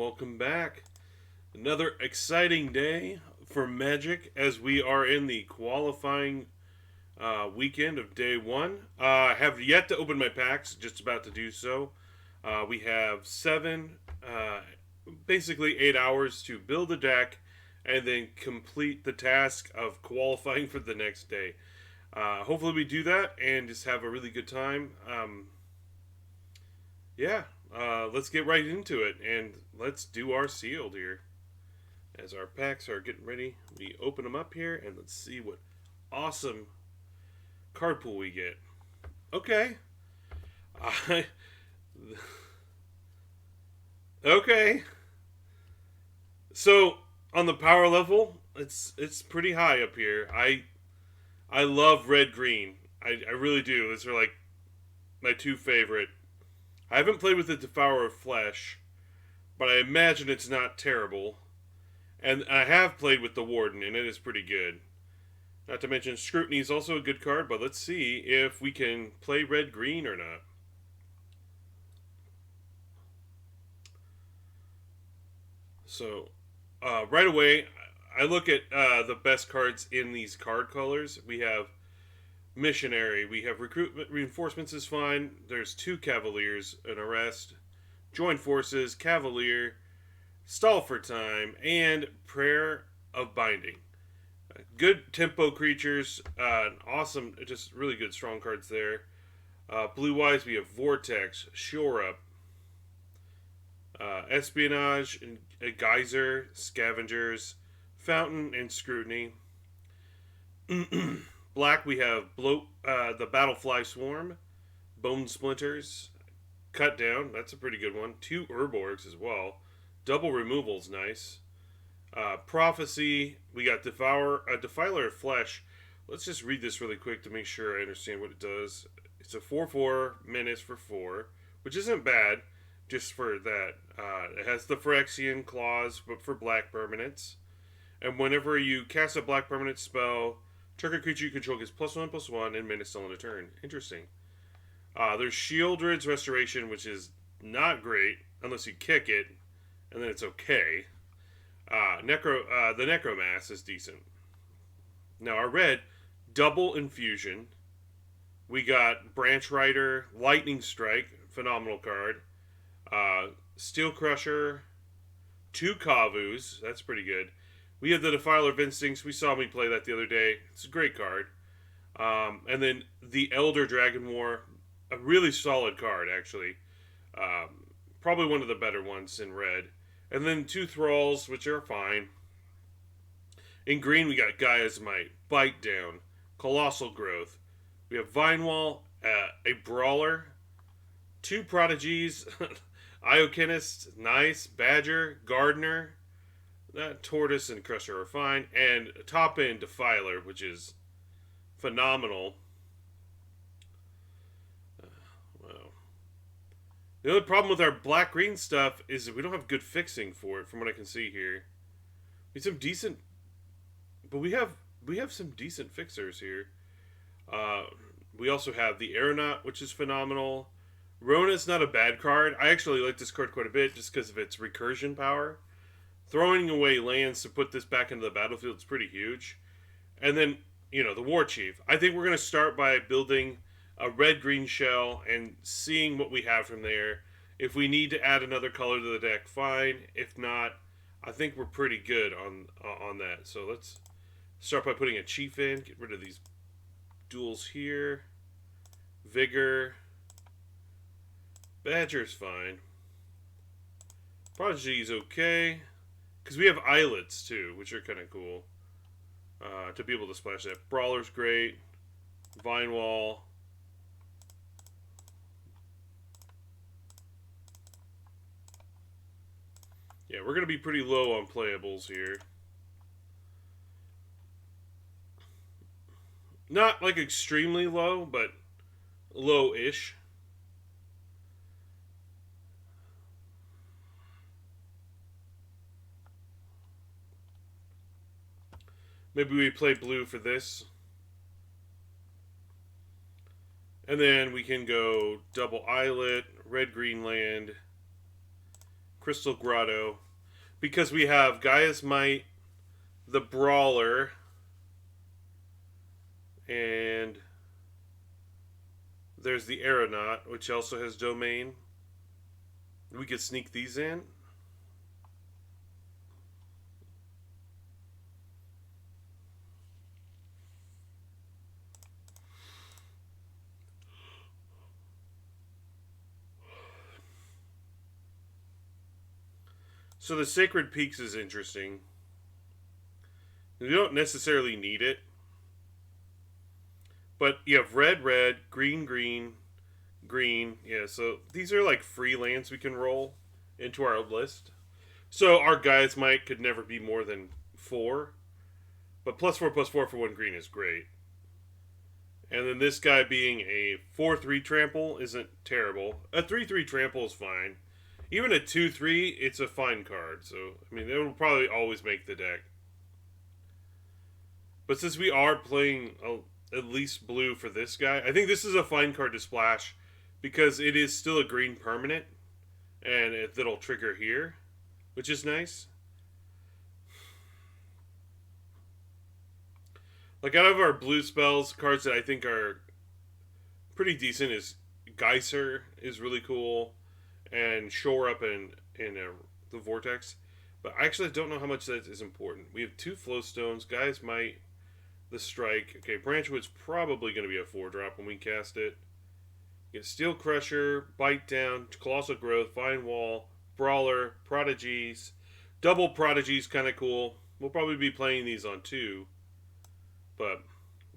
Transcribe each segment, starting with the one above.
welcome back. Another exciting day for Magic as we are in the qualifying weekend of day one. I have yet to open my packs, just about to do so. We have basically 8 hours to build a deck and then complete the task of qualifying for the next day. Hopefully, we do that and just have a really good time. Let's get right into it and let's do our sealed here. As our packs are getting ready, we open them up here and let's see what awesome card pool we get. Okay. Okay. So on the power level, it's pretty high up here. I love red green. I really do. These are like my two favorite. I haven't played with the Devourer of Flesh, but I imagine it's not terrible. And I have played with the Warden, and it is pretty good. Not to mention, Scrutiny is also a good card, but let's see if we can play red-green or not. So, right away, I look at the best cards in these card colors. We have Missionary. We have Recruitment Reinforcements is fine. There's two Cavaliers, an Arrest, Join Forces, Cavalier, Stall for Time, and Prayer of Binding. Good tempo creatures. Awesome, just really good strong cards there. Blue-wise, we have Vortex, Shore Up, Espionage, and Geyser, Scavengers, Fountain, and Scrutiny. Black, we have the Battlefly Swarm, Bone Splinters, Cut Down, that's a pretty good one. Two Urborgs as well. Double Removal's nice. Prophecy, we got Defiler of Flesh. Let's just read this really quick to make sure I understand what it does. It's a 4/4 menace for 4, which isn't bad, just for that. It has the Phyrexian Claws, but for black permanents. And whenever you cast a black permanent spell, target creature you control gets +1/+1 and menace on a turn. Interesting. There's Shieldred's Restoration, which is not great unless you kick it, and then it's okay. The Necromass is decent. Now our red, double Infusion. We got Branch Rider, Lightning Strike, phenomenal card. Steel Crusher, two Kavus, that's pretty good. We have the Defiler of Instincts. We saw me play that the other day. It's a great card. And then the Elder Dragon War, a really solid card, actually. Probably one of the better ones in red. And then two Thralls, which are fine. In green, we got Gaia's Might, Bite Down, Colossal Growth. We have Vinewall, a Brawler, two Prodigies, Iokinist, nice, Badger, Gardener, Tortoise and Crusher are fine, and top end Defiler, which is phenomenal. Wow. The only problem with our black-green stuff is that we don't have good fixing for it, from what I can see here. We have some decent, but we have some decent fixers here. We also have the Aeronaut, which is phenomenal. Rona's not a bad card. I actually like this card quite a bit just because of its recursion power. Throwing away lands to put this back into the battlefield is pretty huge. And then, the War Chief. I think we're going to start by building a red-green shell and seeing what we have from there. If we need to add another color to the deck, fine. If not, I think we're pretty good on that. So let's start by putting a Chief in. Get rid of these duels here. Vigor. Badger's fine. Prodigy's okay. Because we have Islets, too, which are kind of cool. To be able to splash that. Brawler's great. Vinewall. Yeah, we're going to be pretty low on playables here. Not, like, extremely low, but low-ish. Maybe we play blue for this. And then we can go double Islet, red-green land, Crystal Grotto. Because we have Gaia's Might, the Brawler, and there's the Aeronaut, which also has Domain. We could sneak these in. So the Sacred Peaks is interesting. You don't necessarily need it. But you have red, red, green, green, green. Yeah, so these are like free lands we can roll into our list. So our Gaia's Might could never be more than 4. But +4/+4 for 1 green is great. And then this guy being a 4/3 trample isn't terrible. A 3/3 trample is fine. Even a 2/3, it's a fine card. So, I mean, it will probably always make the deck. But since we are playing at least blue for this guy, I think this is a fine card to splash because it is still a green permanent. And it'll trigger here, which is nice. Like, out of our blue spells, cards that I think are pretty decent is Geyser is really cool, and Shore Up in the Vortex. But I actually don't know how much that is important. We have 2 Flowstones, Gaia's Might, the Strike. Okay, Branchwood's probably going to be a 4-drop when we cast it. You get Steel Crusher, Bite Down, Colossal Growth, Vine Wall, Brawler, Prodigies. Double Prodigies kind of cool. We'll probably be playing these on 2. But,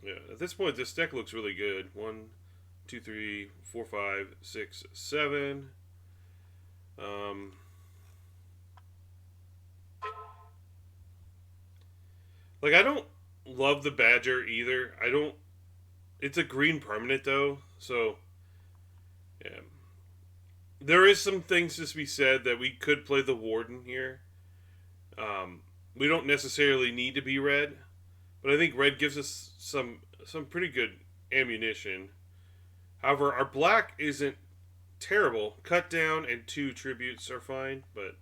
yeah, at this point, this deck looks really good. 1, 2, 3, 4, 5, 6, 7. Like, I don't love the Badger either. I don't... It's a green permanent, though. So, yeah. There is some things to be said that we could play the Warden here. We don't necessarily need to be red. But I think red gives us some pretty good ammunition. However, our black isn't terrible. Cut Down and 2 tributes are fine, but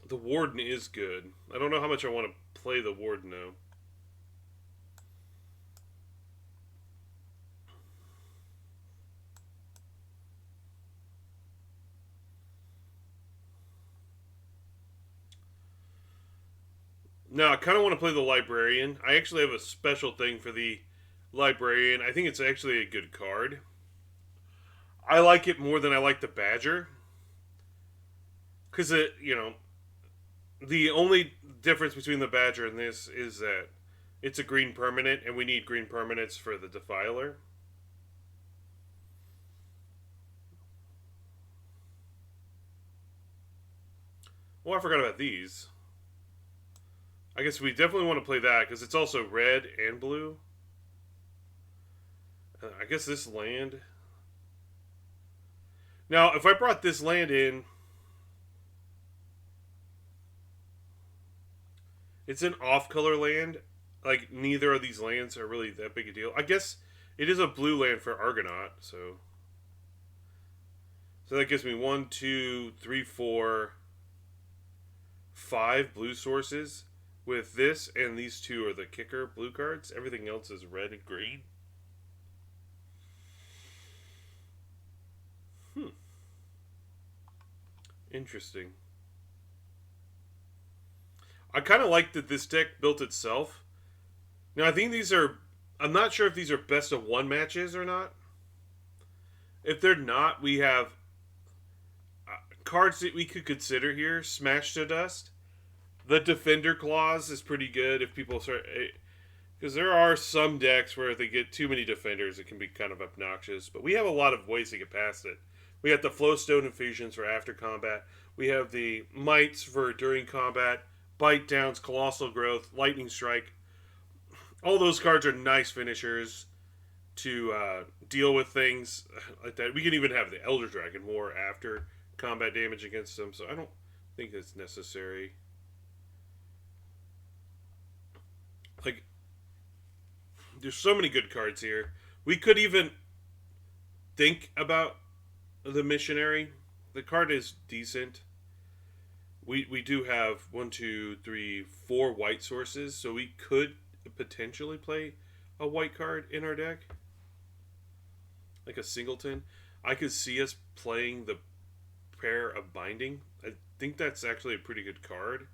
the Warden is good. I don't know how much I want to play the Warden, though. Now, I kind of want to play the Librarian. I actually have a special thing for the Librarian. I think it's actually a good card. I like it more than I like the Badger. Because, the only difference between the Badger and this is that it's a green permanent, and we need green permanents for the Defiler. Oh, I forgot about these. I guess we definitely want to play that because it's also red and blue. I guess this land. Now, if I brought this land in, it's an off-color land. Like, neither of these lands are really that big a deal. I guess it is a blue land for Argonaut, so... So that gives me 1, 2, 3, 4, 5 blue sources. With this and these 2 are the kicker blue cards. Everything else is red and green. Interesting. I kind of like that this deck built itself. Now, I think these are... I'm not sure if these are best of 1 matches or not. If they're not, we have cards that we could consider here. Smash to Dust. The Defender Clause is pretty good if people start... Because there are some decks where if they get too many Defenders, it can be kind of obnoxious. But we have a lot of ways to get past it. We got the Flowstone Infusions for after combat. We have the Mites for during combat. Bite Downs, Colossal Growth, Lightning Strike. All those cards are nice finishers to deal with things like that. We can even have the Elder Dragon War after combat damage against them. So I don't think it's necessary. Like, there's so many good cards here. We could even think about the Missionary the card is decent. We do have 4 white sources, so we could potentially play a white card in our deck, like a singleton. I could see us playing the Prayer of Binding. I think that's actually a pretty good card.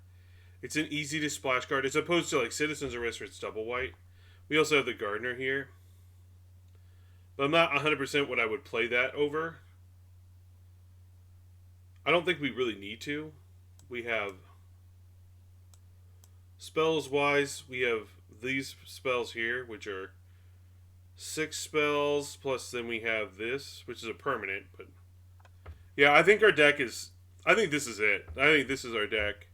It's an easy to splash card as opposed to like Citizen's Arrest, where it's double white. We also have the Gardener here, but I'm not 100% what I would play that over. I don't think we really need to. We have spells wise, we have these spells here, which are 6 spells, plus then we have this, which is a permanent. But yeah, I think our deck is. I think this is it. I think this is our deck.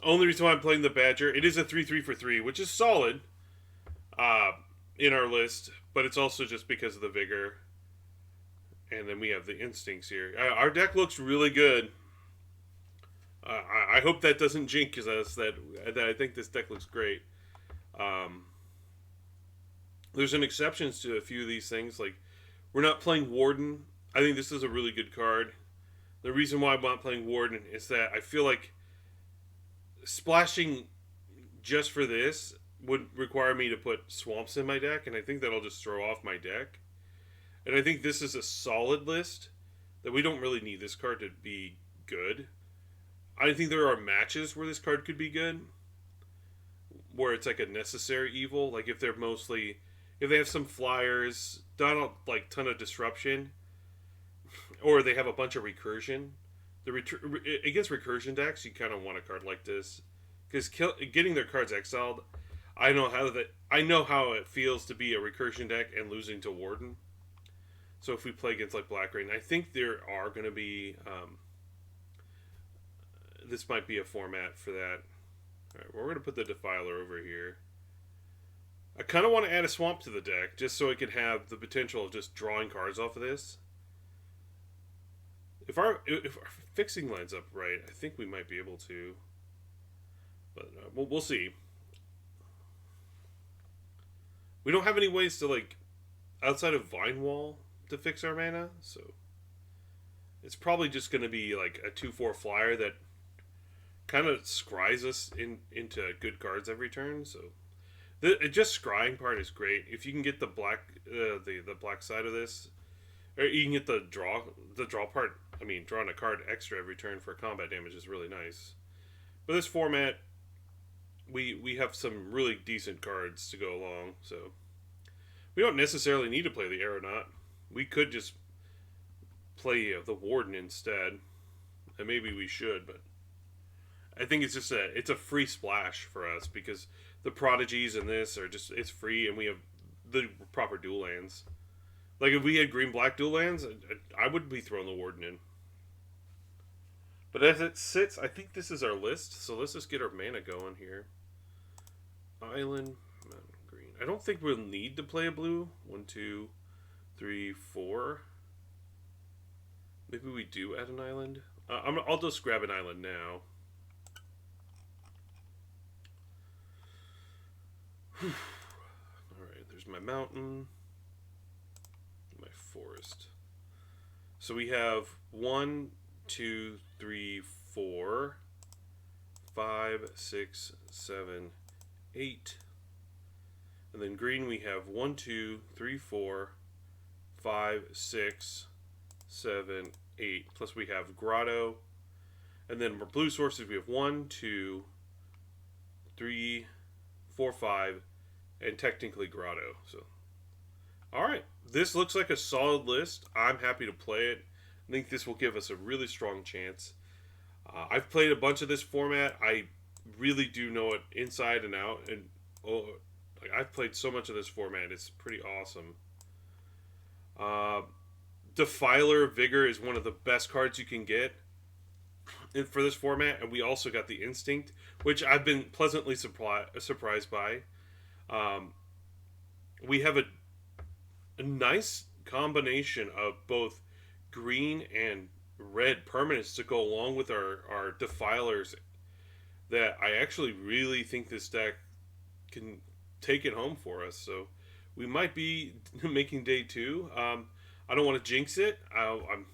Only reason why I'm playing the Badger, it is a 3/3 for 3, which is solid in our list, but it's also just because of the Vigor. And then we have the Instincts here. Our deck looks really good. I hope that doesn't jinx us. That I think this deck looks great. There's an exceptions to a few of these things. Like, we're not playing Warden. I think this is a really good card. The reason why I'm not playing Warden is that I feel like splashing just for this would require me to put Swamps in my deck, and I think that'll just throw off my deck. And I think this is a solid list that we don't really need this card to be good. I think there are matches where this card could be good, where it's like a necessary evil. Like if they have some flyers, not a like ton of disruption, or they have a bunch of recursion. Against recursion decks, you kind of want a card like this, because getting their cards exiled, I know how it feels to be a recursion deck and losing to Warden. So if we play against like Black Rain, I think there are going to be. This might be a format for that. All right, we're going to put the Defiler over here. I kind of want to add a Swamp to the deck, just so it can have the potential of just drawing cards off of this. If our fixing lines up right, I think we might be able to. But we'll see. We don't have any ways to, like, outside of Vine Wall to fix our mana, so it's probably just going to be like a 2/4 flyer that kind of scries us into good cards every turn. So just scrying part is great. If you can get the black the black side of this, or you can get the draw part. I mean, drawing a card extra every turn for combat damage is really nice. But this format, we have some really decent cards to go along, so we don't necessarily need to play the Aeronaut. We could just play the Warden instead, and maybe we should, but I think it's just it's a free splash for us, because the Prodigies and this are just, it's free, and we have the proper dual lands. Like if we had green-black dual lands, I would be throwing the Warden in. But as it sits, I think this is our list, so let's just get our mana going here. Island, Mountain Green. I don't think we'll need to play a blue. 1, 2, 3, 4. Maybe we do add an island. I'll just grab an island now. Alright, there's my mountain. My forest. So we have 1, 2, 3, 4, 5, 6, 7, 8. And then green we have 1, 2, 3, 4, 5, 6, 7, 8. Plus we have Grotto. And then our blue sources we have 1, 2, 3, 4, 5, and technically Grotto. So, alright. This looks like a solid list. I'm happy to play it. I think this will give us a really strong chance. I've played a bunch of this format. I really do know it inside and out. And I've played so much of this format. It's pretty awesome. Defiler Vigor is one of the best cards you can get for this format. And we also got the Instinct, which I've been pleasantly surprised by. We have a nice combination of both green and red permanents to go along with our Defilers that I actually really think this deck can take it home for us. So we might be making day 2. I don't want to jinx it. I'm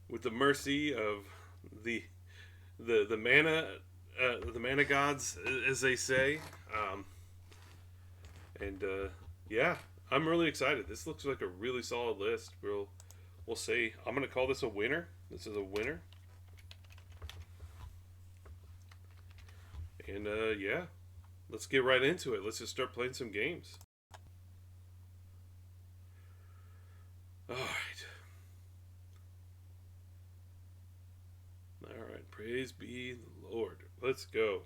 with the mercy of the the mana the mana gods, as they say. Um, and yeah, I'm really excited. This looks like a really solid list. We'll see. I'm gonna call this a winner. This is a winner. And yeah, let's get right into it. Let's just start playing some games. All right. All right. Praise be the Lord. Let's go.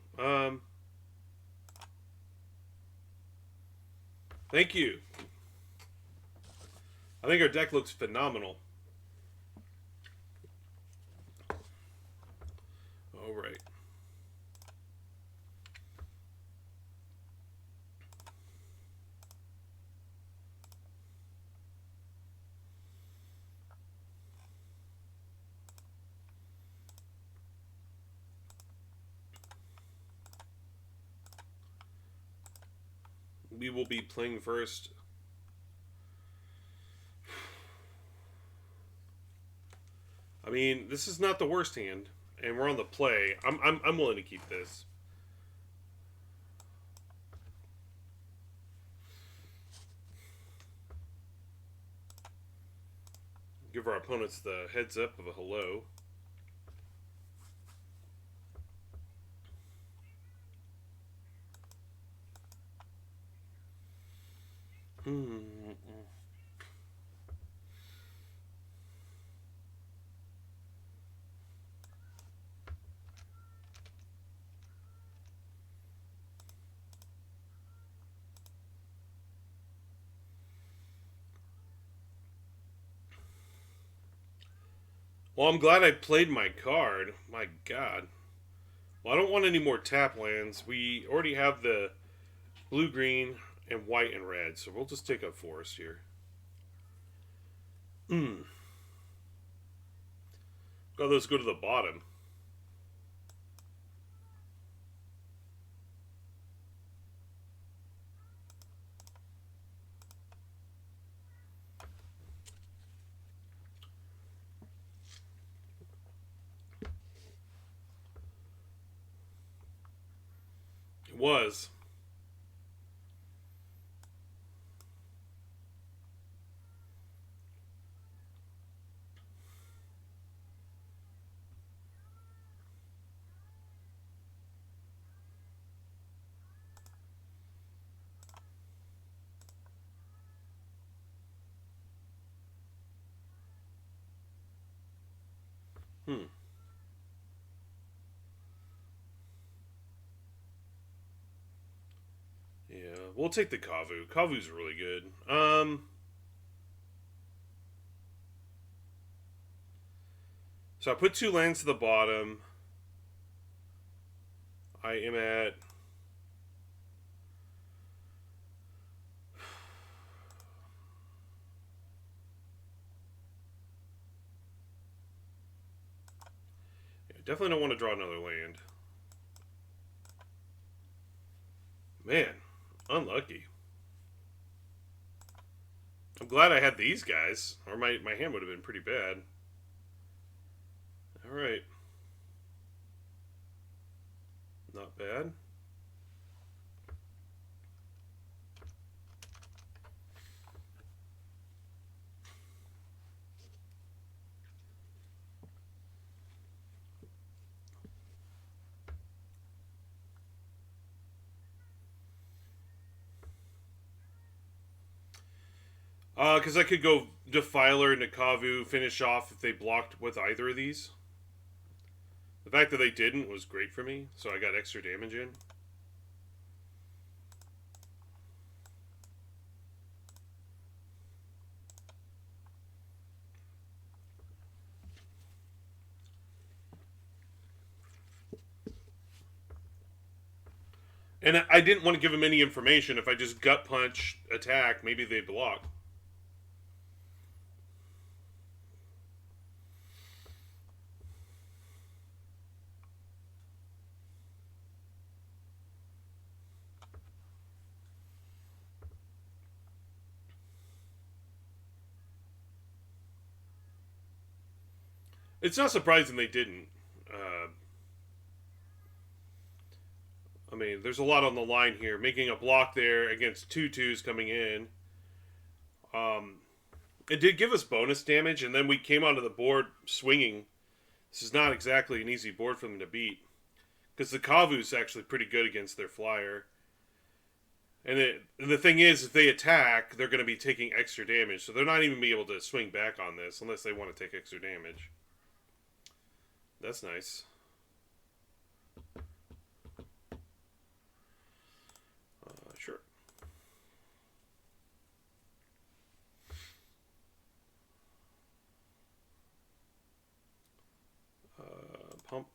Thank you. I think our deck looks phenomenal. All right. We will be playing first. I mean, this is not the worst hand, and we're on the play. I'm willing to keep this. Give our opponents the heads up of a hello. Well, I'm glad I played my card. My God. Well, I don't want any more tap lands. We already have the blue, green, and white and red, so we'll just take a forest here. Oh, those go to the bottom. It was. Hmm. Yeah, we'll take the Kavu. Kavu's really good. So I put two lands to the bottom. I am at. Yeah, definitely don't want to draw another land. Man, unlucky. I'm glad I had these guys, or my hand would have been pretty bad. Alright. Not bad. Because I could go Defiler, Nakavu, finish off if they blocked with either of these. The fact that they didn't was great for me, so I got extra damage in. And I didn't want to give him any information. If I just gut punch, attack, maybe they block. It's not surprising they didn't. Uh, I mean, there's a lot on the line here. Making a block there against 2/2s coming in. Um, it did give us bonus damage, and then we came onto the board swinging. This is not exactly an easy board for them to beat. Because the Kavu's actually pretty good against their flyer. And the thing is, if they attack, they're going to be taking extra damage. So they're not even be able to swing back on this unless they want to take extra damage. That's nice. Sure. Pump.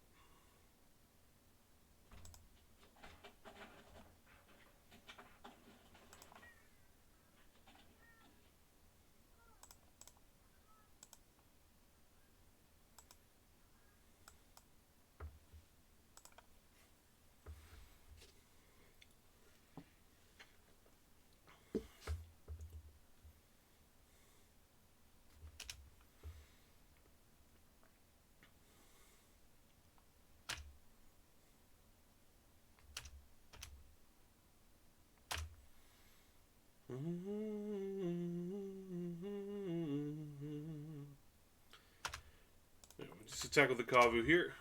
Just attack with the Kavu here.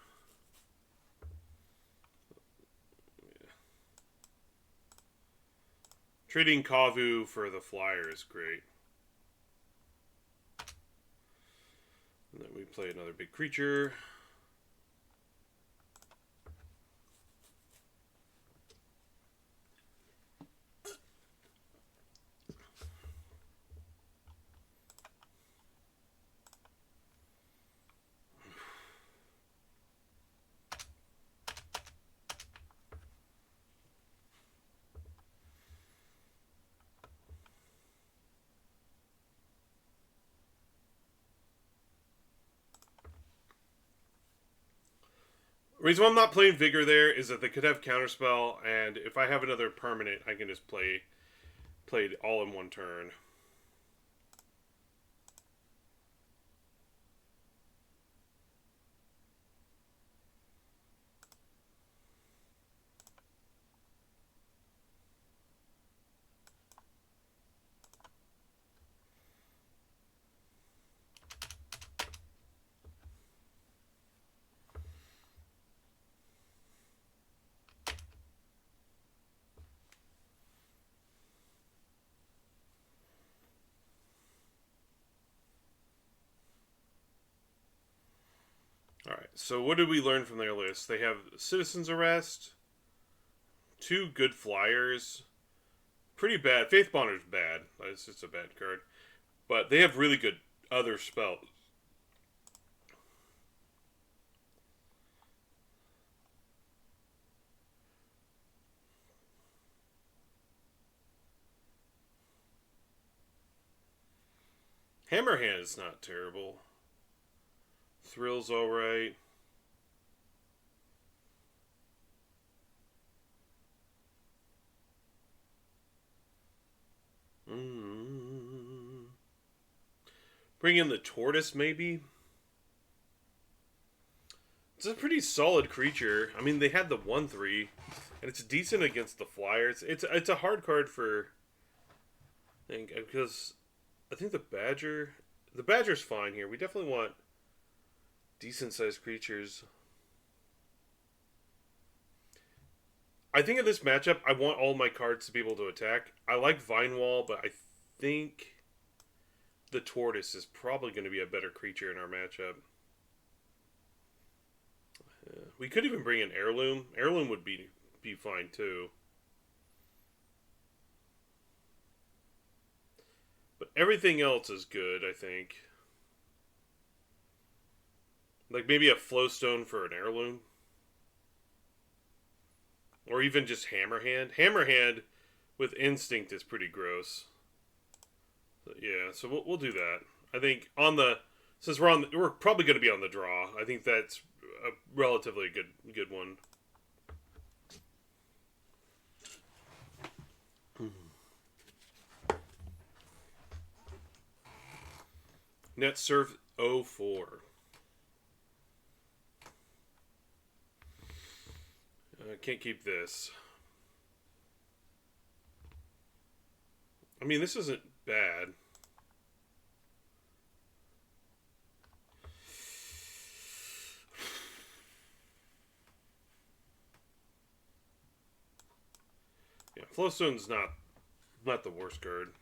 Trading Kavu for the flyer is great. And then we play another big creature. The reason why I'm not playing Vigor there is that they could have Counterspell, and if I have another permanent, I can just play it all in one turn. Alright, so what did we learn from their list? They have Citizen's Arrest, 2 good flyers, pretty bad. Faith Bonder's bad. It's just a bad card. But they have really good other spells. Hammerhand is not terrible. Thrill's alright. Bring in the Tortoise, maybe? It's a pretty solid creature. I mean, they had the 1/3, and it's decent against the Flyers. It's a hard card for... because I think the Badger's fine here. We definitely want decent-sized creatures. I think in this matchup, I want all my cards to be able to attack. I like Vine Wall, but I think the Tortoise is probably going to be a better creature in our matchup. We could even bring in Heirloom. Heirloom would be fine too. But everything else is good, I think. Like maybe a Flowstone for an Heirloom. Or even just Hammerhand. Hammerhand with Instinct is pretty gross. So, yeah, so we'll do that. I think since we're probably going to be on the draw. I think that's a relatively good one. Net Surf 04. I can't keep this. I mean, this isn't bad. Yeah, Flowstone's not the worst card.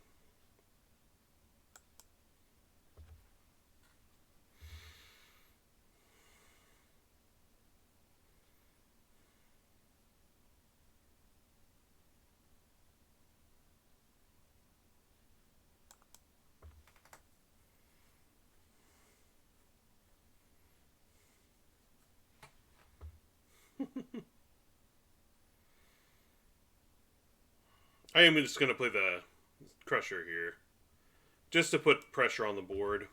I am just going to play the Crusher here. Just to put pressure on the board.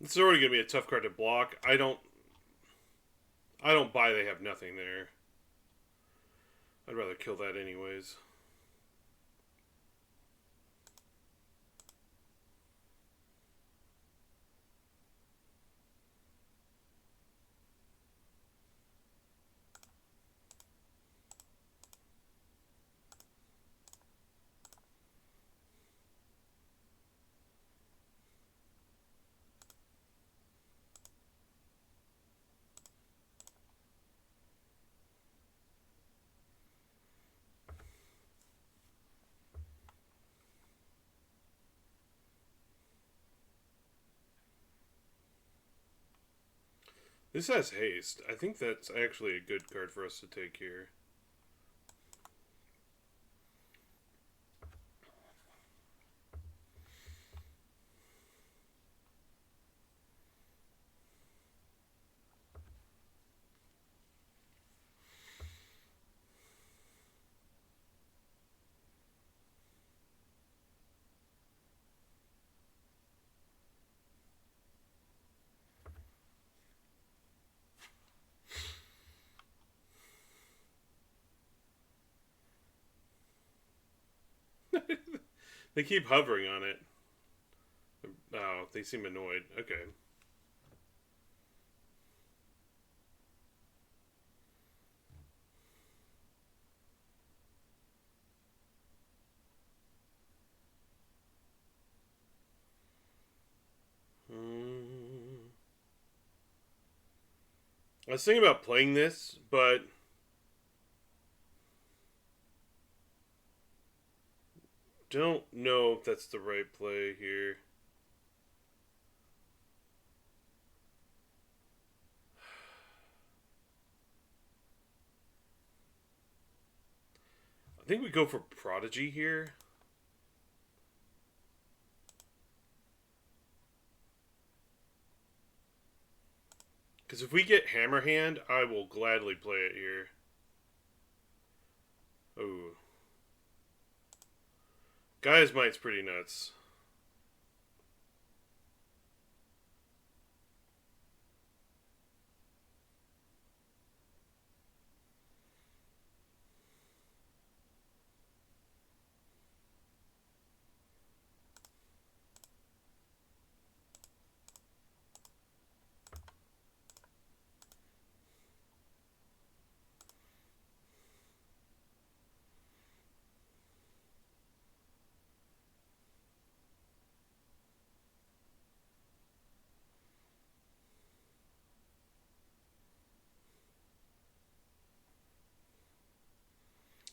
This is already going to be a tough card to block. I don't buy they have nothing there. I'd rather kill that anyways. This has haste. I think that's actually a good card for us to take here. They keep hovering on it. Oh, they seem annoyed. Okay. I was thinking about playing this, but don't know if that's the right play here. I think we go for Prodigy here. Because if we get Hammerhand, I will gladly play it here. Oh. Gaia's Might's pretty nuts.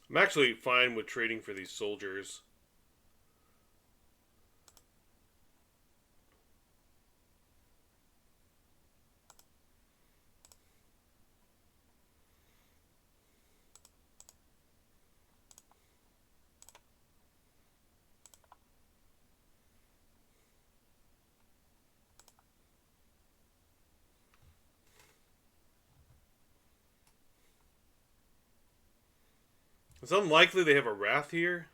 I'm actually fine with trading for these soldiers. It's unlikely they have a Wrath here.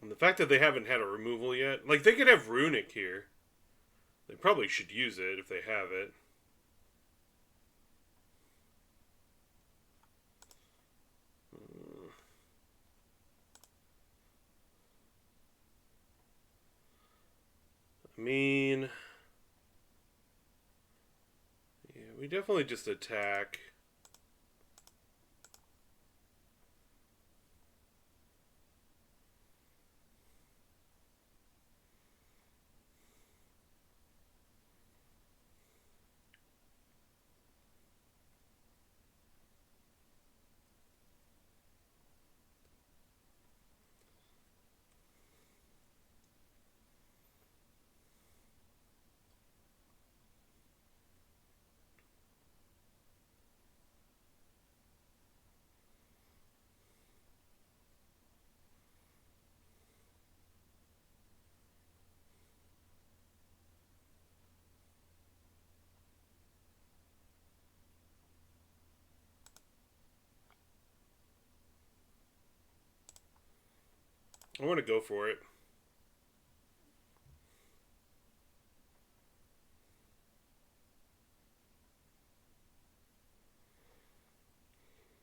And the fact that they haven't had a removal yet. Like, they could have Runic here. They probably should use it if they have it. I mean... yeah, we definitely just attack. I want to go for it.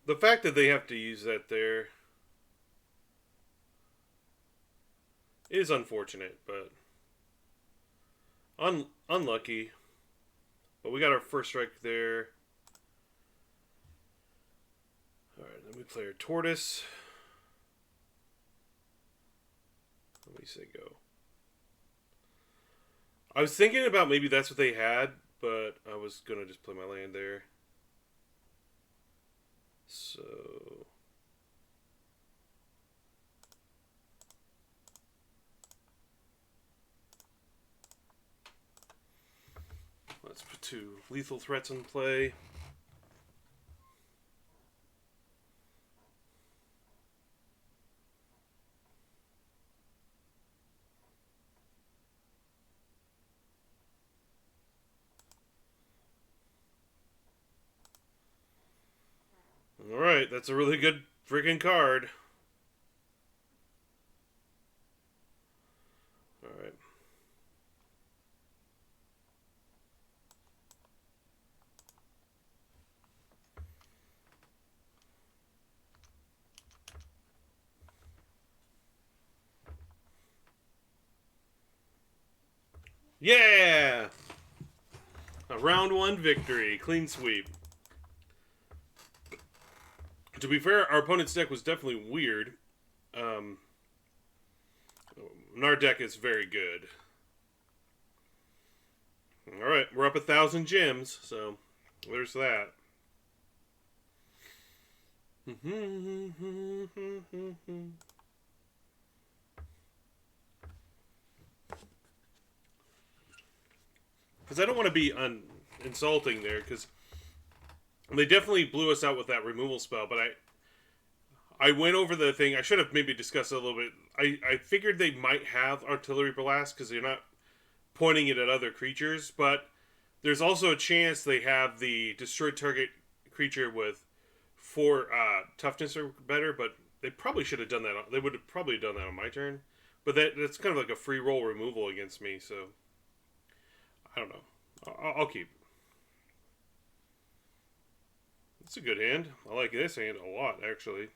The fact that they have to use that there is unfortunate, but unlucky. But we got our first strike there. Alright, then we play our Tortoise. Let me say go. I was thinking about maybe that's what they had, but I was going to just play my land there. So... let's put 2 lethal threats in play. Alright, that's a really good freaking card. Alright. Yeah! A round 1 victory. Clean sweep. To be fair, our opponent's deck was definitely weird. Our deck is very good. Alright, we're up 1,000 gems, so there's that. Because I don't want to be insulting there, because they definitely blew us out with that removal spell, but I went over the thing. I should have maybe discussed it a little bit. I figured they might have Artillery Blast because they're not pointing it at other creatures, but there's also a chance they have the destroy target creature with 4 toughness or better, but they probably should have done that. They would have probably done that on my turn. But that's kind of like a free roll removal against me, so I don't know. I'll keep. It's a good hand. I like this hand a lot, actually.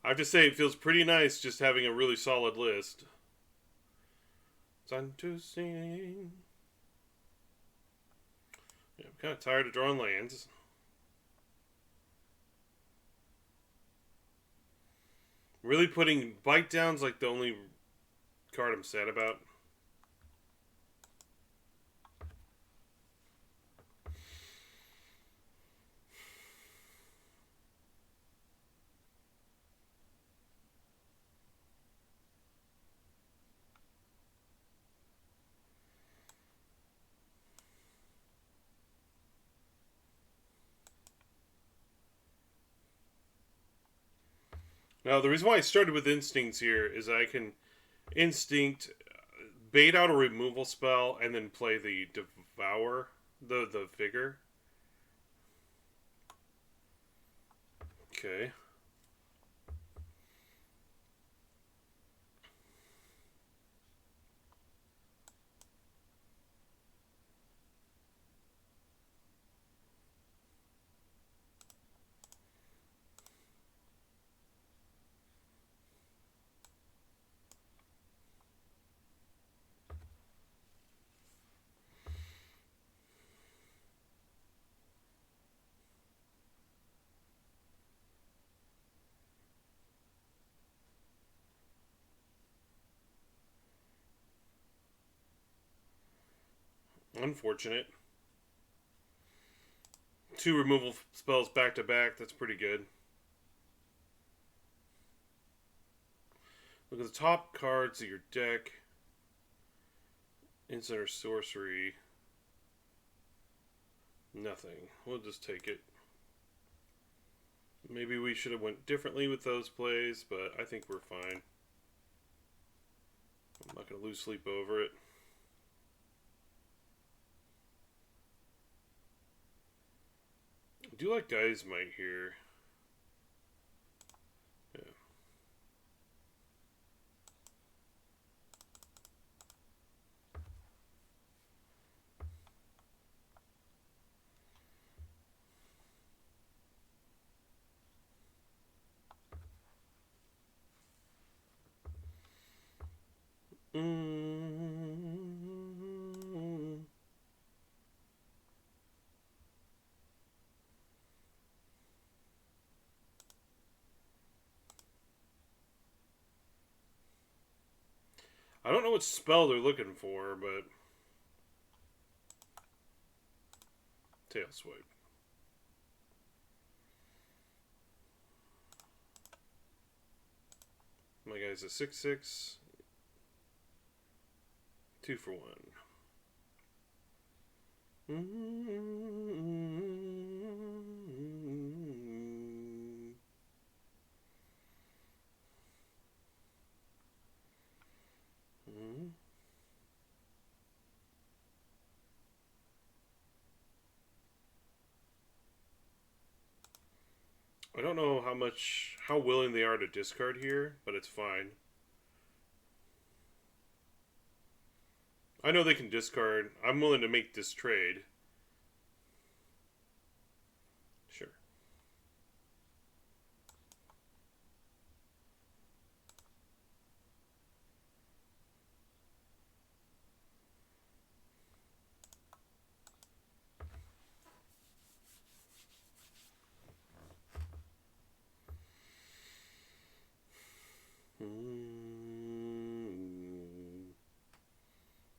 I have to say, it feels pretty nice just having a really solid list. Time to sing. Yeah, I'm kind of tired of drawing lands. Really putting Bite Down's like the only card I'm sad about. Now, the reason why I started with Instincts here is I can Instinct, bait out a removal spell, and then play the Devour, the Vigor. Okay. Unfortunate. 2 removal spells back to back. That's pretty good. Look at the top cards of your deck. Instant or sorcery. Nothing. We'll just take it. Maybe we should have went differently with those plays, but I think we're fine. I'm not going to lose sleep over it. I do like Guy's Might here. Yeah. I don't know what spell they're looking for, but Tail Swipe. My guy's a 6/6. 2 for 1. I don't know how willing they are to discard here, but it's fine. I know they can discard. I'm willing to make this trade. Sure.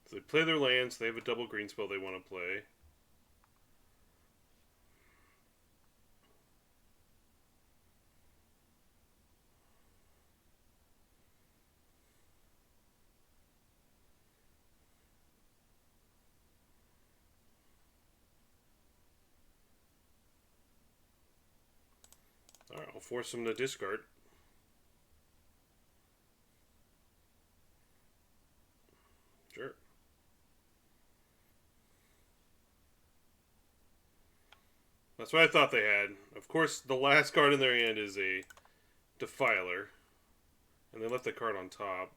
So they play their lands. They have a double green spell they want to play. Alright, I'll force them to discard. Sure. That's what I thought they had. Of course, the last card in their hand is a Defiler. And they left the card on top.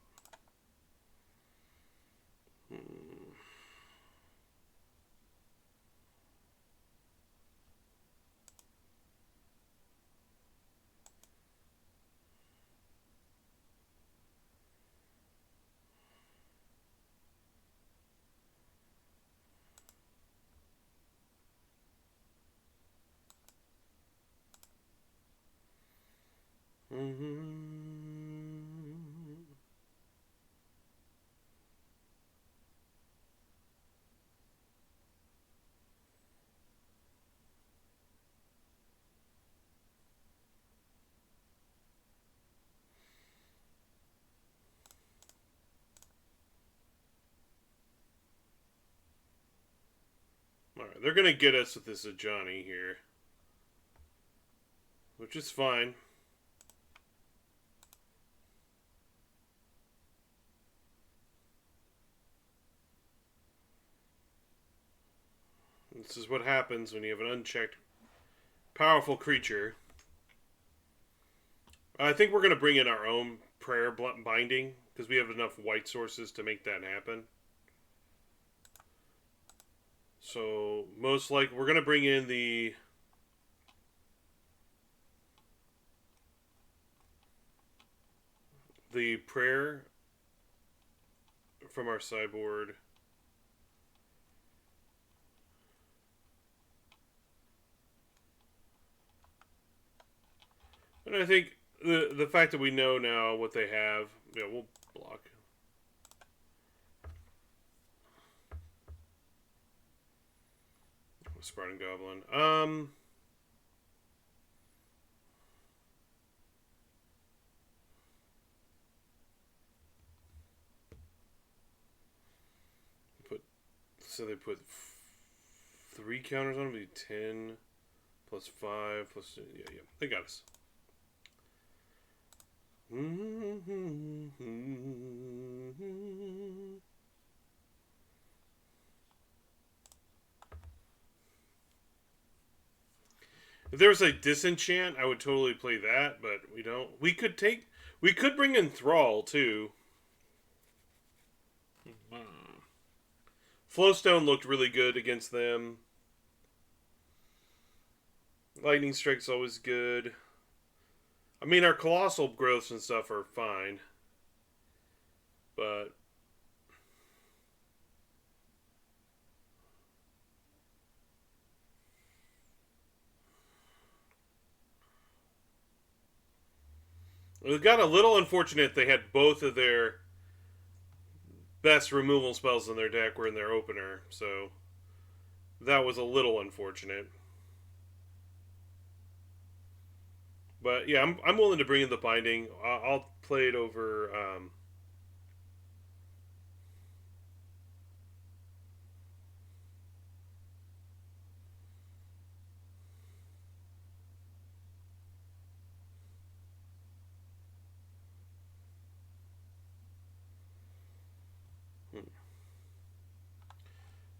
they're going to get us with this Ajani here. Which is fine. This is what happens when you have an unchecked powerful creature. I think we're going to bring in our own prayer binding because we have enough white sources to make that happen. So most likely we're going to bring in the prayer from our sideboard. And I think the fact that we know now what they have, yeah, we'll block. Spartan Goblin. So they put 3 counters on it, be 10 plus 5 plus, yeah, they got us. If there was a disenchant, I would totally play that, but we don't. We could bring in Thrall too. Flowstone looked really good against them. Lightning Strike's always good. I mean, our Colossal Growths and stuff are fine. But it got a little unfortunate they had both of their best removal spells in their deck were in their opener, so that was a little unfortunate. But yeah, I'm willing to bring in the binding. I'll play it over.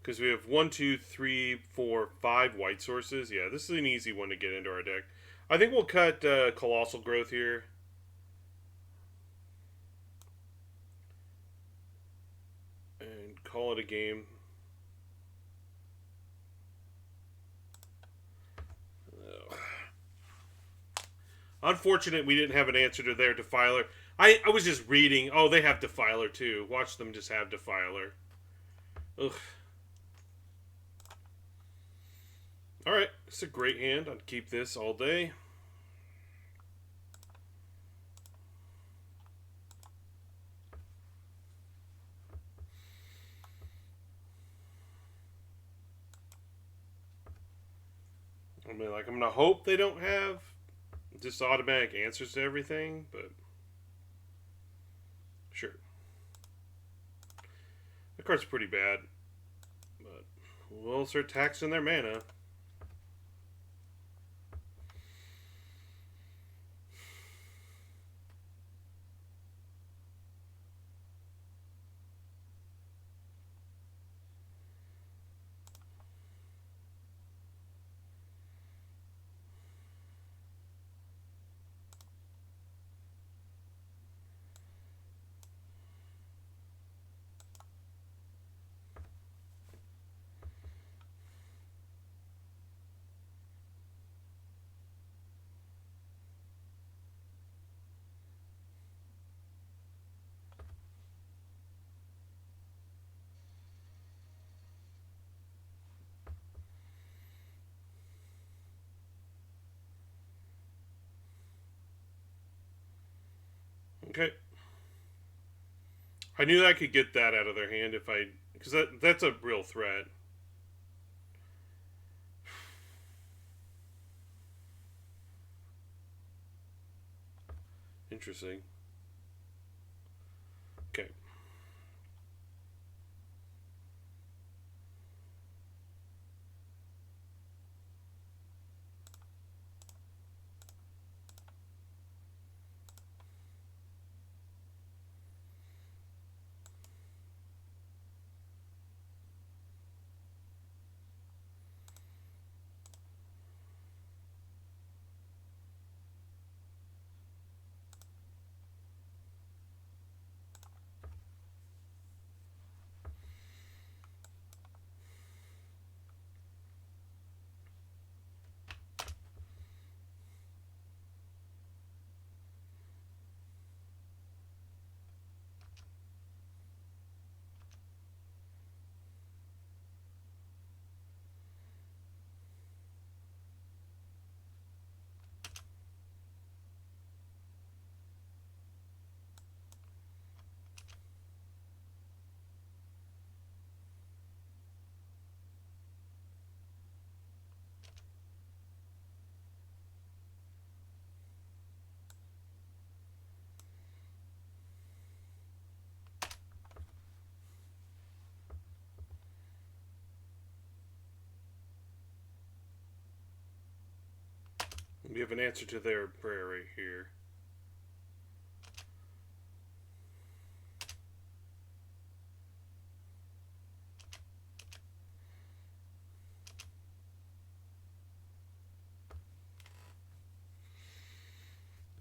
Because we have 1, 2, 3, 4, 5 white sources. Yeah, this is an easy one to get into our deck. I think we'll cut Colossal Growth here. And call it a game. Unfortunate we didn't have an answer to their Defiler. I was just reading. Oh, they have Defiler too. Watch them just have Defiler. Ugh. Alright, it's a great hand. I'd keep this all day. I mean, like, I'm going to hope they don't have just automatic answers to everything, but sure. The card's pretty bad, but we'll start taxing their mana. Okay. I knew I could get that out of their hand if I... Because that's a real threat. Interesting. Okay. We have an answer to their prayer right here.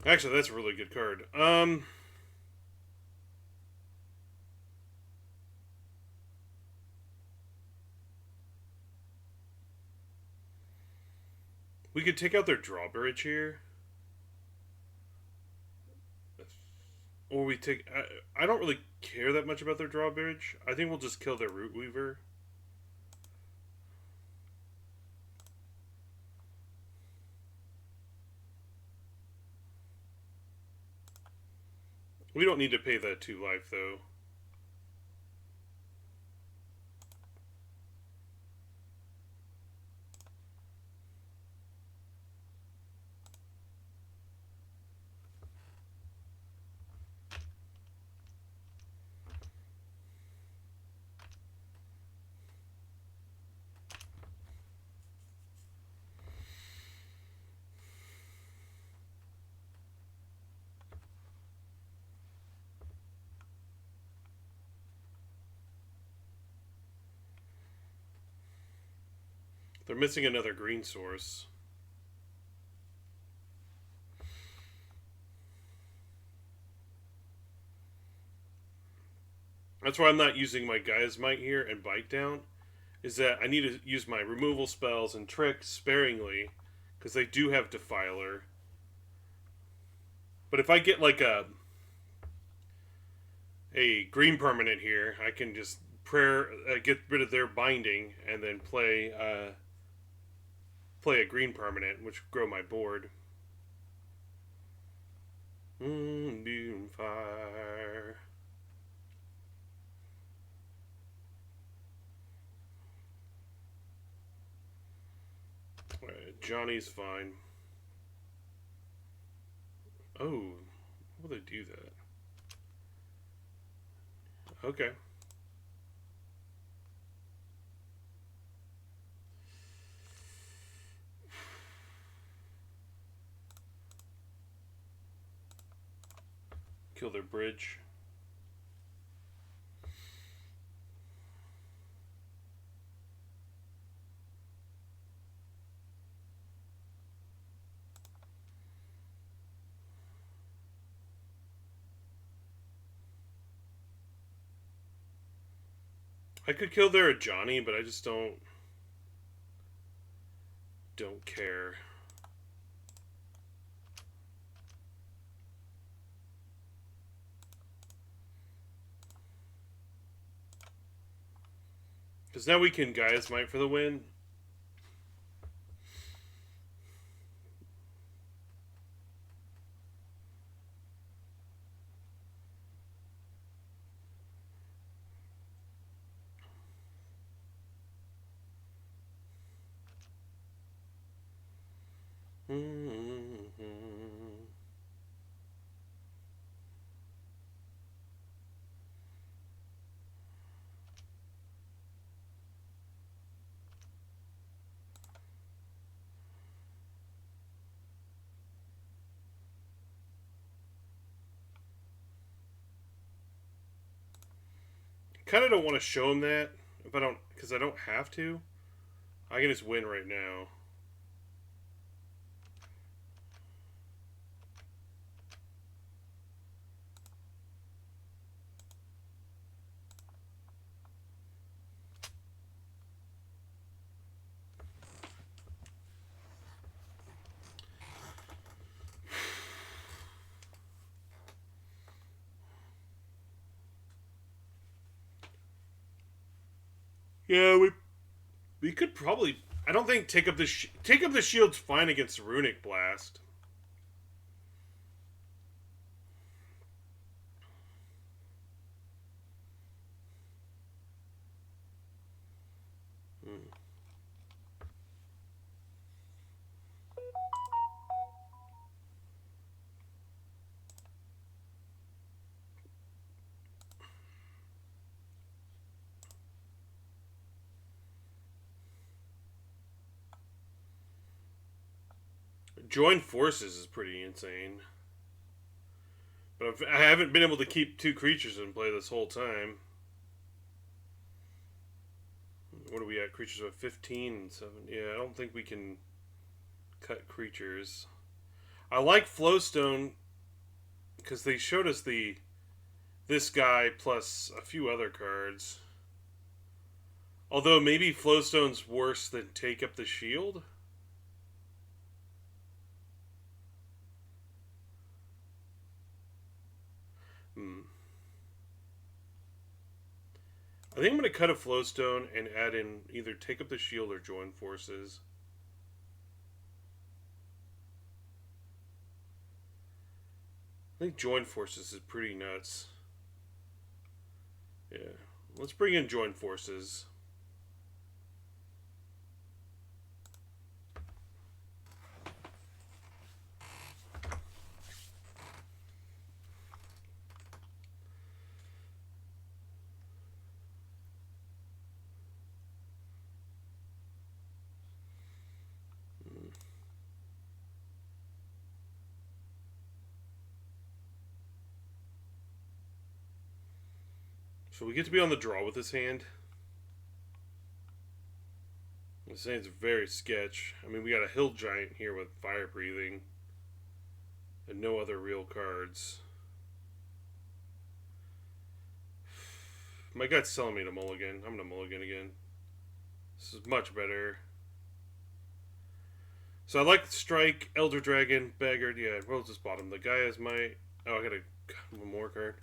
Actually, that's a really good card. We could take out their drawbridge here. Or we take... I don't really care that much about their drawbridge. I think we'll just kill their Root Weaver. We don't need to pay that 2 life, though. They're missing another green source. That's why I'm not using my Gaia's Might here and Bite Down. Is that I need to use my removal spells and tricks sparingly. Because they do have Defiler. But if I get like a green permanent here, I can just get rid of their binding and then play a green permanent, which grow my board. Moonfire. Alright, Johnny's fine. Oh, how will they do that? Okay. Kill their bridge. I could kill their Johnny, but I just don't care. Because now we can Gaia's Might for the win. Kind of don't want to show him that if I don't, because I don't have to. I can just win right now. Yeah, we could probably. I don't think take up the shield's fine against Runic Blast. Join forces is pretty insane. But I haven't been able to keep 2 creatures in play this whole time. What are we at? Creatures of 15 and 7. Yeah, I don't think we can cut creatures. I like Flowstone because they showed us this guy plus a few other cards. Although maybe Flowstone's worse than Take Up the Shield. I think I'm going to cut a Flowstone and add in either Take Up the Shield or Join Forces. I think Join Forces is pretty nuts. Yeah. Let's bring in Join Forces. So we get to be on the draw with this hand. This hand's very sketch. I mean, we got a Hill Giant here with Fire Breathing. And no other real cards. My gut's telling me to mulligan. I'm going to mulligan again. This is much better. So I like Strike, Elder Dragon, Beggar. Yeah, we'll just bottom. The guy has my... Oh, I got one more card.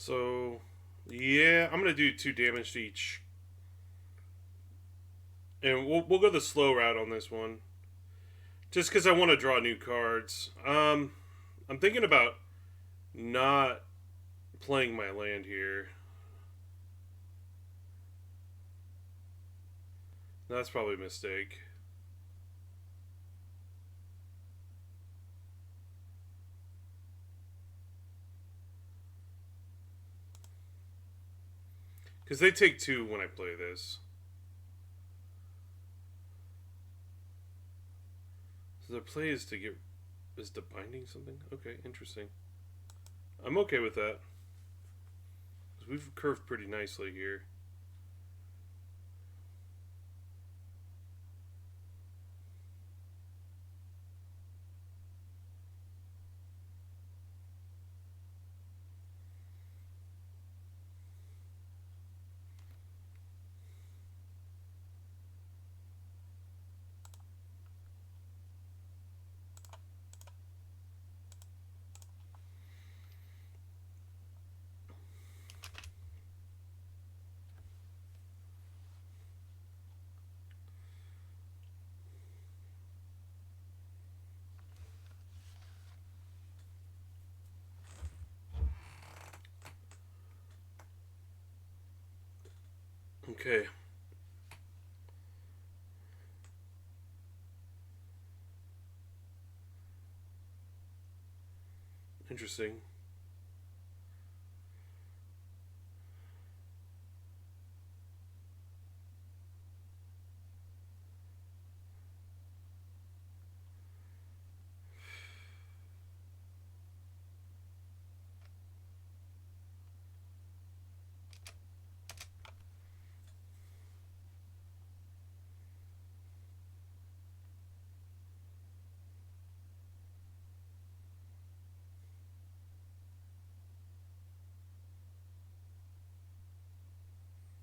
So, yeah, I'm going to do 2 damage to each. And we'll go the slow route on this one. Just because I want to draw new cards. I'm thinking about not playing my land here. That's probably a mistake. Because they take 2 when I play this. So the play is to get... Is the binding something? Okay, interesting. I'm okay with that. We've curved pretty nicely here. Okay. Interesting.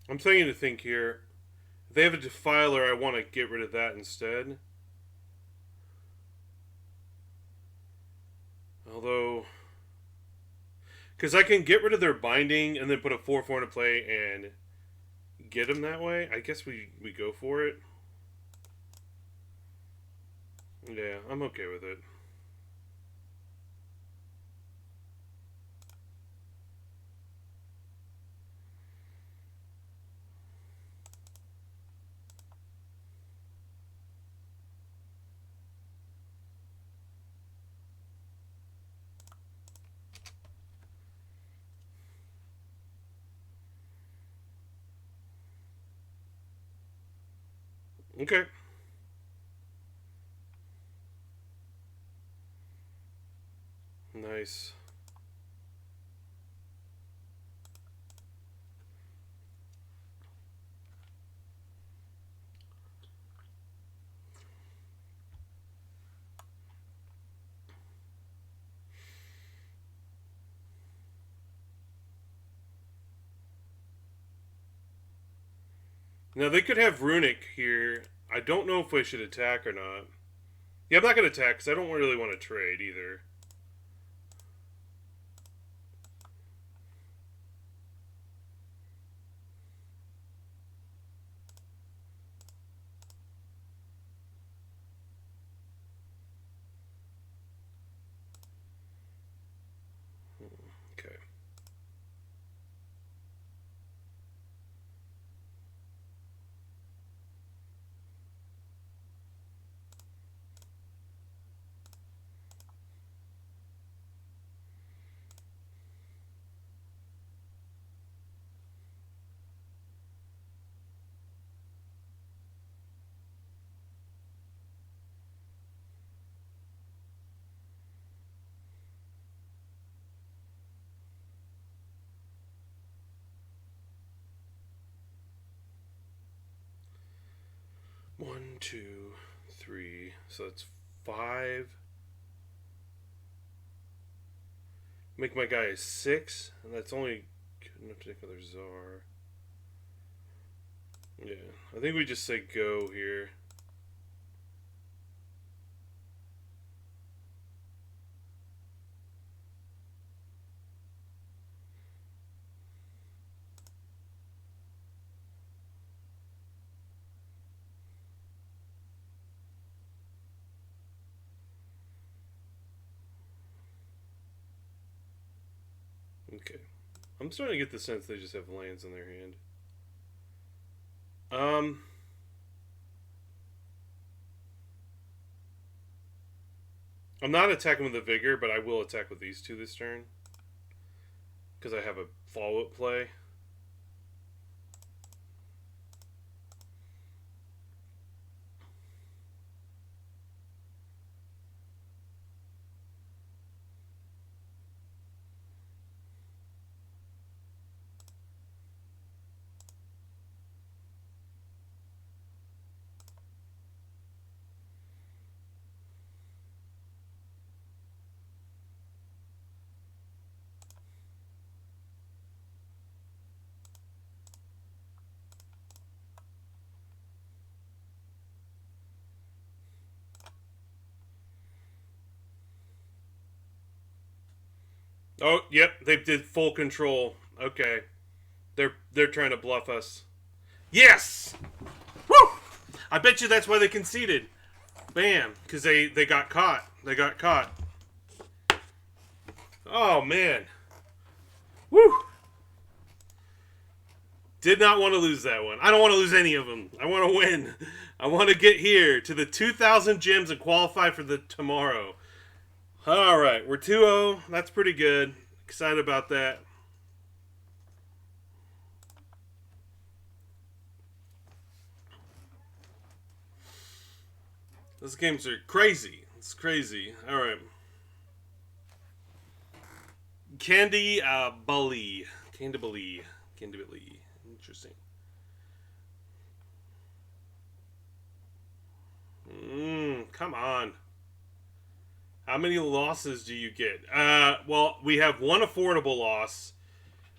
I'm starting to think here. If they have a defiler, I want to get rid of that instead. Although, because I can get rid of their binding and then put a 4/4 into play and get them that way. I guess we go for it. Yeah, I'm okay with it. Okay. Nice. Now they could have Runic here. I don't know if I should attack or not. Yeah, I'm not going to attack because I don't really want to trade either. Okay. One, two, three. So that's 5. Make my guy a 6, and that's only good enough to take another Czar. Yeah, I think we just say go here. Okay. I'm starting to get the sense they just have lands in their hand. I'm not attacking with the Vigor, but I will attack with these two this turn. Because I have a follow-up play. Oh, yep, they did full control. Okay. They're trying to bluff us. Yes! Woo! I bet you that's why they conceded. Bam, because they got caught. They got caught. Oh man. Woo! Did not want to lose that one. I don't want to lose any of them. I want to win. I want to get here to the 2,000 gems and qualify for the tomorrow. All right, we're 2-0. That's pretty good. Excited about that. Those games are crazy. It's crazy. All right. Candy Bully. Candy Bully. Interesting. Come on. How many losses do you get? Well, we have one affordable loss.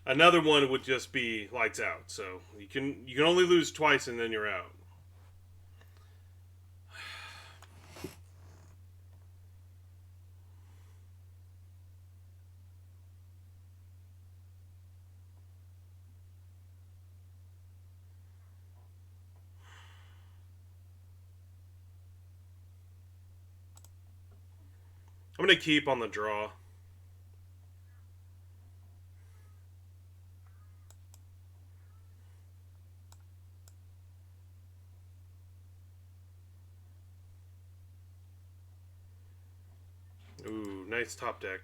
Another one would just be lights out. So you can only lose twice and then you're out. I'm gonna keep on the draw. Ooh, nice top deck.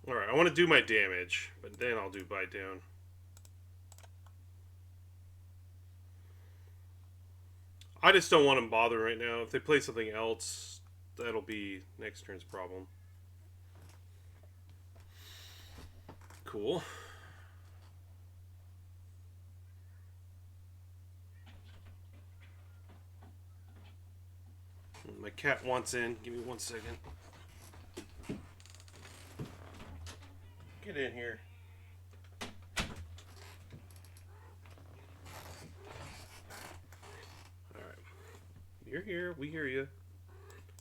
Alright, I want to do my damage, but then I'll do bite down. I just don't want them bothering right now. If they play something else, that'll be next turn's problem. Cool. My cat wants in. Give me 1 second. Get in here. Alright. You're here. We hear you.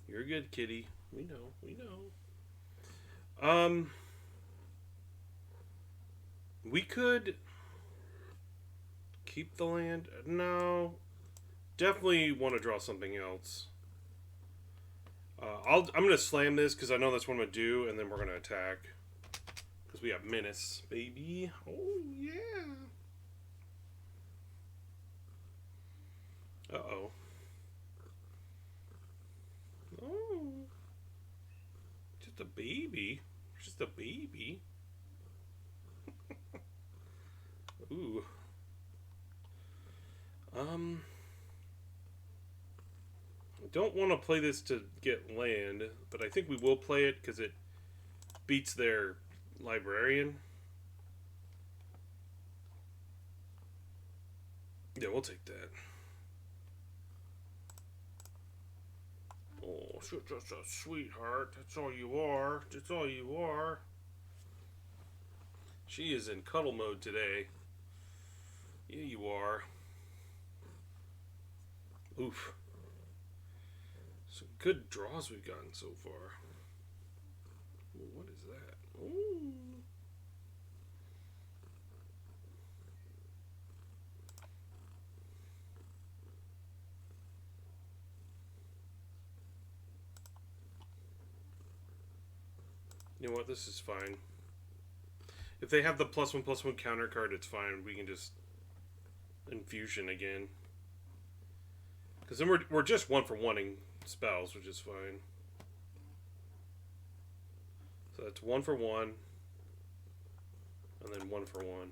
You're good, kitty. We know. We know. We could keep the land. No. Definitely want to draw something else. I'm going to slam this because I know that's what I'm going to do, and then we're going to attack. Because we have Menace, baby. Oh, yeah. Uh-oh. Oh. Just a baby. Just a baby. Ooh. I don't want to play this to get land, but I think we will play it because it beats their librarian. Yeah, we'll take that. Oh, she's just a sweetheart. That's all you are. That's all you are. She is in cuddle mode today. Yeah, you are. Oof. Some good draws we've gotten so far. Ooh, what is that? Ooh. You know what? This is fine. If they have the +1/+1 counter card, it's fine. We can just infusion again. Because then we're just 1-for-1ing spells, which is fine. So that's 1-for-1. And then 1-for-1.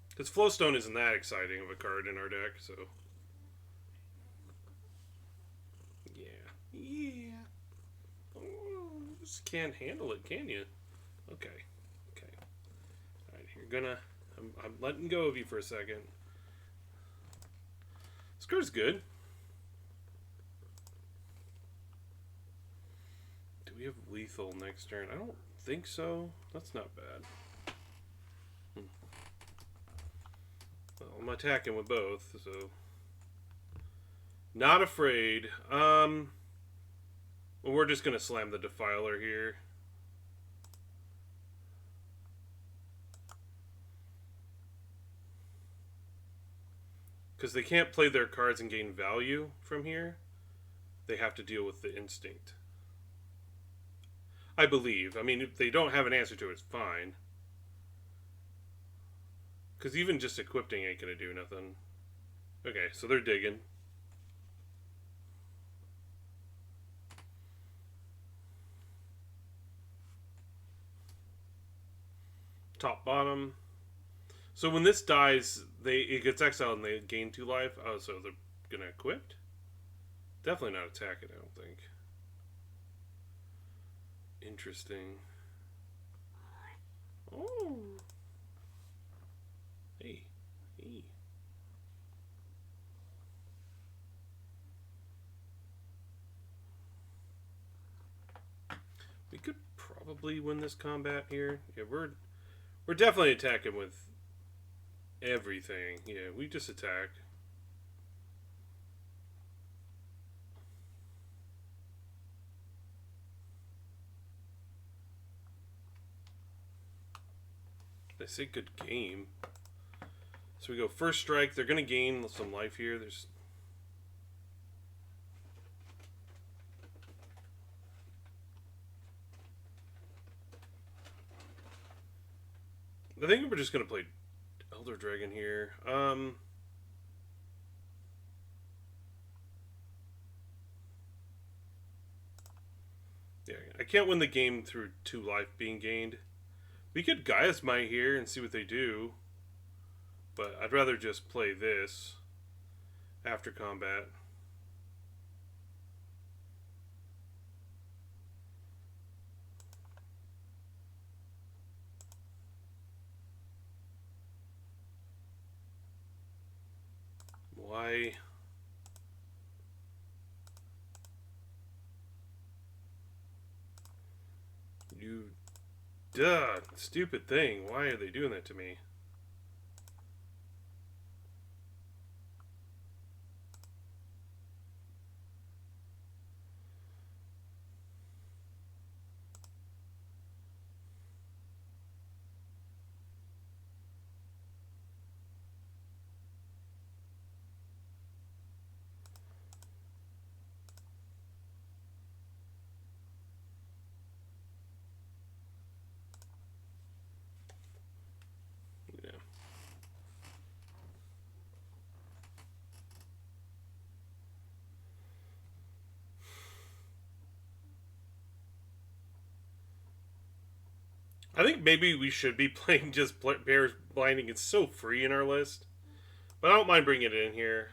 Because Flowstone isn't that exciting of a card in our deck, so... just can't handle it, can you? Okay. Okay. Alright, you're gonna... I'm letting go of you for a second. This card's good. Do we have lethal next turn? I don't think so. That's not bad. Well, I'm attacking with both, so... Not afraid. Well, we're just gonna slam the Defiler here. Because they can't play their cards and gain value from here. They have to deal with the instinct. I believe. I mean, if they don't have an answer to it, it's fine. Because even just equipping ain't gonna do nothing. Okay, so they're digging. Top, bottom. So when this dies, it gets exiled and they gain 2 life. Oh, so they're gonna equip? Definitely not attacking, I don't think. Interesting. Oh. Hey. Hey. We could probably win this combat here. Yeah, we're definitely attacking with everything. Yeah, we just attack. They say good game. So we go first strike. They're going to gain some life here. There's... I think we're just going to play Elder Dragon here. Yeah, I can't win the game through 2 life being gained. We could Gaia's Might here and see what they do. But I'd rather just play this after combat. Why? You... Duh! Stupid thing. Why are they doing that to me? I think maybe we should be playing just Bears Blinding. It's so free in our list. But I don't mind bringing it in here.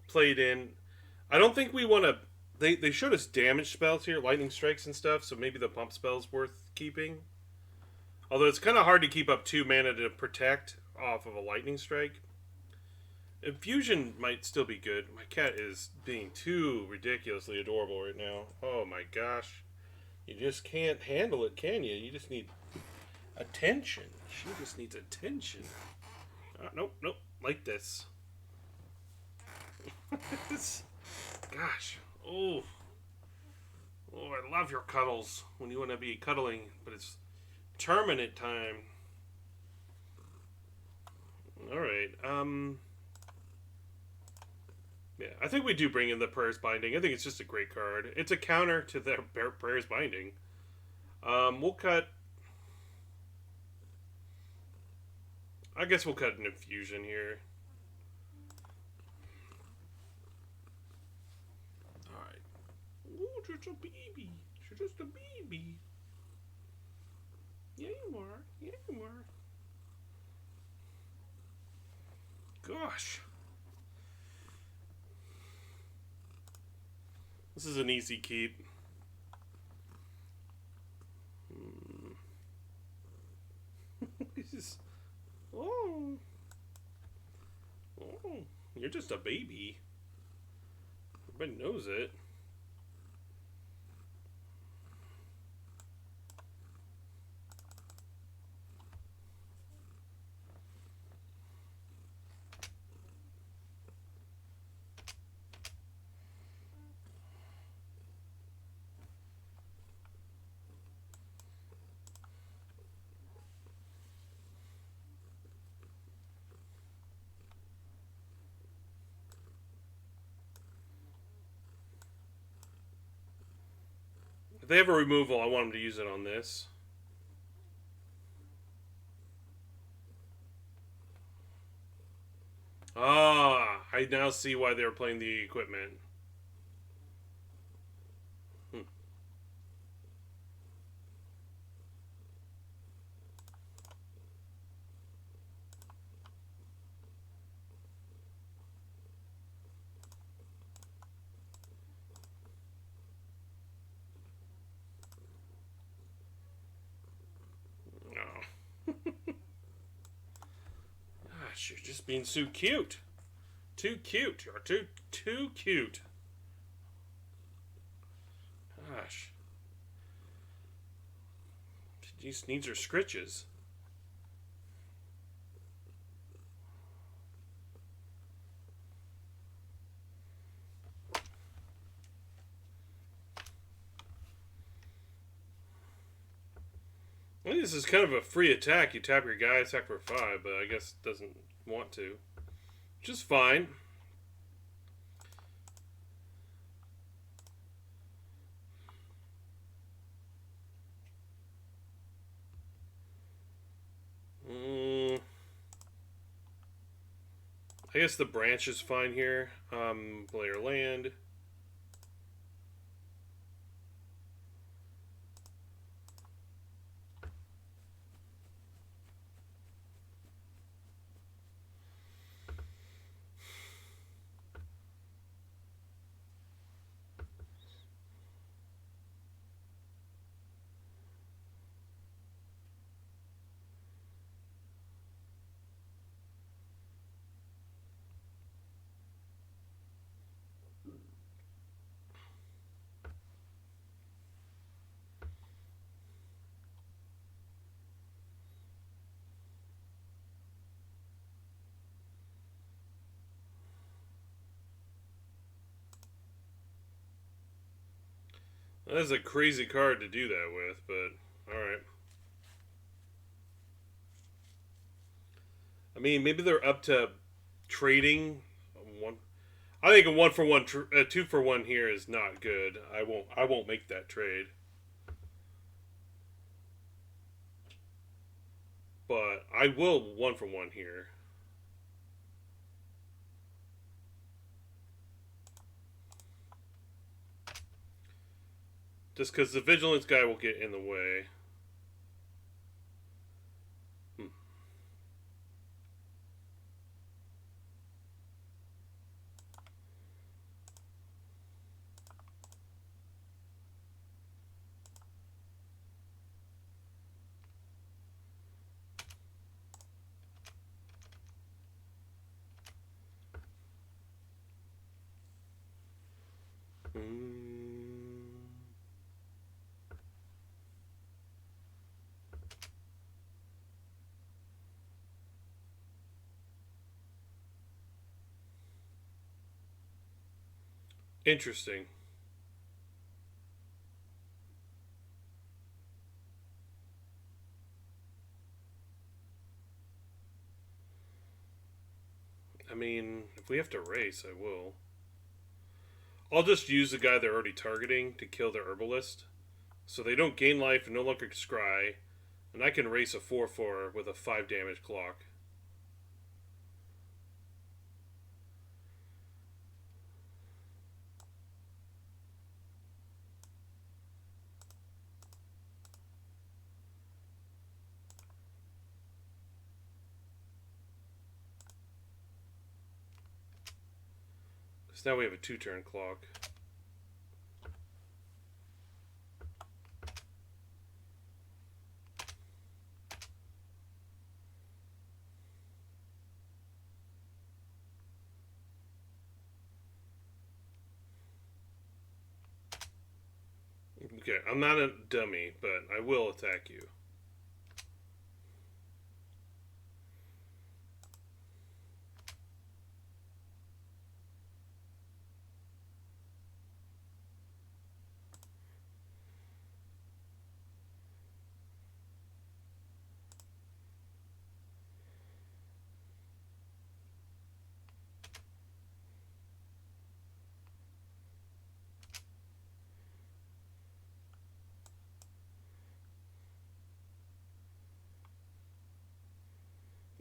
Play it in. I don't think we want to... They showed us damage spells here, lightning strikes and stuff, so maybe the pump spell's worth keeping. Although it's kind of hard to keep up 2 mana to protect off of a lightning strike. Infusion might still be good. My cat is being too ridiculously adorable right now. Oh my gosh. You just can't handle it, can you? You just need attention. She just needs attention. Nope, nope. Like this. Gosh. Oh. Oh, I love your cuddles when you want to be cuddling, but it's tournament time. Alright, yeah, I think we do bring in the Prayers Binding. I think it's just a great card. It's a counter to the Prayers Binding. We'll cut... I guess we'll cut an Infusion here. Alright. Ooh, just a baby. She's just a baby. Yeah, you are. Yeah, you are. Gosh. This is an easy keep. Oh. Oh. You're just a baby. Everybody knows it. If they have a removal, I want them to use it on this. Ah, I now see why they were playing the equipment. Hmm. Oh. Gosh, you're just being so cute. Too cute. You're too cute. Gosh. She just needs her scritches. I think this is kind of a free attack. You tap your guy, attack for 5, but I guess it doesn't want to. Which is fine. I guess the branch is fine here. Player land. That's a crazy card to do that with, but alright. I mean, maybe they're up to trading one. I think a 1-for-1, 2-for-1 here is not good. I won't make that trade. But I will 1-for-1 here. Just because the vigilance guy will get in the way. Interesting. I mean, if we have to race, I will. I'll just use the guy they're already targeting to kill the herbalist. So they don't gain life and no longer scry. And I can race a 4-4 with a 5 damage clock. So now we have a 2-turn clock. Okay, I'm not a dummy, but I will attack you.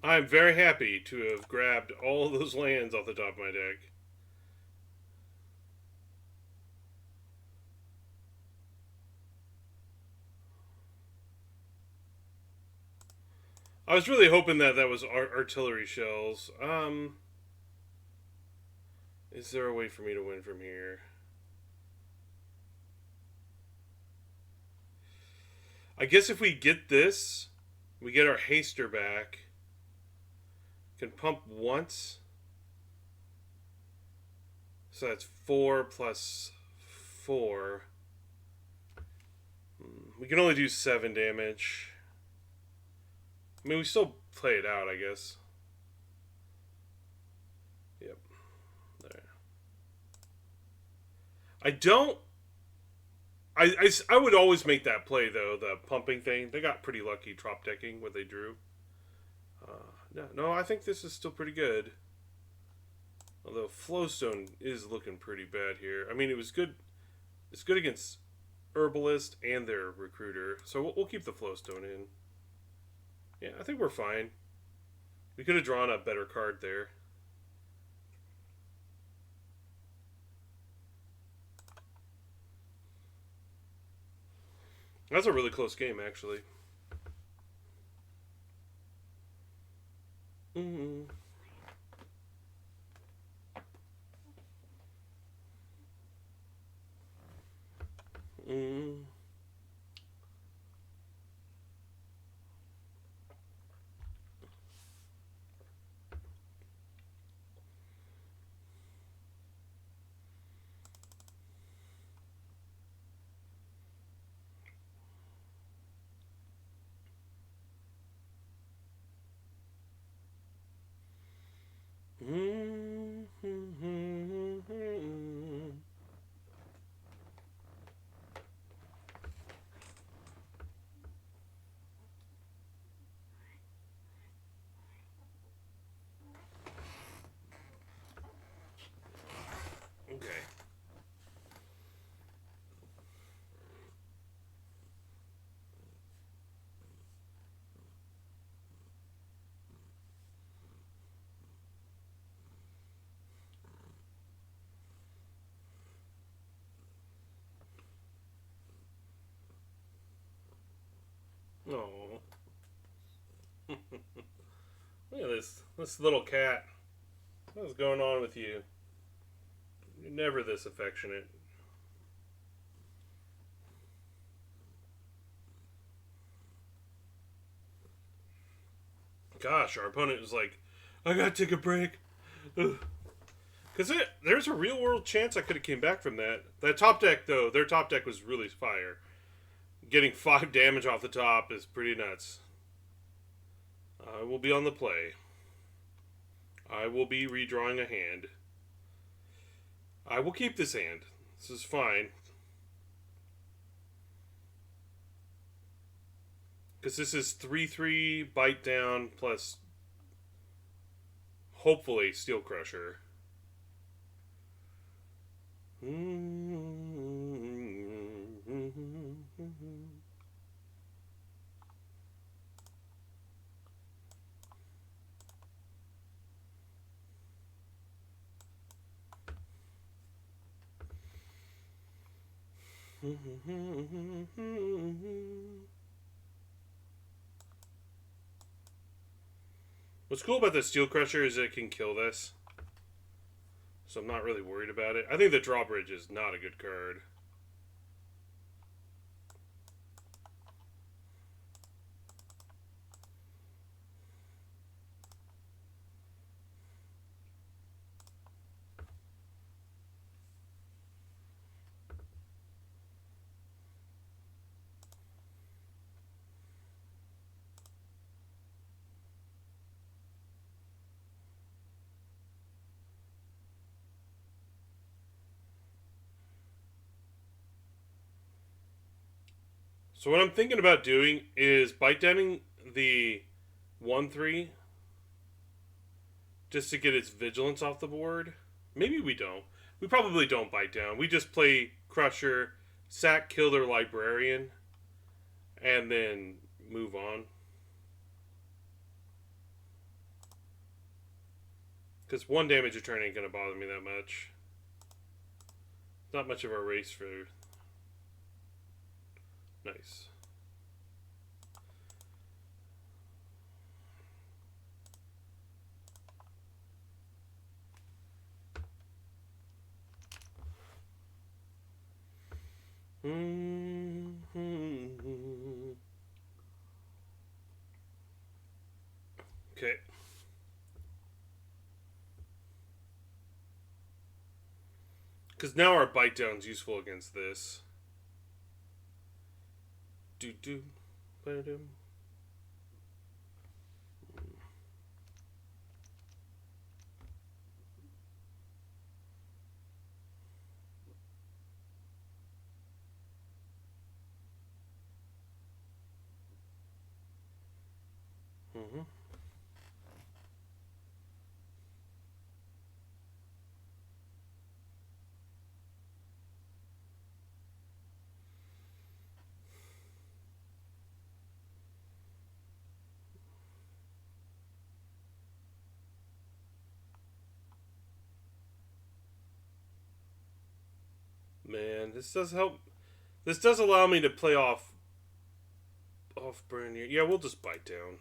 I'm very happy to have grabbed all those lands off the top of my deck. I was really hoping that that was artillery shells. Is there a way for me to win from here? I guess if we get this, we get our haster back. Can pump once. So that's 4 plus 4. We can only do 7 damage. I mean, we still play it out, I guess. Yep. There. I don't. I would always make that play, though, the pumping thing. They got pretty lucky drop decking what they drew. No, I think this is still pretty good. Although Flowstone is looking pretty bad here. I mean, it was good. It's good against Herbalist and their Recruiter. So we'll keep the Flowstone in. Yeah, I think we're fine. We could have drawn a better card there. That's a really close game, actually. Mm-hmm. Mm-hmm. Okay. Oh. Look at this little cat. What's going on with you? You're never this affectionate. Gosh, our opponent was like, I gotta take a break. Because there's a real world chance I could have came back from that. That top deck, though, their top deck was really fire. Getting 5 damage off the top is pretty nuts. I will be on the play. I will be redrawing a hand. I will keep this hand. This is fine. Because this is 3/3 bite down plus hopefully Steel Crusher. What's cool about the Steel Crusher is it can kill this. So I'm not really worried about it. I think the drawbridge is not a good card. So what I'm thinking about doing is bite downing the 1/3 just to get its vigilance off the board. Maybe we don't. We probably don't bite down. We just play Crusher, sack, kill their librarian, and then move on. Because 1 damage a turn ain't gonna bother me that much. Not much of a race for. Nice. Okay. Because now our bite down's useful against this. Do do. Mm-hmm. Man, this does help. This does allow me to play off burn here. Yeah, we'll just bite down.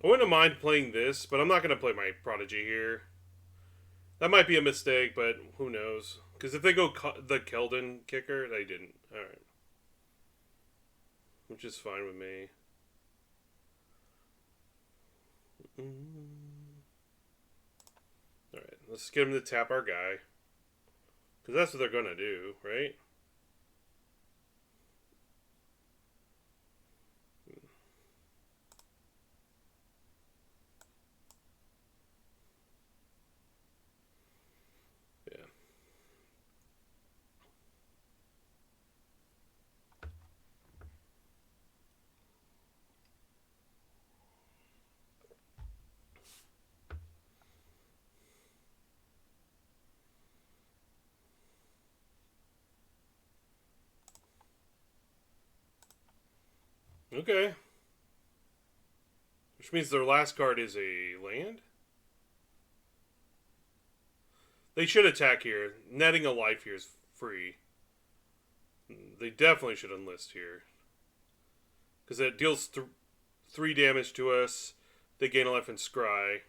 I wouldn't mind playing this, but I'm not going to play my Prodigy here. That might be a mistake, but who knows? Because if they go the Keldon kicker, they didn't. Alright. Which is fine with me. Alright, let's get them to tap our guy. Because that's what they're going to do, right? Yeah. Okay. Which means their last card is a land? They should attack here. Netting a life here is free. They definitely should enlist here. Because it deals 3 damage to us. They gain a life and scry.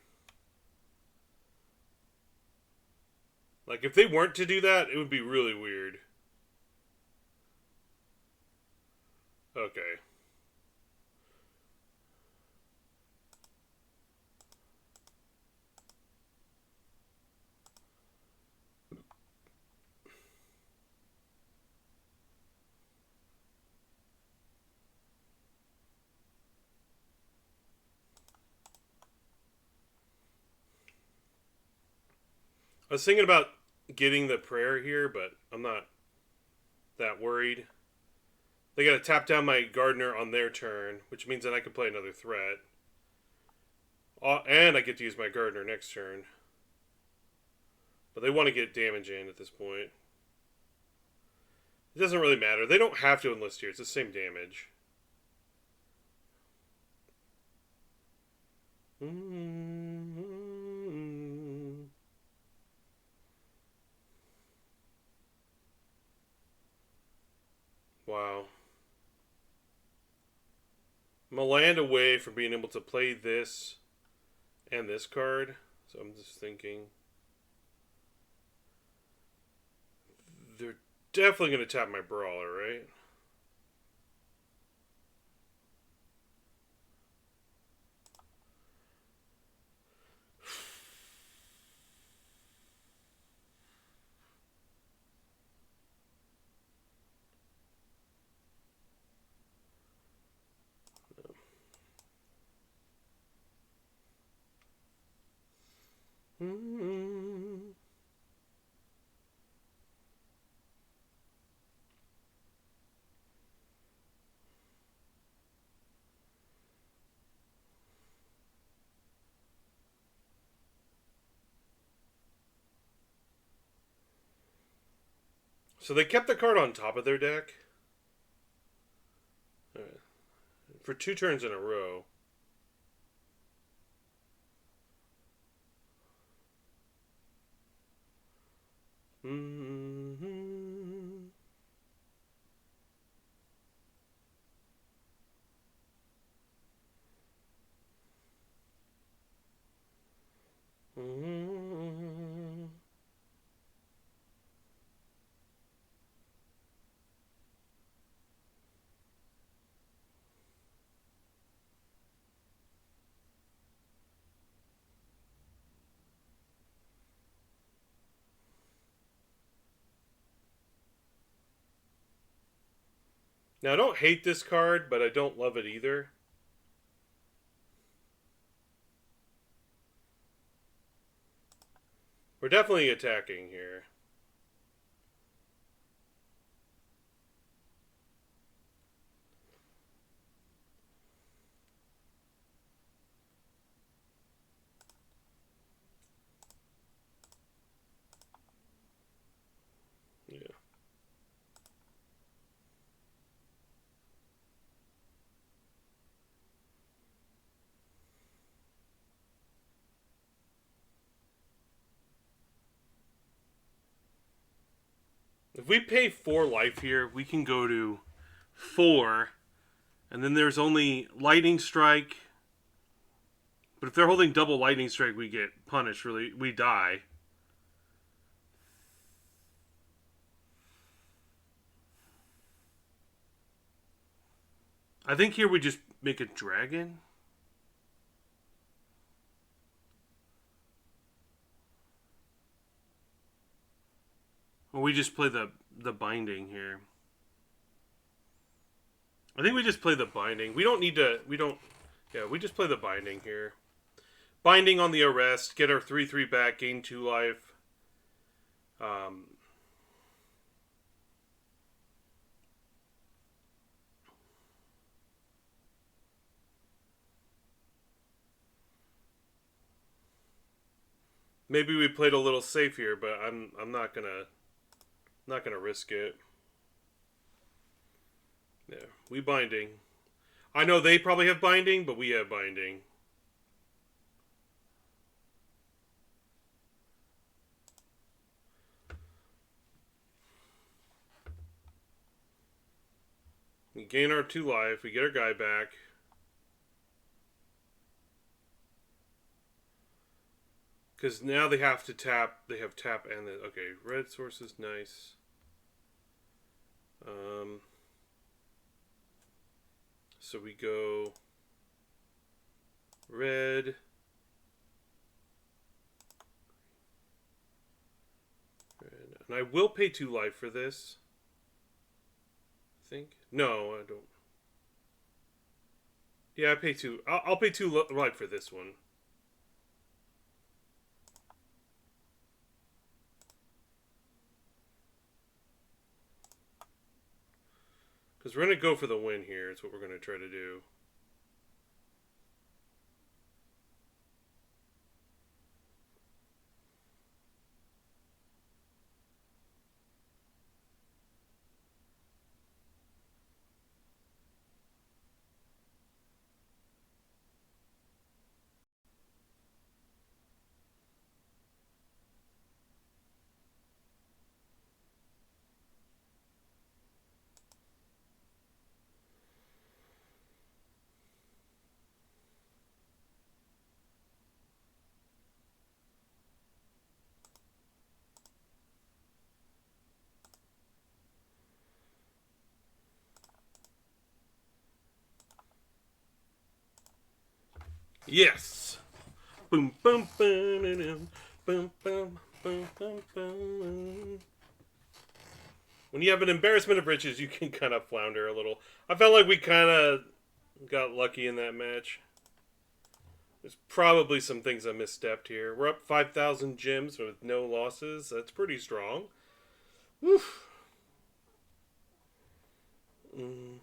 Like, if they weren't to do that, it would be really weird. Okay. I was thinking about getting the prayer here, but I'm not that worried. They gotta tap down my gardener on their turn, which means that I can play another threat. And I get to use my gardener next turn. But they want to get damage in at this point. It doesn't really matter. They don't have to enlist here. It's the same damage. Wow. I'm a land away from being able to play this and this card. So I'm just thinking. They're definitely going to tap my Brawler, right? So they kept the card on top of their deck. Right. For 2 turns in a row. Mm-hmm. Mm-hmm. Now, I don't hate this card, but I don't love it either. We're definitely attacking here. Yeah. If we pay 4 life here, we can go to 4. And then there's only Lightning Strike. But if they're holding double Lightning Strike, we get punished. Really, we die. I think here we just make a dragon. Or we just play the binding here. I think we just play the binding. We don't need to. We don't. Yeah, we just play the binding here. Binding on the arrest. Get our 3/3 back. Gain 2 life. Maybe we played a little safe here, but I'm not gonna risk it. Yeah, we binding. I know they probably have binding, but we have binding. We gain our 2 life. We get our guy back. Because now they have to tap. They have tap and the. Okay, red source is nice. So we go red. And I will pay 2 life for this. I think. No, I don't. Yeah, I pay 2. I'll pay 2 life for this one. Because we're going to go for the win here. It's what we're going to try to do. Yes! Boom, boom, boom, boom, boom, boom, boom, boom. When you have an embarrassment of riches, you can kind of flounder a little. I felt like we kind of got lucky in that match. There's probably some things I misstepped here. We're up 5,000 gems with no losses. That's pretty strong. Woof. Mm.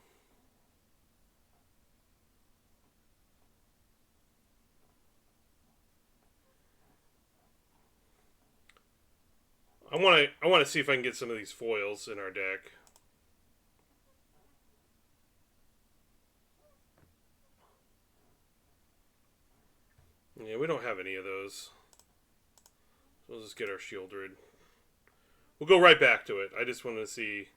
I want to see if I can get some of these foils in our deck. Yeah, we don't have any of those. So we'll just get our Shieldred. We'll go right back to it. I just wanted to see.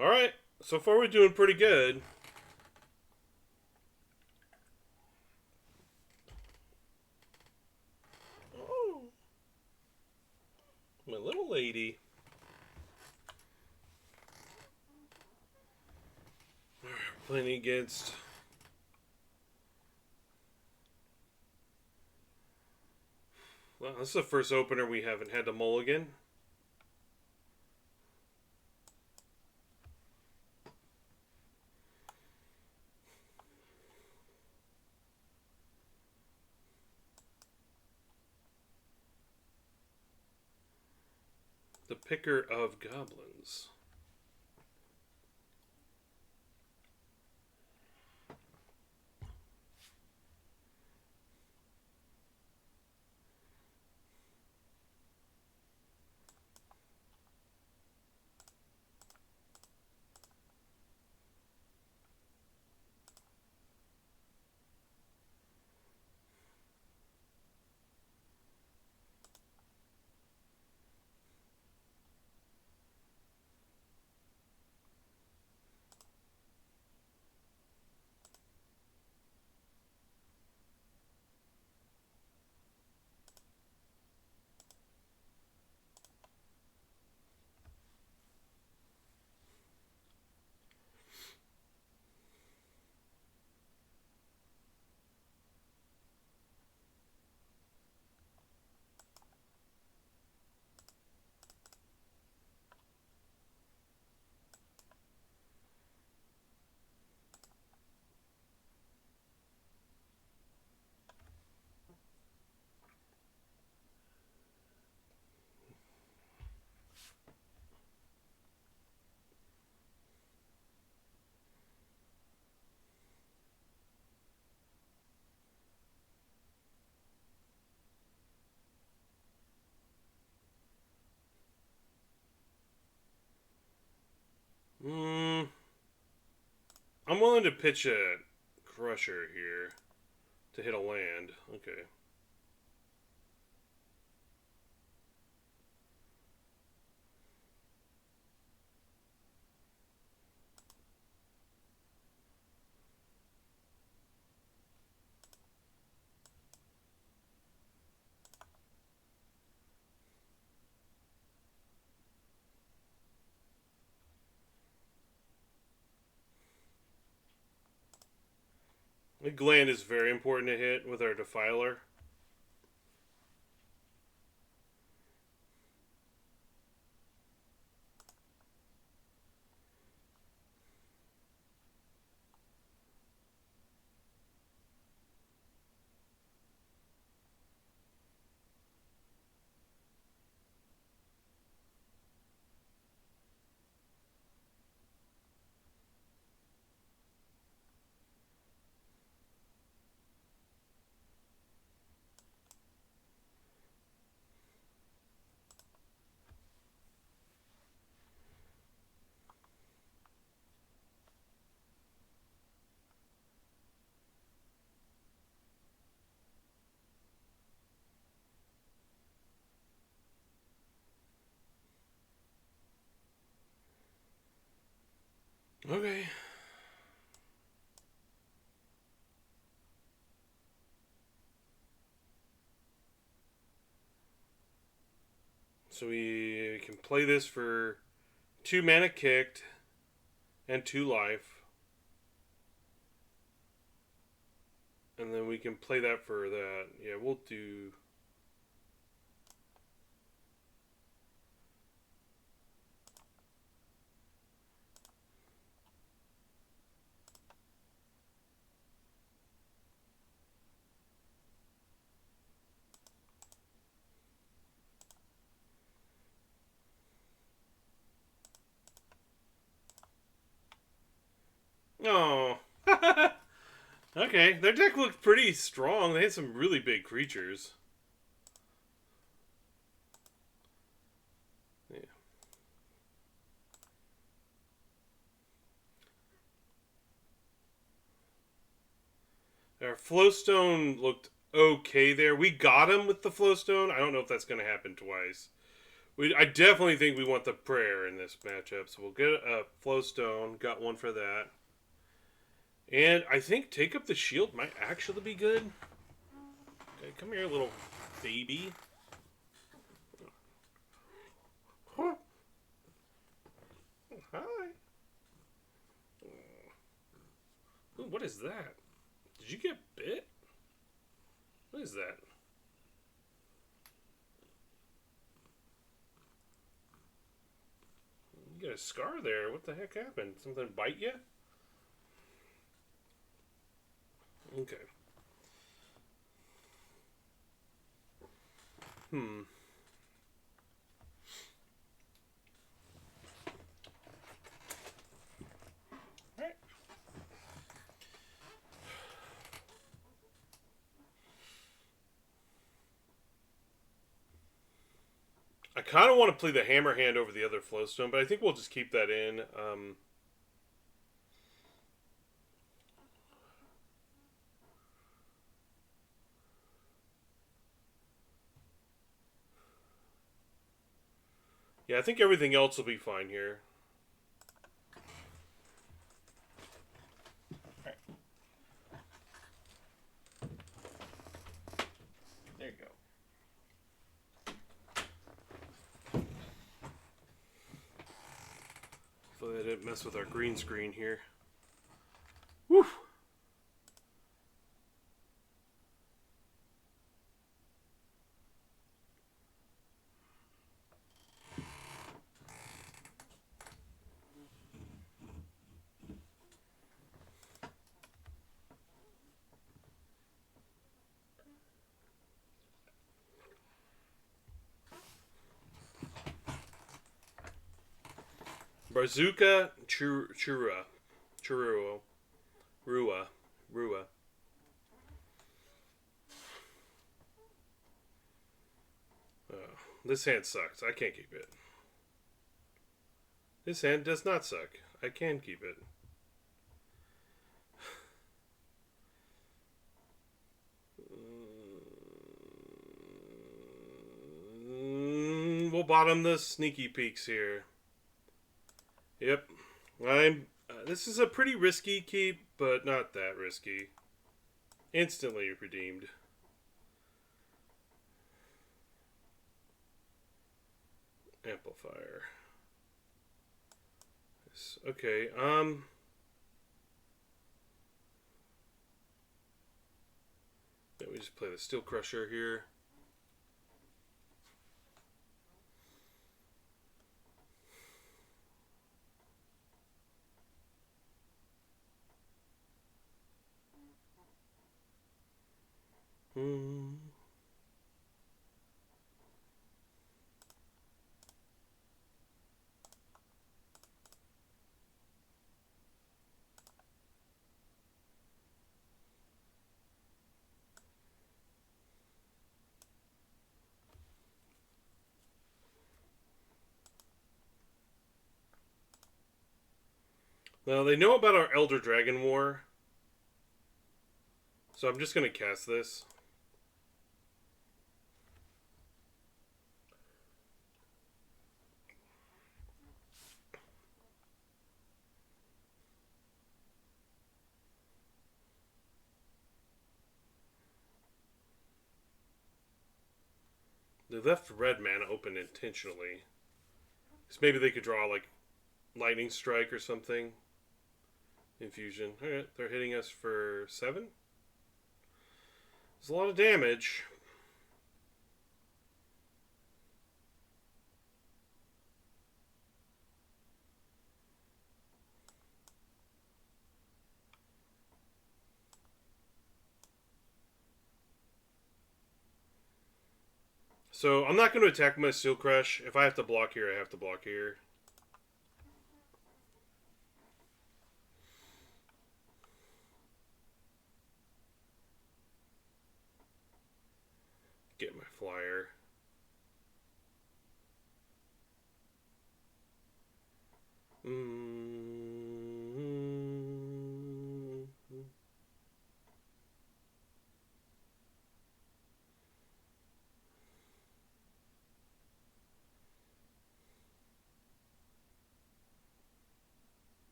Alright, so far we're doing pretty good. Oh, my little lady. Playing against. Well, this is the first opener we haven't had to mulligan. The Picker of Goblins. Hmm. I'm willing to pitch a Crusher here to hit a land. Okay. The gland is very important to hit with our Defiler. Okay. So we can play this for 2 mana kicked and 2 life. And then we can play that for that. Yeah, we'll do. Oh. Okay, their deck looked pretty strong. They had some really big creatures. Yeah. Our Flowstone looked okay there. We got him with the Flowstone. I don't know if that's going to happen twice. I definitely think we want the prayer in this matchup. So we'll get a Flowstone. Got one for that. And I think Take Up the Shield might actually be good. Okay, come here, little baby. Huh. Hi. Ooh, what is that? Did you get bit? What is that? You got a scar there. What the heck happened? Something bite you? Okay. Alright. I kind of want to play the Hammer Hand over the other Flowstone, but I think we'll just keep that in. Yeah, I think everything else will be fine here. Right. There you go. Hopefully I didn't mess with our green screen here. Woo! Brazuca Churua. Rua. This hand sucks. I can't keep it. This hand does not suck. I can keep it. We'll bottom the sneaky peeks here. Yep. This is a pretty risky keep, but not that risky. Instantly redeemed. Amplifier. Okay, yeah, we just play the Steel Crusher here. Now, they know about our Elder Dragon War, so I'm just going to cast this. They left red mana open intentionally. So maybe they could draw, like, Lightning Strike or something. Infusion. Alright, they're hitting us for 7. There's a lot of damage. So I'm not going to attack my Steel Crush. If I have to block here, I have to block here. flyer.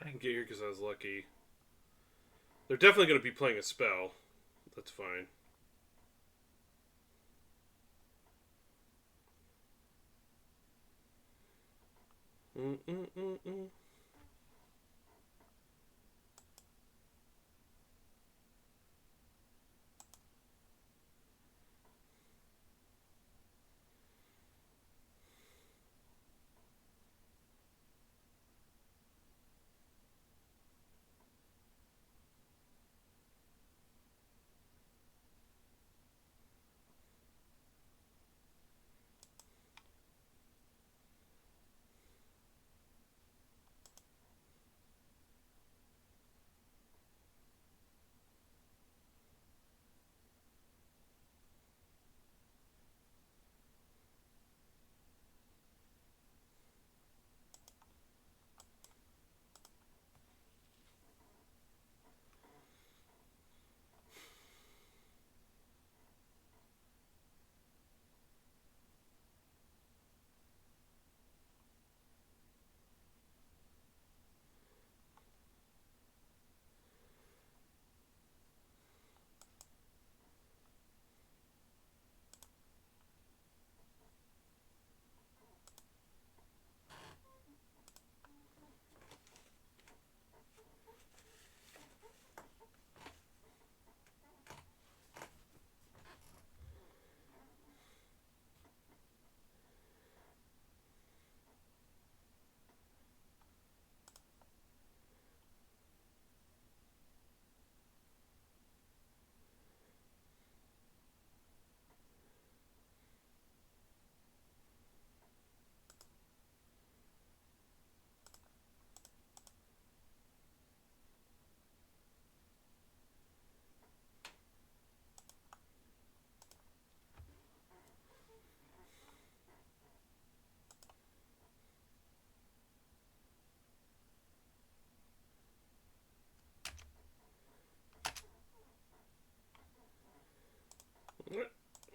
I can get here because I was lucky. They're definitely going to be playing a spell. That's fine. Mm-mm-mm-mm.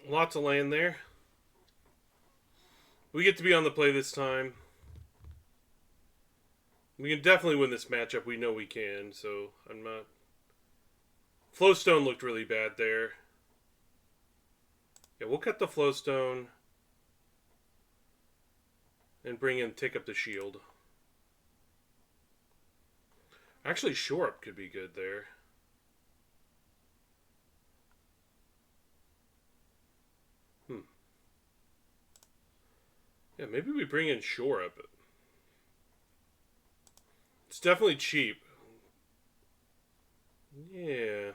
Lots of land there. We get to be on the play this time. We can definitely win this matchup. We know we can, so I'm not... Flowstone looked really bad there. Yeah, we'll cut the Flowstone and bring in Take Up the Shield. Actually, Shore Up could be good there. Yeah, maybe we bring in Shore Up. It's definitely cheap. Yeah.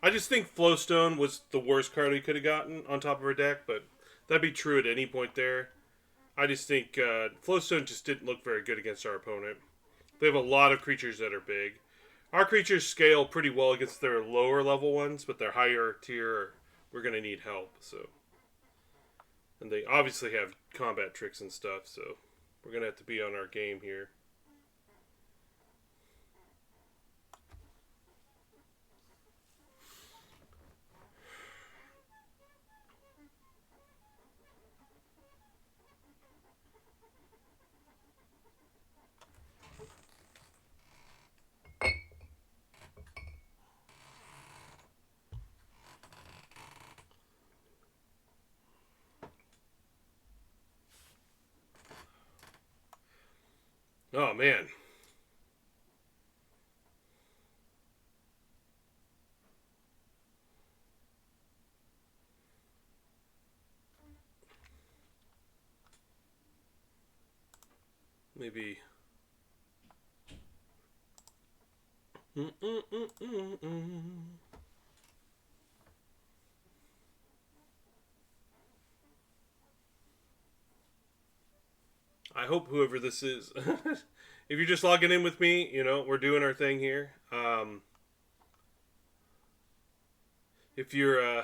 I just think Flowstone was the worst card we could have gotten on top of our deck, but that'd be true at any point there. I just think Flowstone just didn't look very good against our opponent. They have a lot of creatures that are big. Our creatures scale pretty well against their lower level ones, but their higher tier, we're going to need help. So, and they obviously have combat tricks and stuff, so we're going to have to be on our game here. Oh man. Maybe. Mm-mm-mm-mm-mm. I hope whoever this is, if you're just logging in with me, we're doing our thing here. If you're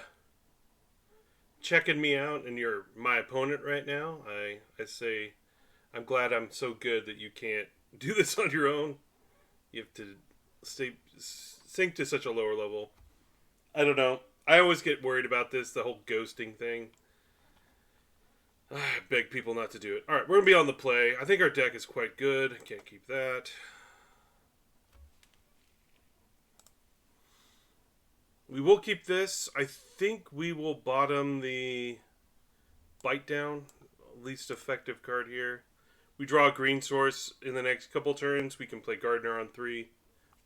checking me out and you're my opponent right now, I say I'm glad I'm so good that you can't do this on your own. You have to sink to such a lower level. I don't know. I always get worried about this, the whole ghosting thing. I beg people not to do it. All right, we're gonna be on the play. I think our deck is quite good. Can't keep that. We will keep this. I think we will bottom the bite down. Least effective card here. We draw a green source in the next couple turns. We can play Gardener on 3.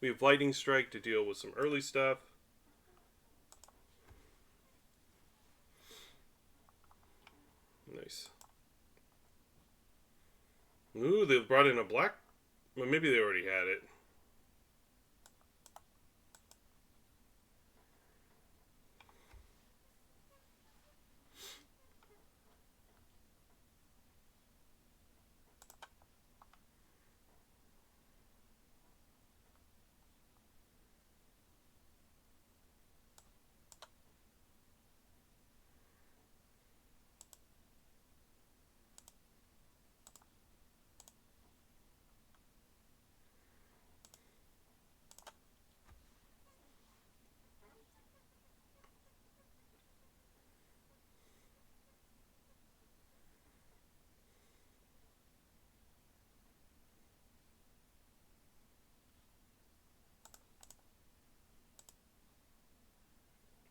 We have Lightning Strike to deal with some early stuff. Nice. Ooh, they brought in a black. Well, maybe they already had it.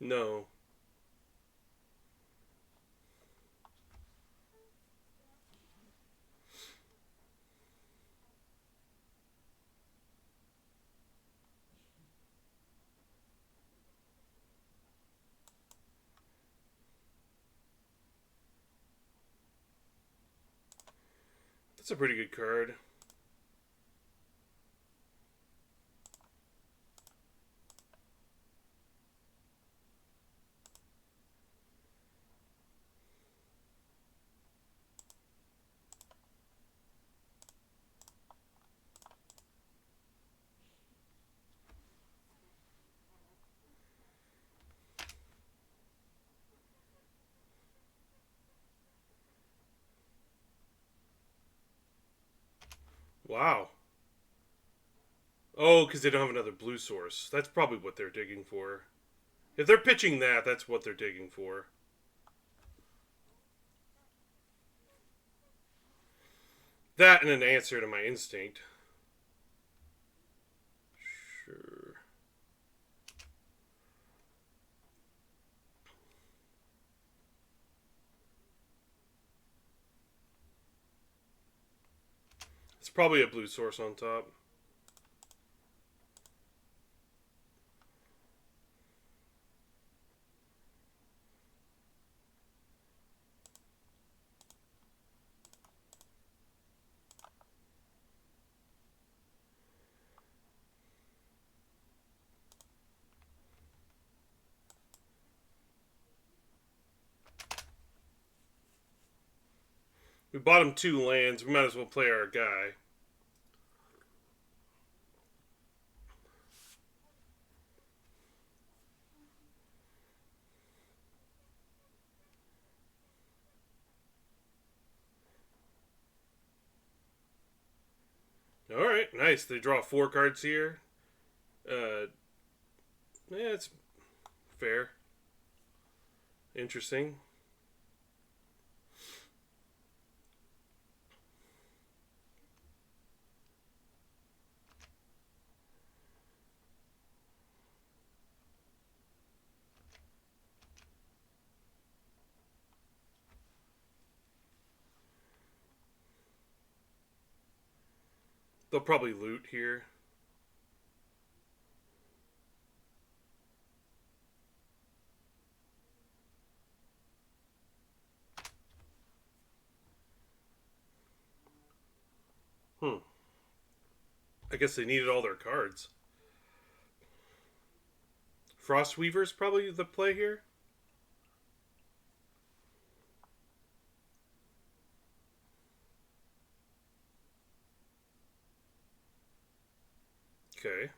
No. That's a pretty good card. Wow. Oh, because they don't have another blue source. That's probably what they're digging for. If they're pitching that, that's what they're digging for. That and an answer to my instinct. Sure. It's probably a blue source on top. We bought him 2 lands. We might as well play our guy. All right, nice. They draw 4 cards here. Yeah, it's fair. Interesting. They'll probably loot here. Hmm. I guess they needed all their cards. Frostweaver's probably the play here. Okay.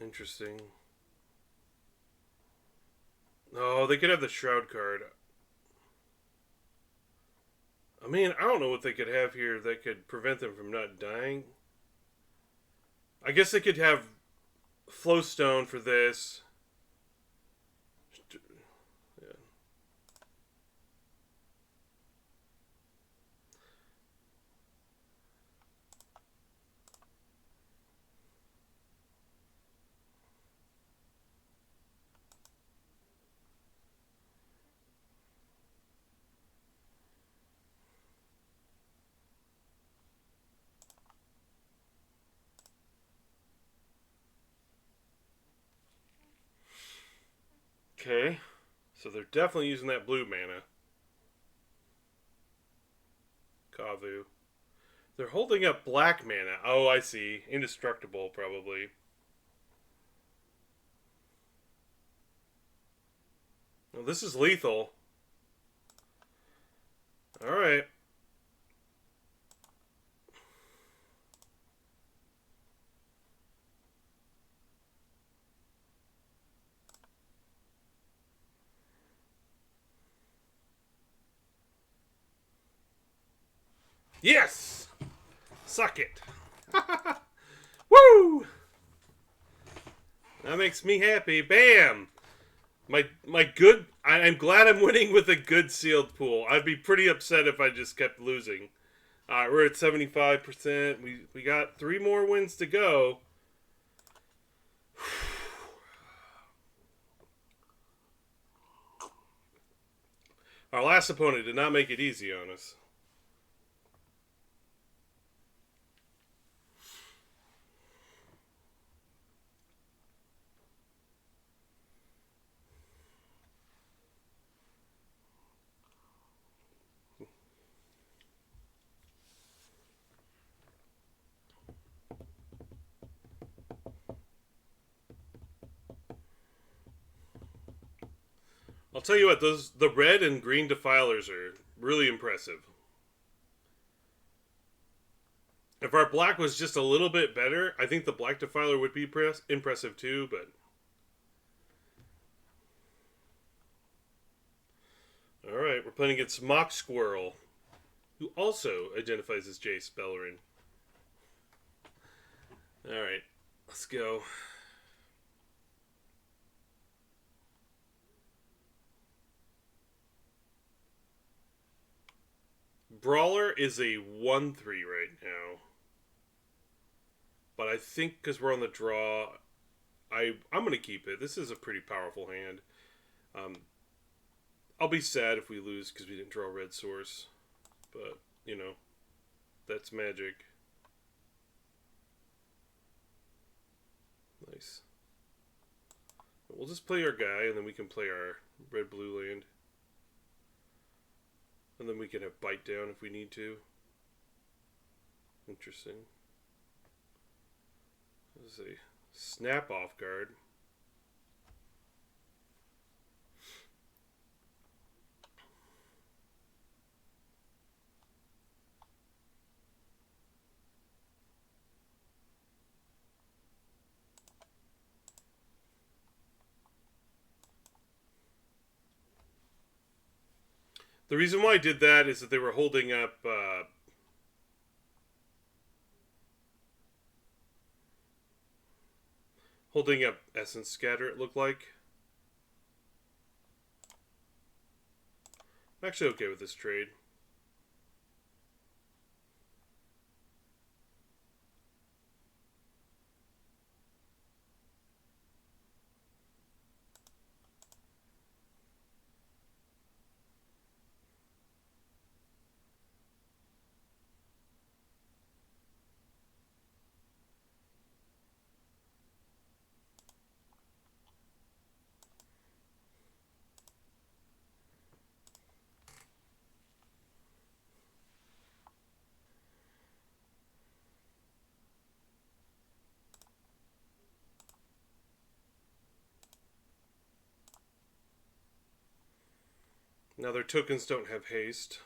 Interesting. Oh, they could have the Shroud card. I mean, I don't know what they could have here that could prevent them from not dying. I guess they could have Flowstone for this. Yeah. Okay. So they're definitely using that blue mana. Kavu. They're holding up black mana. Oh, I see. Indestructible, probably. Well, this is lethal. Alright. Yes! Suck it. Woo! That makes me happy. Bam! My good. I'm glad I'm winning with a good sealed pool. I'd be pretty upset if I just kept losing. We're at 75%. We got 3 more wins to go. Our last opponent did not make it easy on us. I'll tell you what, the red and green defilers are really impressive. If our black was just a little bit better, I think the black defiler would be impressive too, but... Alright, we're playing against Mock Squirrel, who also identifies as Jace Bellerin. Alright, let's go. Brawler is a 1-3 right now. But I think because we're on the draw, I'm going to keep it. This is a pretty powerful hand. I'll be sad if we lose because we didn't draw red source. But, you know, that's magic. Nice. We'll just play our guy and then we can play our red-blue land. And then we can have bite down if we need to. Interesting. This is a snap off guard. The reason why I did that is that they were holding up Essence Scatter, it looked like. I'm actually okay with this trade. Now their tokens don't have haste.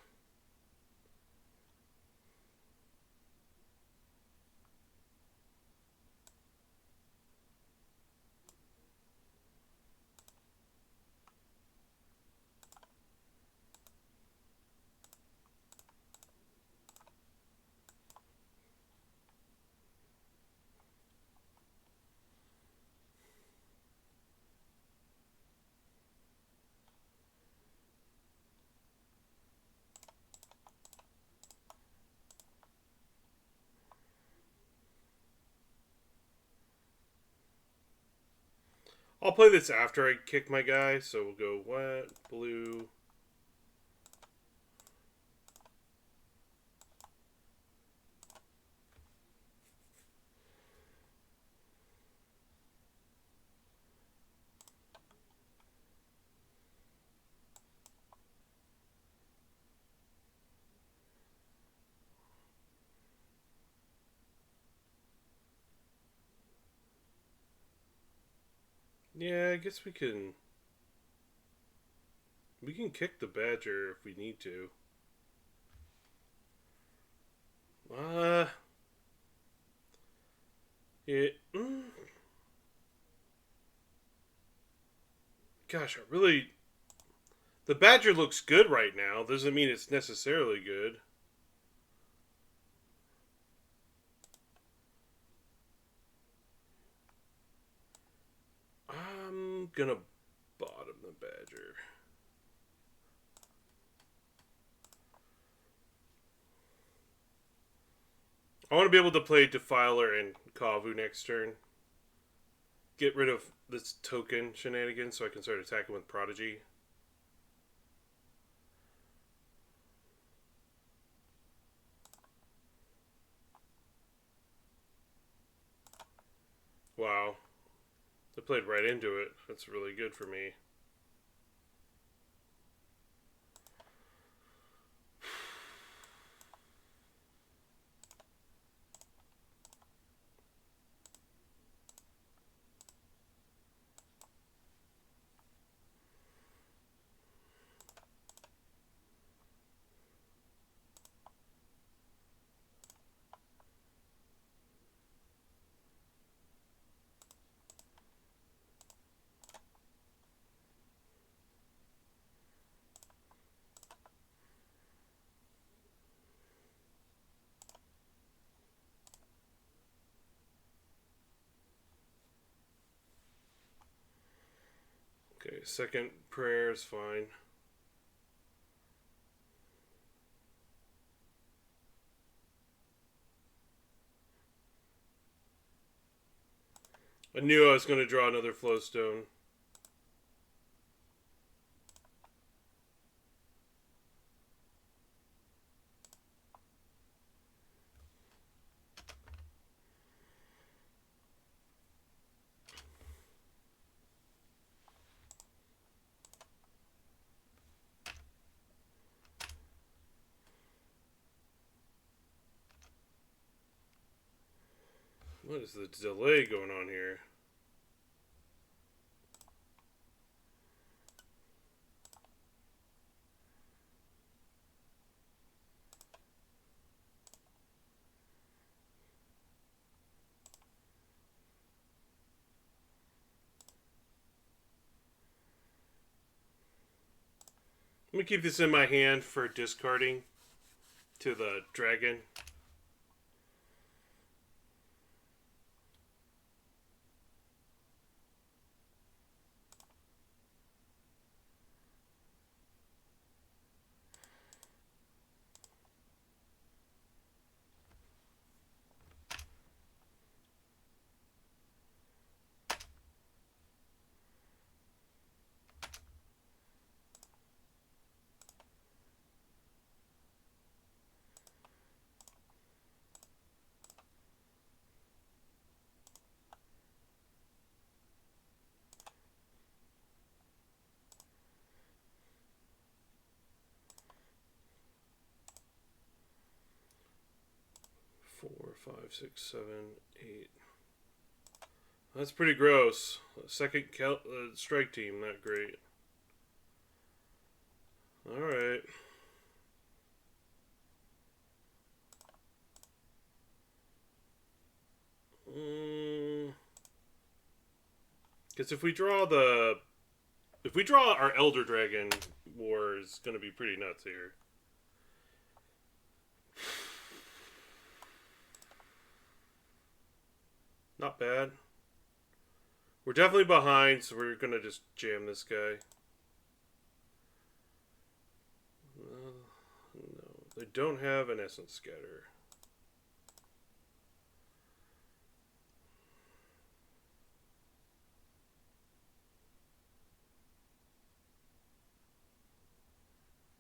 I'll play this after I kick my guy, so we'll go white, blue. Yeah, I guess we can kick the badger if we need to. It. Gosh, I really. The badger looks good right now. Doesn't mean it's necessarily good. I'm gonna bottom the badger. I want to be able to play Defiler and Kavu next turn. Get rid of this token shenanigans so I can start attacking with Prodigy. Wow. I played right into it. That's really good for me. Okay, second prayer is fine. I knew I was going to draw another Flowstone. What is the delay going on here? Let me keep this in my hand for discarding to the dragon. Four, five, six, seven, eight. That's pretty gross. Second strike team, not great. Alright. Because if we draw our Elder Dragon War is going to be pretty nuts here. Not bad. We're definitely behind, so we're going to just jam this guy. No, they don't have an Essence Scatter.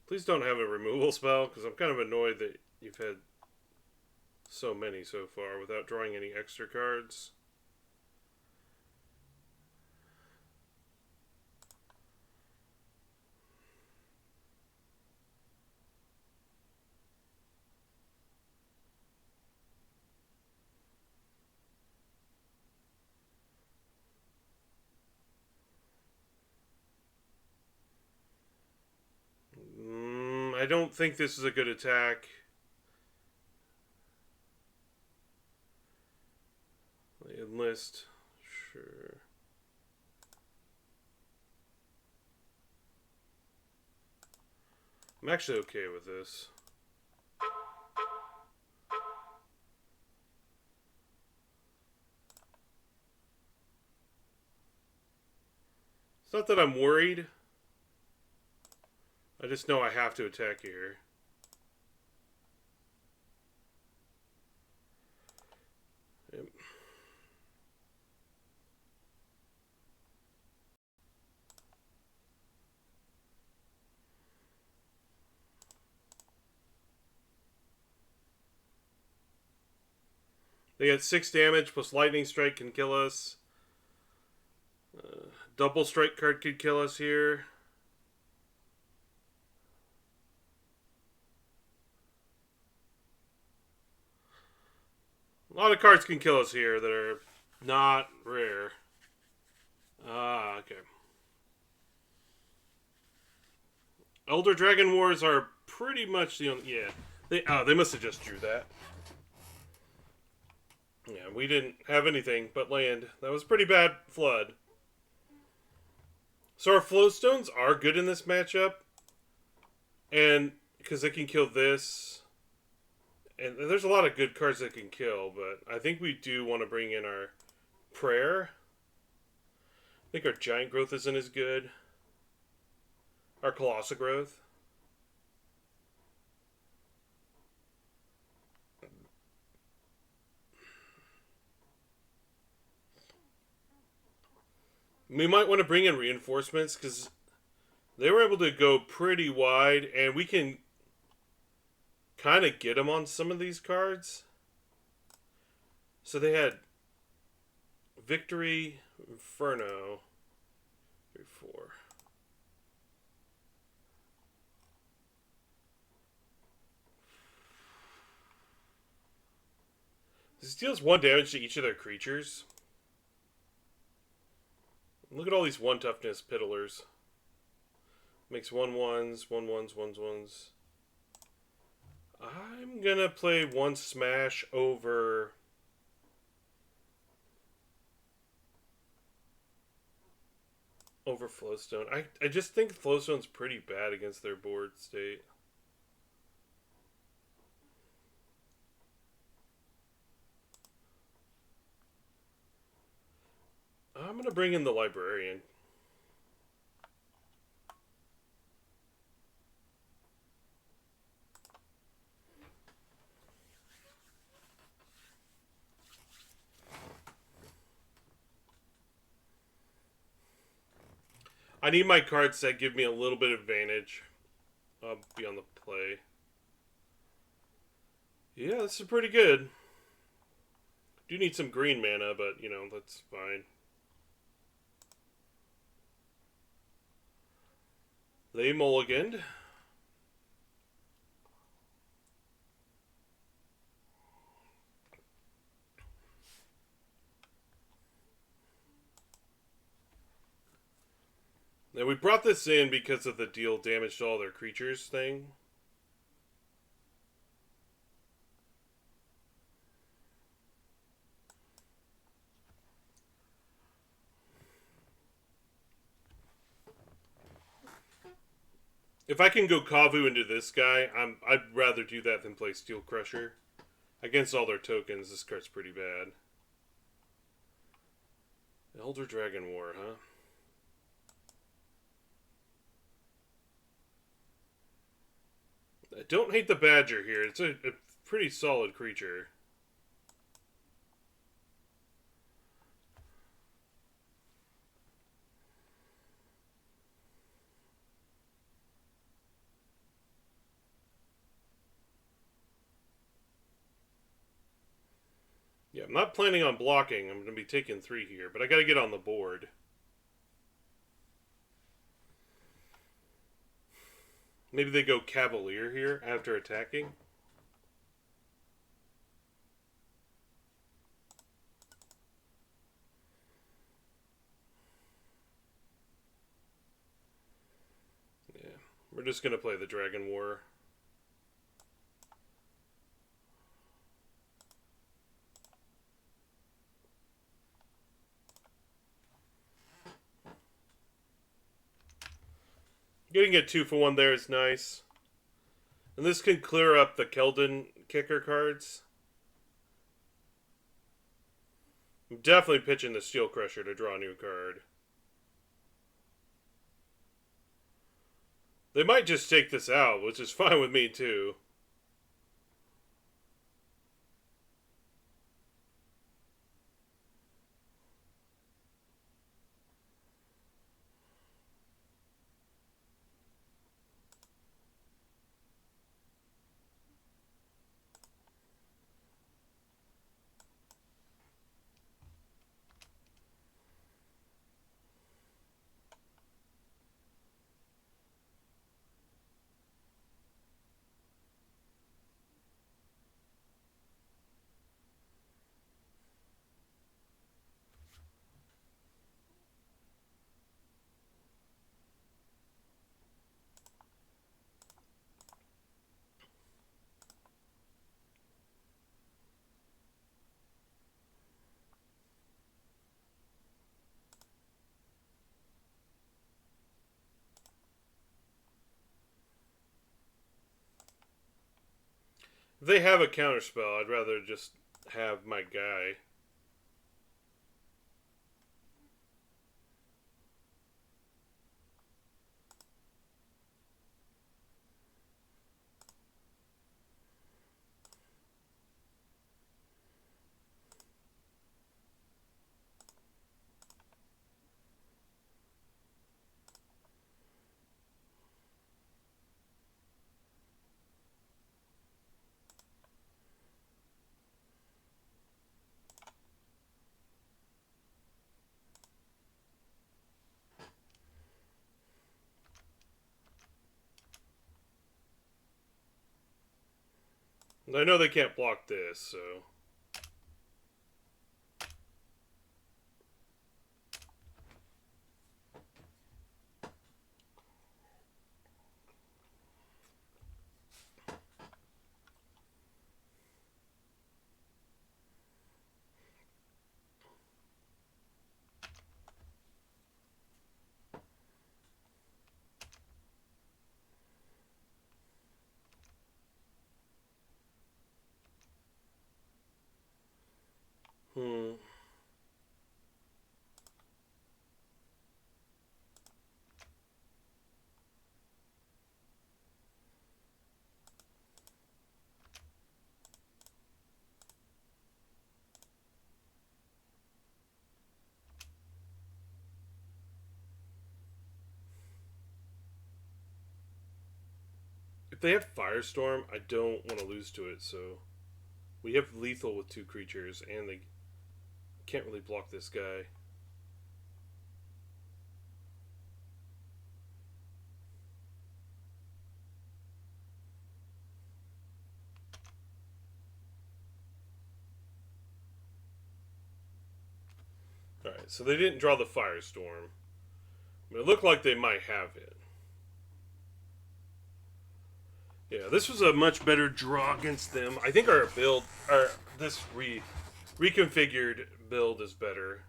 Please don't have a removal spell, because I'm kind of annoyed that you've had so many so far without drawing any extra cards. I don't think this is a good attack. Enlist. Sure. I'm actually okay with this. It's not that I'm worried. I just know I have to attack here. Yep. They get 6 damage plus Lightning Strike can kill us. Double Strike card could kill us here. A lot of cards can kill us here that are not rare. Okay. Elder Dragon Wars are pretty much the only... Yeah. They must have just drew that. Yeah, we didn't have anything but land. That was pretty bad flood. So our Flowstones are good in this matchup. And because they can kill this. And there's a lot of good cards that can kill, but I think we do want to bring in our Prayer. I think our Giant Growth isn't as good. Our Colossal Growth. We might want to bring in reinforcements because they were able to go pretty wide, and we can kind of get them on some of these cards. So they had Victory, Inferno, 3, 4. This deals 1 damage to each of their creatures. Look at all these 1 toughness piddlers. Makes 1/1s, 1/1s, 1/1s. I'm gonna play 1 smash over Flowstone. I just think Flowstone's pretty bad against their board state. I'm gonna bring in the Librarian. I need my cards that give me a little bit of advantage. I'll be on the play. Yeah, this is pretty good. Do need some green mana, but, you know, that's fine. They mulliganed. And we brought this in because of the deal damage to all their creatures thing. If I can go Kavu into this guy, I'd rather do that than play Steel Crusher. Against all their tokens, this card's pretty bad. Elder Dragon War, huh? I don't hate the Badger here. It's a pretty solid creature. Yeah, I'm not planning on blocking. I'm going to be taking 3 here, but I got to get on the board. Maybe they go Cavalier here after attacking. Yeah, we're just going to play the Dragon War. Getting a 2-for-1 there is nice. And this can clear up the Keldon kicker cards. I'm definitely pitching the Steel Crusher to draw a new card. They might just take this out, which is fine with me too. If they have a counterspell, I'd rather just have my guy. I know they can't block this, so... If they have Firestorm, I don't want to lose to it, so... We have lethal with 2 creatures, and they can't really block this guy. Alright, so they didn't draw the Firestorm. But it looked like they might have it. Yeah, this was a much better draw against them. I think our build, this reconfigured build is better.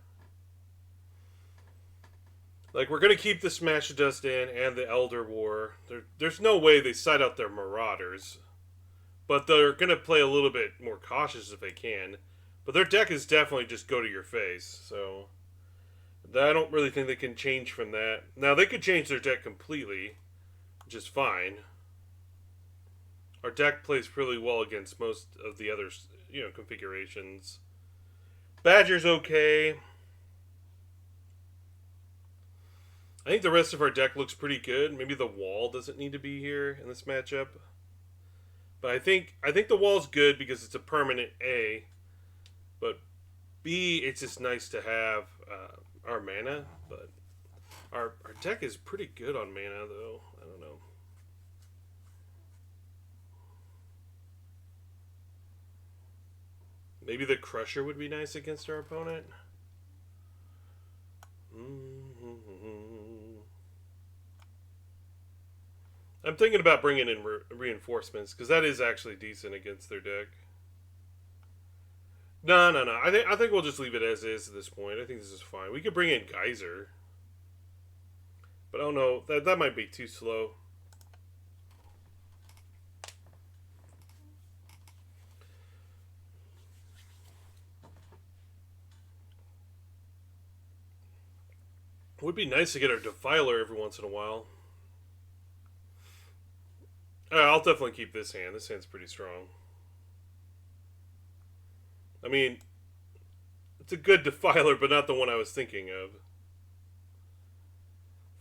Like, we're going to keep the Smash Dust in and the Elder War. There's no way they side out their Marauders. But they're going to play a little bit more cautious if they can. But their deck is definitely just go to your face. So, I don't really think they can change from that. Now, they could change their deck completely, which is fine. Our deck plays really well against most of the other, configurations. Badger's okay. I think the rest of our deck looks pretty good. Maybe the wall doesn't need to be here in this matchup. But I think the wall's good because it's a permanent A. But B, it's just nice to have our mana. But our deck is pretty good on mana, though. I don't know. Maybe the Crusher would be nice against our opponent. I'm thinking about bringing in reinforcements because that is actually decent against their deck. No. I think we'll just leave it as is at this point. I think this is fine. We could bring in Geyser, but I don't know. That might be too slow. It would be nice to get our Defiler every once in a while. I'll definitely keep this hand. This hand's pretty strong. I mean, it's a good Defiler, but not the one I was thinking of.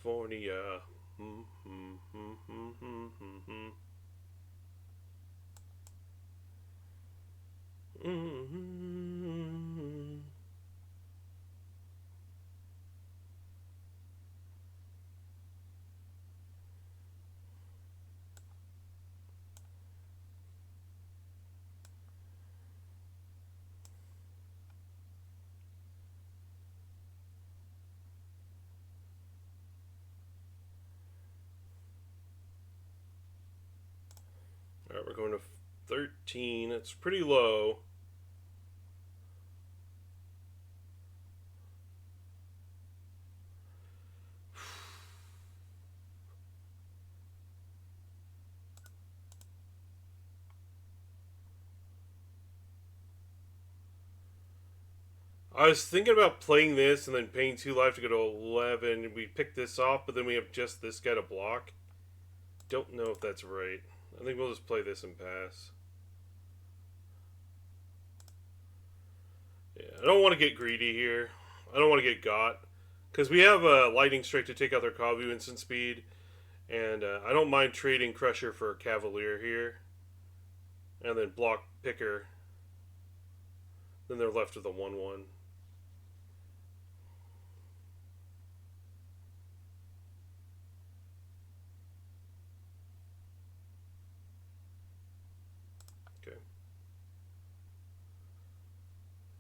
Fornia. Alright, we're going to 13. It's pretty low. I was thinking about playing this and then paying 2 life to go to 11. We pick this off, but then we have just this guy to block. Don't know if that's right. I think we'll just play this and pass. Yeah, I don't want to get greedy here. I don't want to get got. Because we have a Lightning Strike to take out their Kavu instant speed. And I don't mind trading Crusher for Cavalier here. And then block Picker. Then they're left with a 1-1. Okay.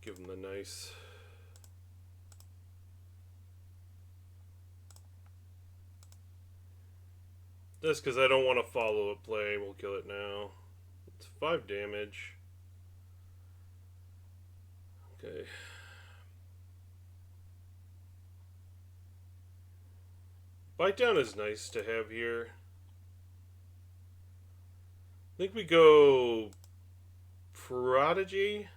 Give them the nice. Just because I don't want to follow a play, we'll kill it now. It's 5 damage. Okay. Bite down is nice to have here. I think we go Prodigy.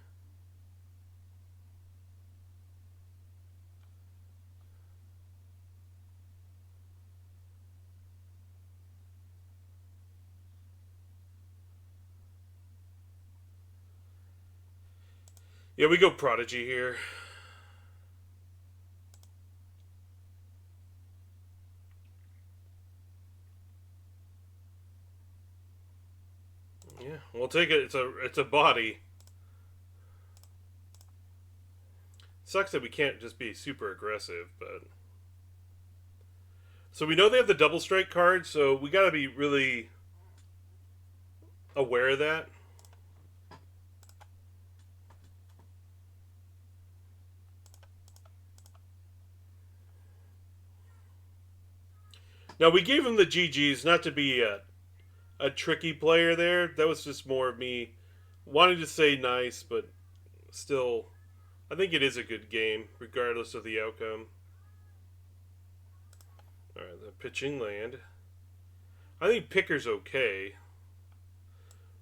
Yeah, we go Prodigy here. Yeah, we'll take it. It's a body. Sucks that we can't just be super aggressive, but so we know they have the double strike card, so we got to be really aware of that. Now we gave him the GGs not to be a tricky player there. That was just more of me wanting to say nice, but still, I think it is a good game, regardless of the outcome. Alright, the pitching land. I think Picker's okay.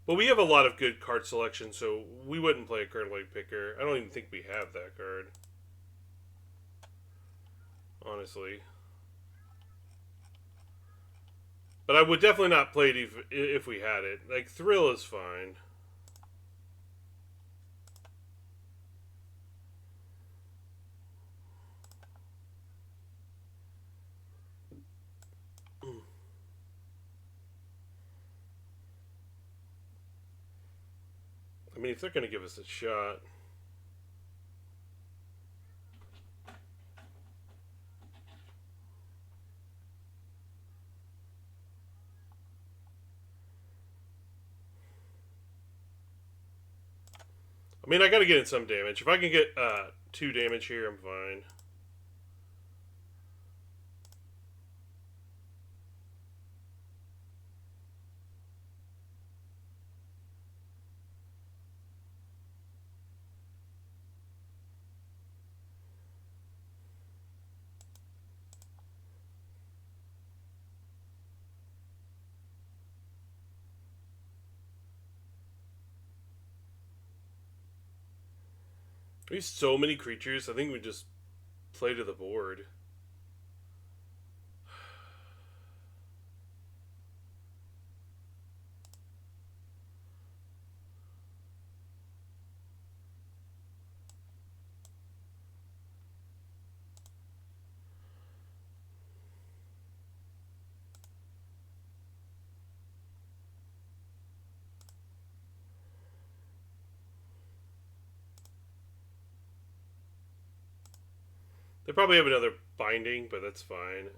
But we have a lot of good card selection, so we wouldn't play a card like Picker. I don't even think we have that card. Honestly. But I would definitely not play it if we had it. Like, Thrill is fine. I mean, if they're going to give us a shot. I mean, I got to get in some damage. If I can get 2 damage here, I'm fine. We have so many creatures. I think we just play to the board. They probably have another binding, but that's fine.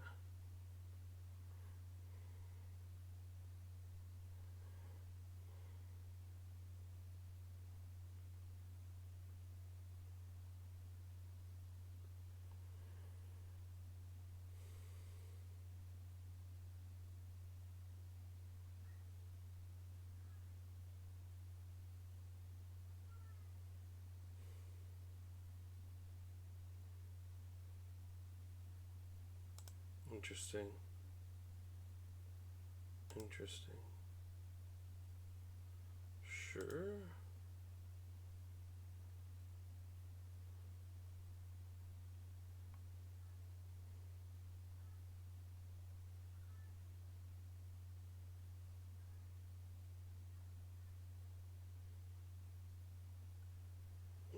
Interesting. Interesting. Sure.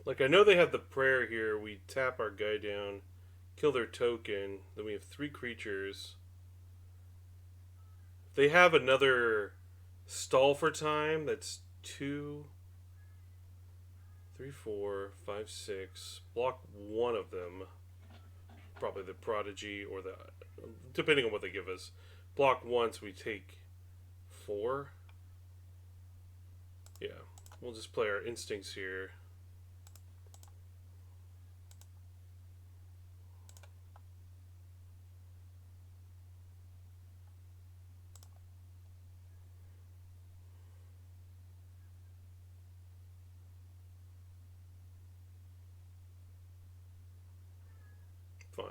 Like, I know they have the prayer here. We tap our guy down, kill their token. Then we have 3 creatures. They have another stall for time. That's 2, 3, 4, 5, 6. Block 1 of them. Probably the Prodigy or the. Depending on what they give us. Block once, we take 4. Yeah. We'll just play our instincts here. Fine.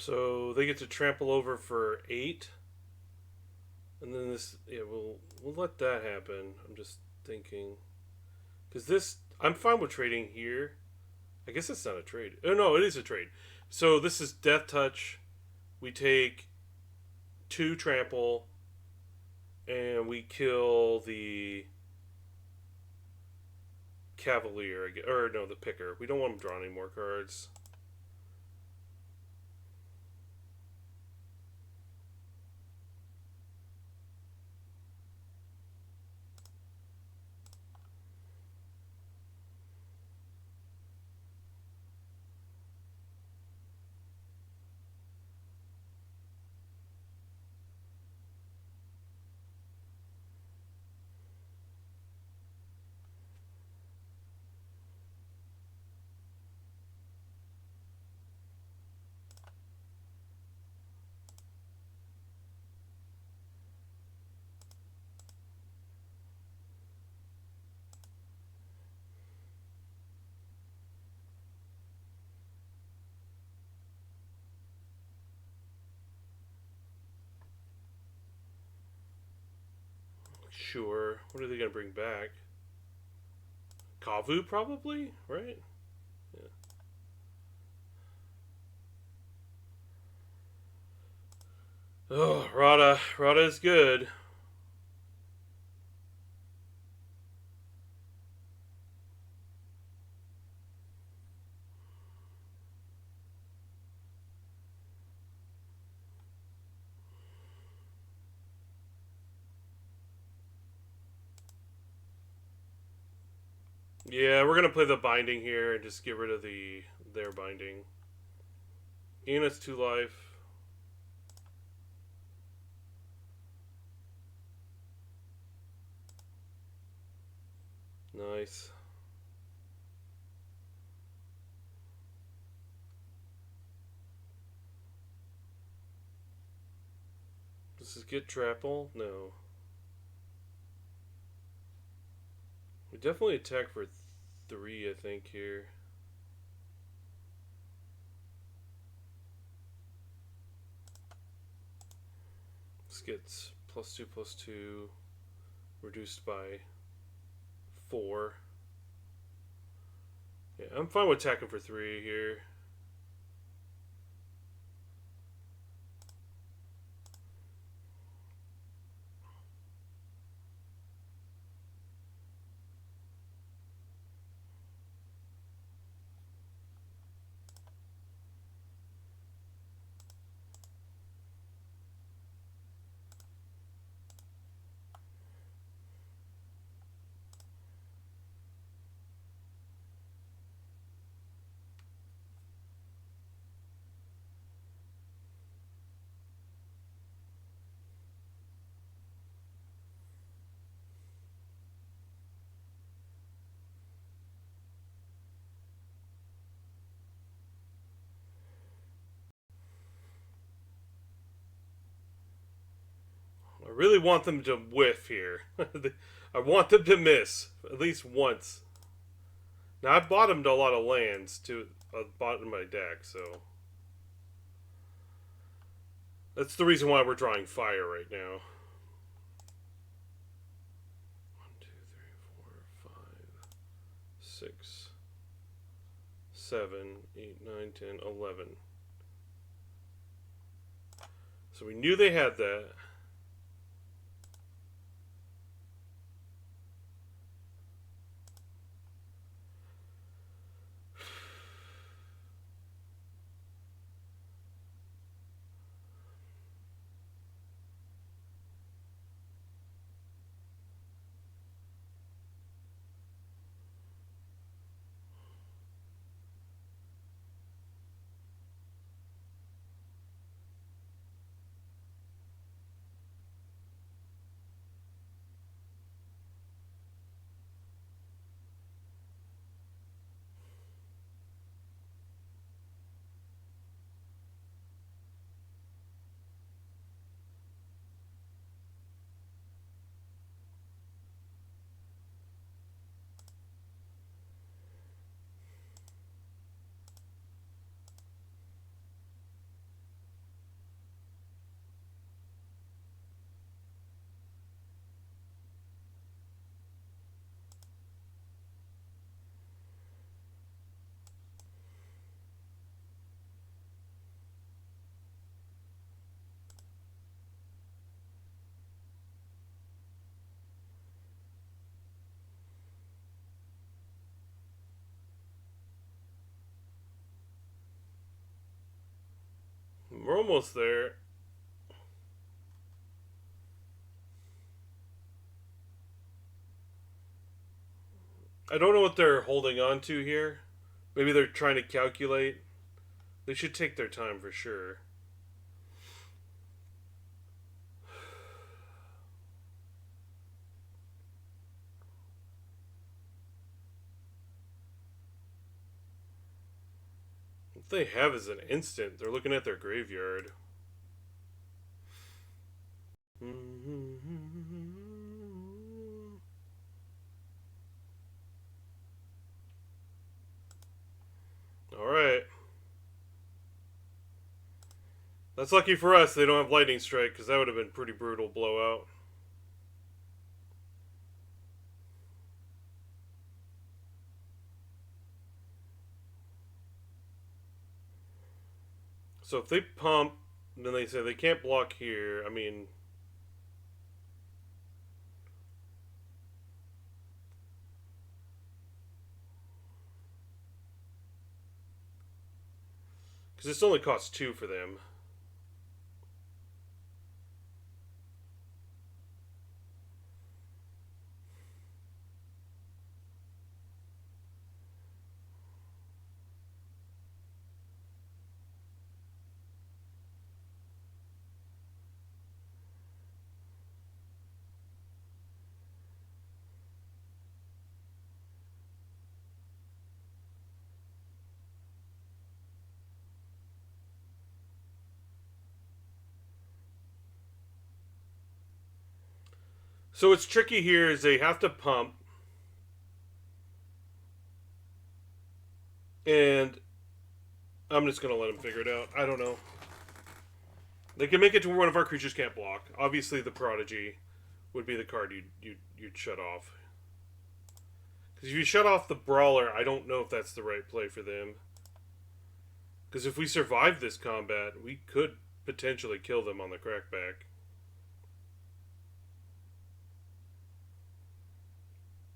So they get to trample over for 8. And then this, yeah, we'll let that happen. I'm just thinking, because this, I'm fine with trading here. I guess it's not a trade. Oh no, it is a trade. So this is Death Touch. We take 2 trample, and we kill the Cavalier, or no, the Picker. We don't want him drawing any more cards. Sure. What are they gonna bring back? Kavu, probably, right? Yeah. Oh, Rada. Rada is good. Yeah, we're gonna play the binding here and just get rid of their binding. Gain us 2 life. Nice. Does this get Trapple? No. We definitely attack for 3, I think, here. This gets +2/+2, reduced by 4. Yeah, I'm fine with attacking for 3 here. I really want them to whiff here. I want them to miss at least once. Now I've bottomed a lot of lands to bottom my deck, so that's the reason why we're drawing fire right now. 1, 2, 3, 4, 5, 6, 7, 8, 9, 10, 11. So we knew they had that. We're almost there. I don't know what they're holding on to here. Maybe they're trying to calculate. They should take their time for sure. What they have is an instant. They're looking at their graveyard. Alright. That's lucky for us they don't have Lightning Strike, because that would have been pretty brutal blowout. So if they pump, then they say they can't block here. I mean... because this only costs 2 for them. So what's tricky here is they have to pump. And I'm just going to let them figure it out. I don't know. They can make it to where one of our creatures can't block. Obviously, the Prodigy would be the card you'd shut off. Because if you shut off the Brawler, I don't know if that's the right play for them. Because if we survive this combat, we could potentially kill them on the crackback.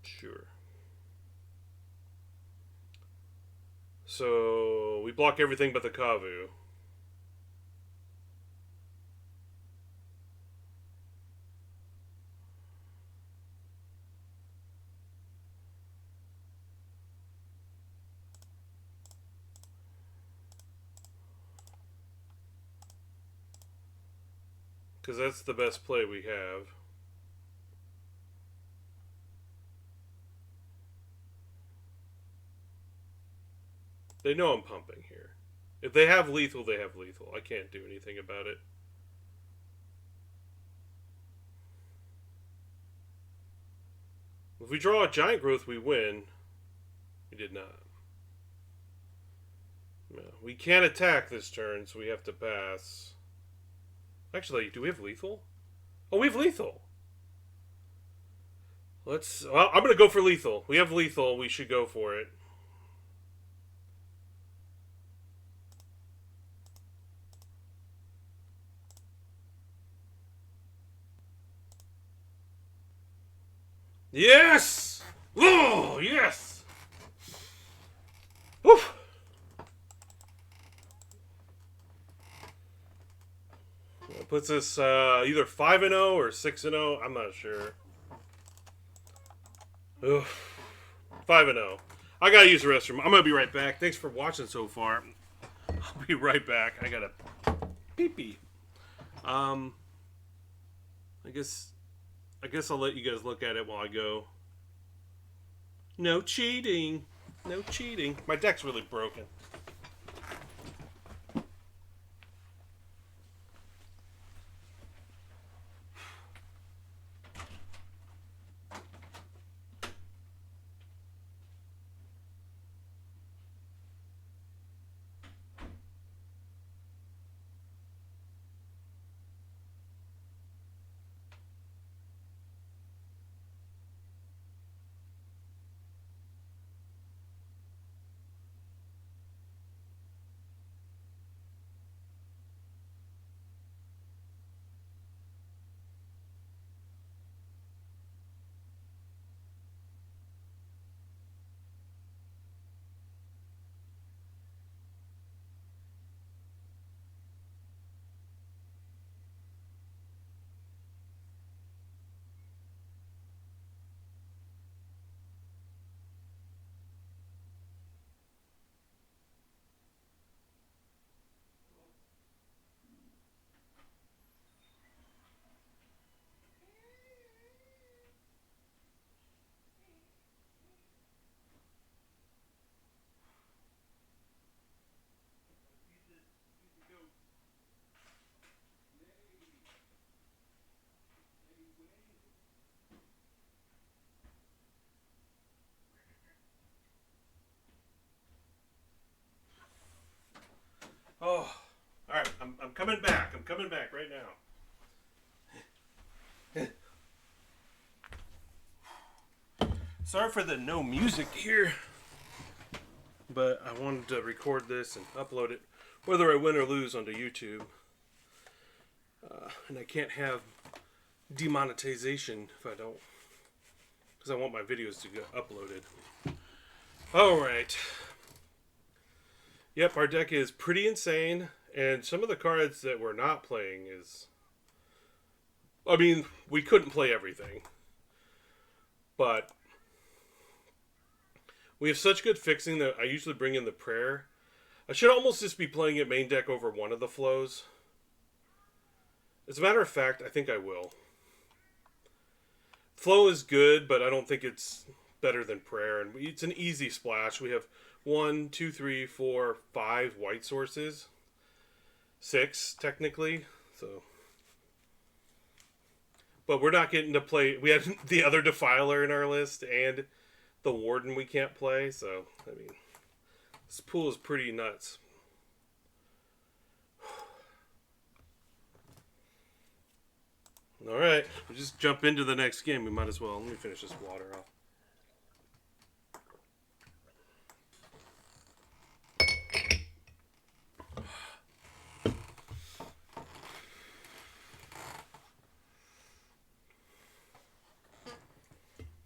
Sure. So we block everything but the Kavu. Because that's the best play we have. They know I'm pumping here. If they have lethal, they have lethal. I can't do anything about it. If we draw a Giant Growth, we win. We did not. No, we can't attack this turn, so we have to pass. Actually, do we have lethal? Oh, we have lethal. Well, I'm going to go for lethal. We have lethal. We should go for it. Yes! Oh, yes! Woo! That puts us either 5-0 or 6-0. I'm not sure. Ugh. 5-0. I gotta use the restroom. I'm gonna be right back. Thanks for watching so far. I'll be right back. I gotta pee-pee. I guess I'll let you guys look at it while I go. No cheating. No cheating. My deck's really broken. Coming back right now. Sorry for the no music here, but I wanted to record this and upload it, whether I win or lose, onto YouTube. And I can't have demonetization if I don't, because I want my videos to get uploaded. Alright. Yep, our deck is pretty insane, and some of the cards that we're not playing is... I mean, we couldn't play everything. But we have such good fixing that I usually bring in the prayer. I should almost just be playing it main deck over one of the flows. As a matter of fact, I think I will. Flow is good, but I don't think it's better than prayer. And it's an easy splash. We have 1, 2, 3, 4, 5 white sources. 6, technically. So, but we're not getting to play. We have the other Defiler in our list and the Warden we can't play. So, I mean, this pool is pretty nuts. Alright, we'll just jump into the next game. We might as well. Let me finish this water off.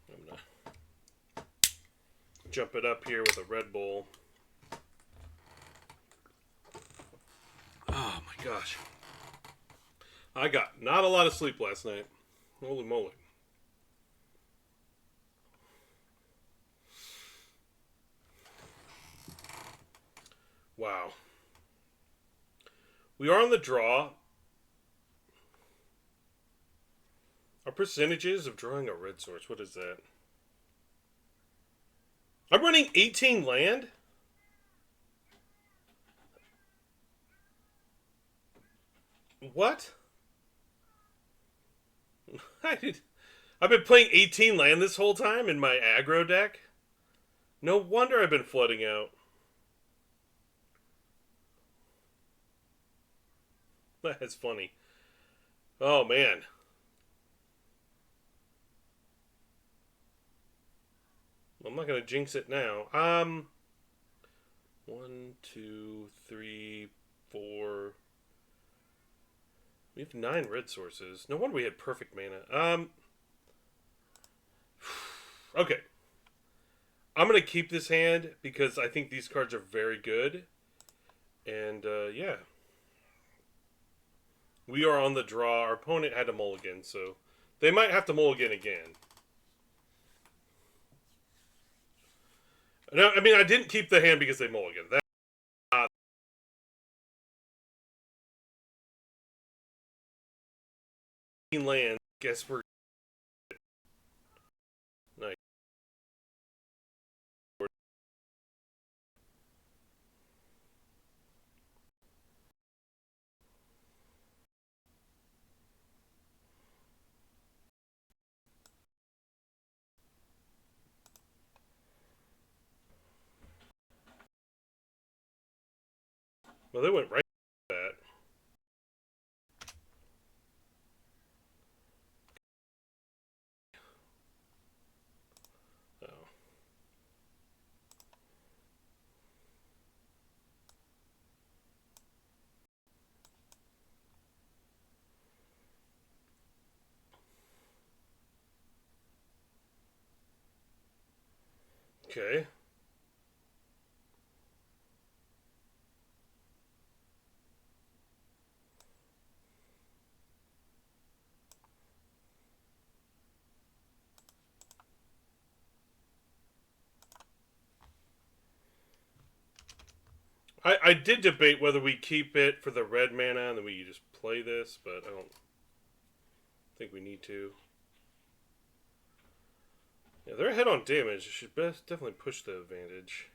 I'm gonna jump it up here with a Red Bull. Oh my gosh. I got not a lot of sleep last night. Holy moly. Wow. We are on the draw. Our percentages of drawing a red source. What is that? I'm running 18 land? What? I've been playing 18 land this whole time in my aggro deck. No wonder I've been flooding out. That's funny. Oh, man. I'm not going to jinx it now. 1, 2, 3, 4... We have 9 red sources. No wonder we had perfect mana. Okay. I'm going to keep this hand because I think these cards are very good. And, yeah. We are on the draw. Our opponent had a mulligan, so they might have to mulligan again. No, I mean, I didn't keep the hand because they mulligan. That's not... land. Guess we're... Nice. Well, they went right to that. Oh. Okay. I did debate whether we keep it for the red mana and then we just play this, but I don't think we need to. Yeah, they're ahead on damage. Should definitely push the advantage.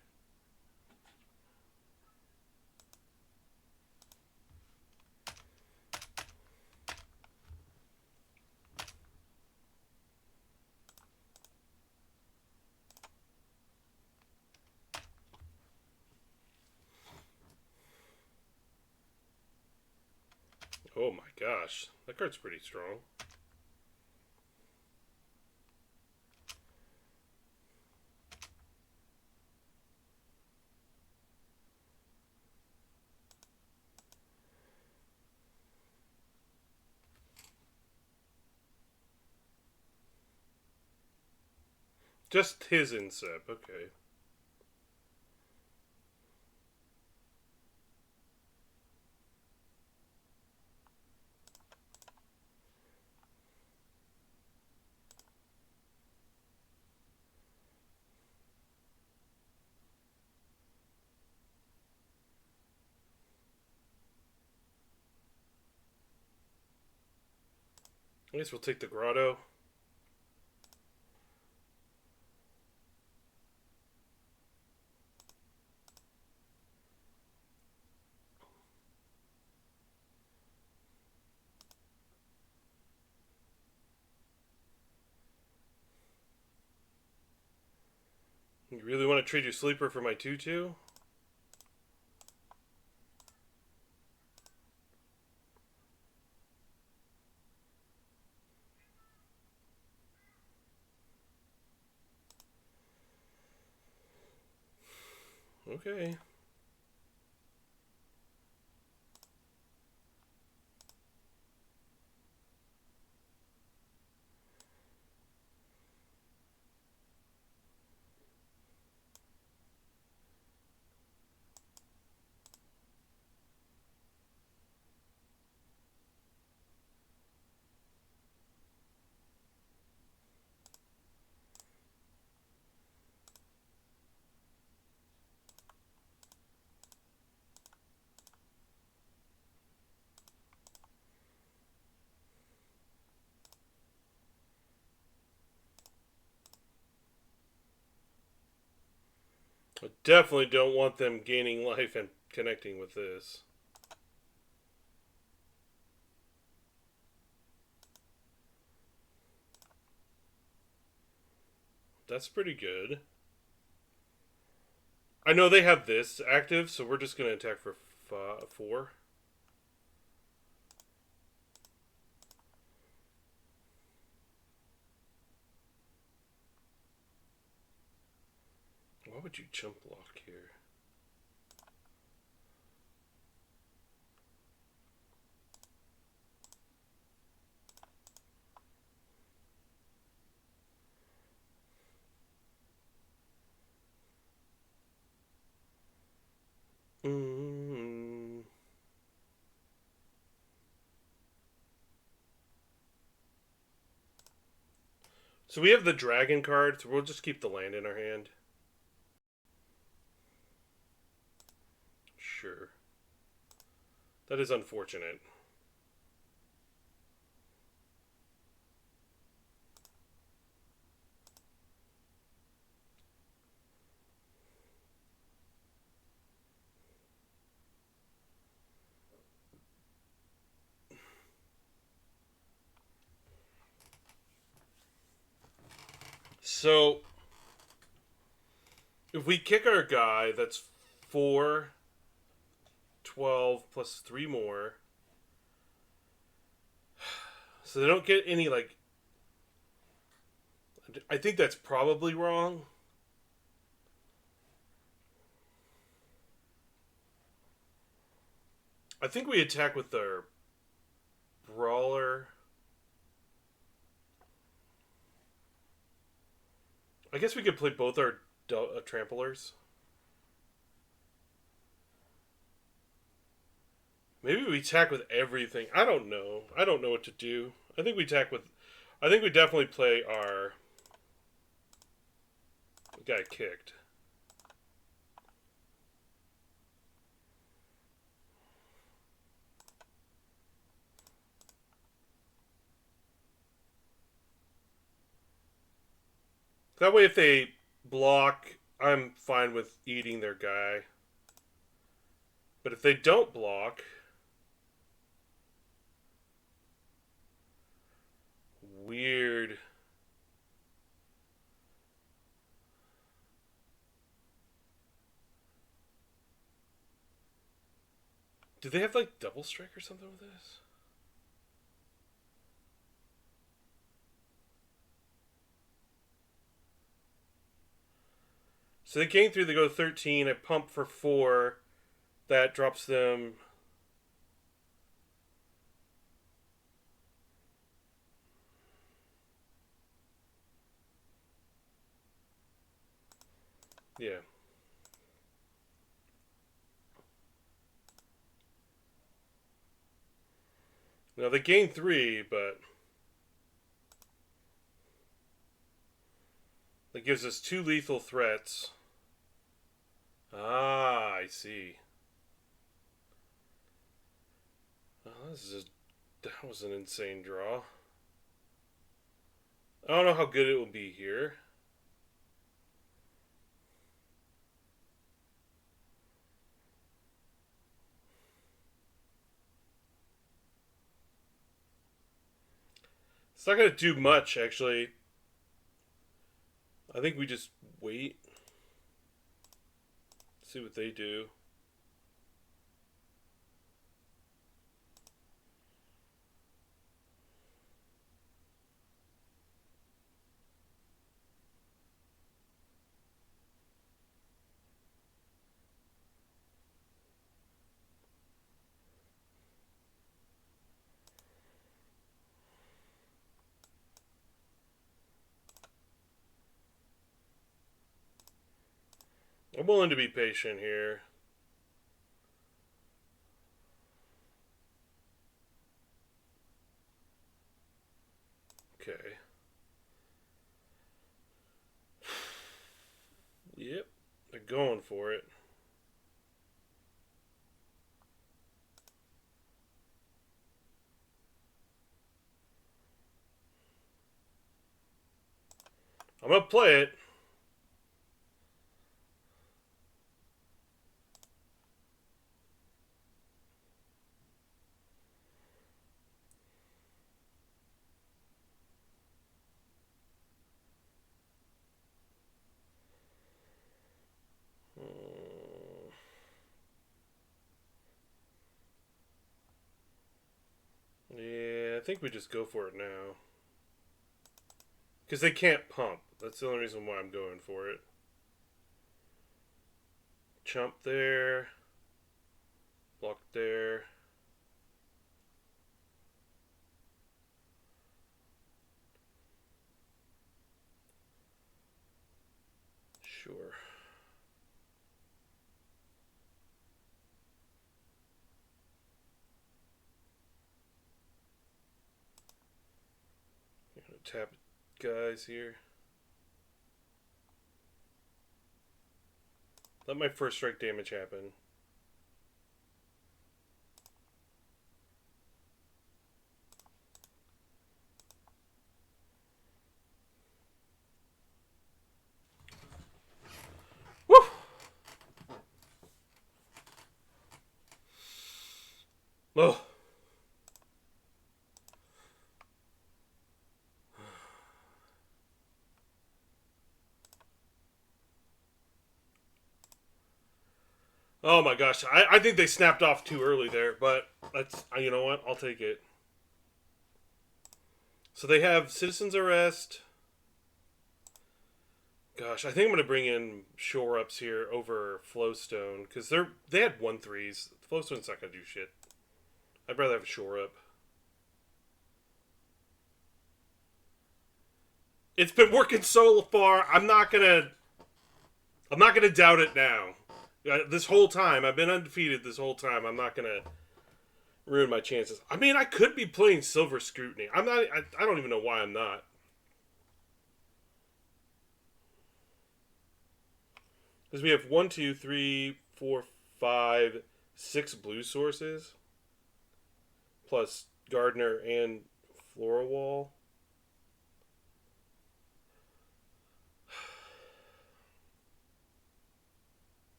Oh my gosh. That card's pretty strong. Just his insep, okay. I guess we'll take the grotto. You really want to trade your sleeper for my 2/2? Okay. I definitely don't want them gaining life and connecting with this. That's pretty good. I know they have this active, so we're just going to attack for 4. Why would you chump block here? Mm. So we have the dragon card, so we'll just keep the land in our hand. Sure. That is unfortunate. So if we kick our guy, that's 4, 12 plus 3 more. So they don't get any, like. I think that's probably wrong. I think we attack with our brawler. I guess we could play both our tramplers. Maybe we attack with everything. I don't know. I don't know what to do. I think we attack with. I think we definitely play our guy kicked. That way, if they block, I'm fine with eating their guy. But if they don't block, weird. Do they have like double strike or something with this? So they gain 3, they go to 13. I pump for 4. That drops them. Yeah. Now they gain 3, but that gives us 2 lethal threats. Ah, I see. Oh, that was an insane draw. I don't know how good it will be here. It's not going to do much, actually. I think we just wait. See what they do. I'm willing to be patient here. Okay. Yep. They're going for it. I'm going to play it. Yeah, I think we just go for it now. Because they can't pump. That's the only reason why I'm going for it. Chump there. Block there. Sure. I'm going to tap guys here. Let my first strike damage happen. Woo! Oh. Oh my gosh, I think they snapped off too early there, but that's, you know what, I'll take it. So they have Citizen's Arrest. Gosh, I think I'm going to bring in Shore Ups here over Flowstone, because they had 1/3s. Flowstone's not going to do shit. I'd rather have a Shore Up. It's been working so far, I'm not gonna doubt it now. This whole time, I've been undefeated this whole time. I'm not gonna ruin my chances. I mean, I could be playing Silver Scrutiny. I'm not. I don't even know why I'm not. Because we have 1, 2, 3, 4, 5, 6 blue sources, plus Gardener and Floral Wall.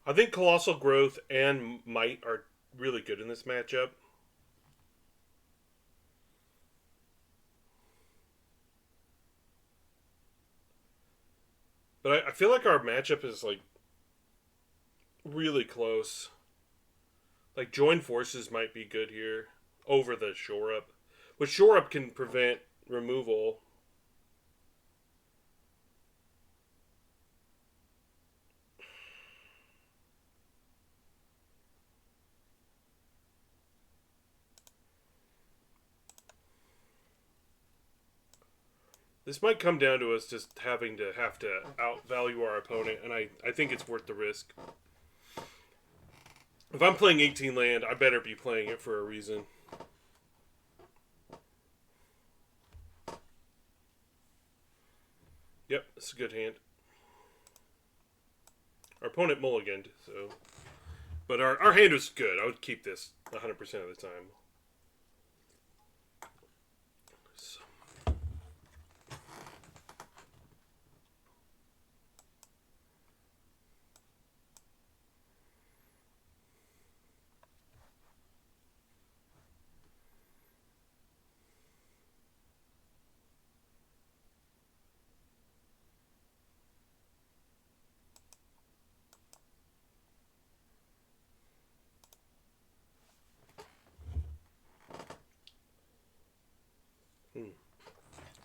I think Colossal Growth and Might are really good in this matchup. But I feel like our matchup is like really close. Like Join Forces might be good here over the Shore Up. But Shore Up can prevent removal. This might come down to us just having to outvalue our opponent, and I think it's worth the risk. If I'm playing 18 land, I better be playing it for a reason. Yep, it's a good hand. Our opponent mulliganed, so... But our hand was good. I would keep this 100% of the time. So.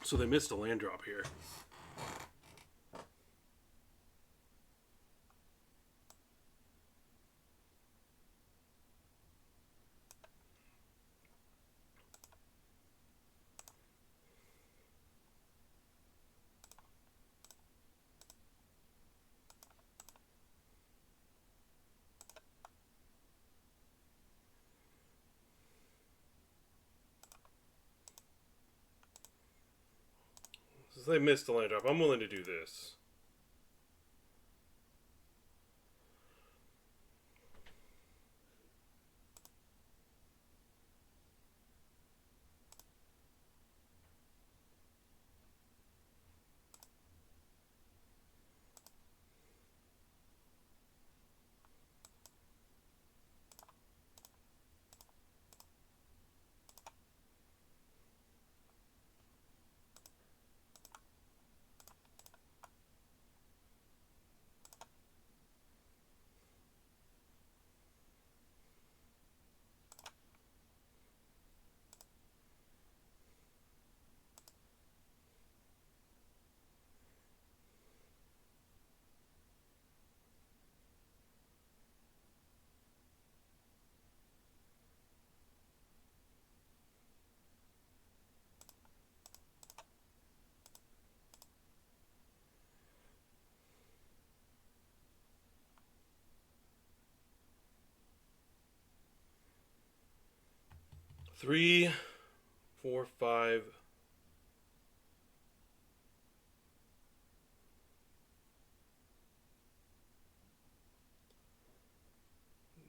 So they missed a land drop here. Since they missed the land drop, I'm willing to do this. Three, 4, 5.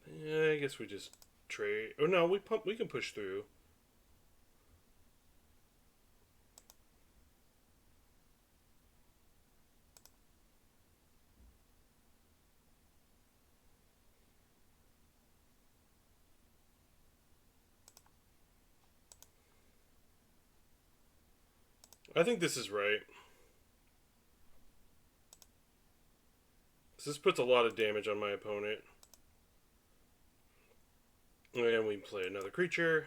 I guess we just trade. Oh no, we can push through. I think this is right. This puts a lot of damage on my opponent. And we play another creature.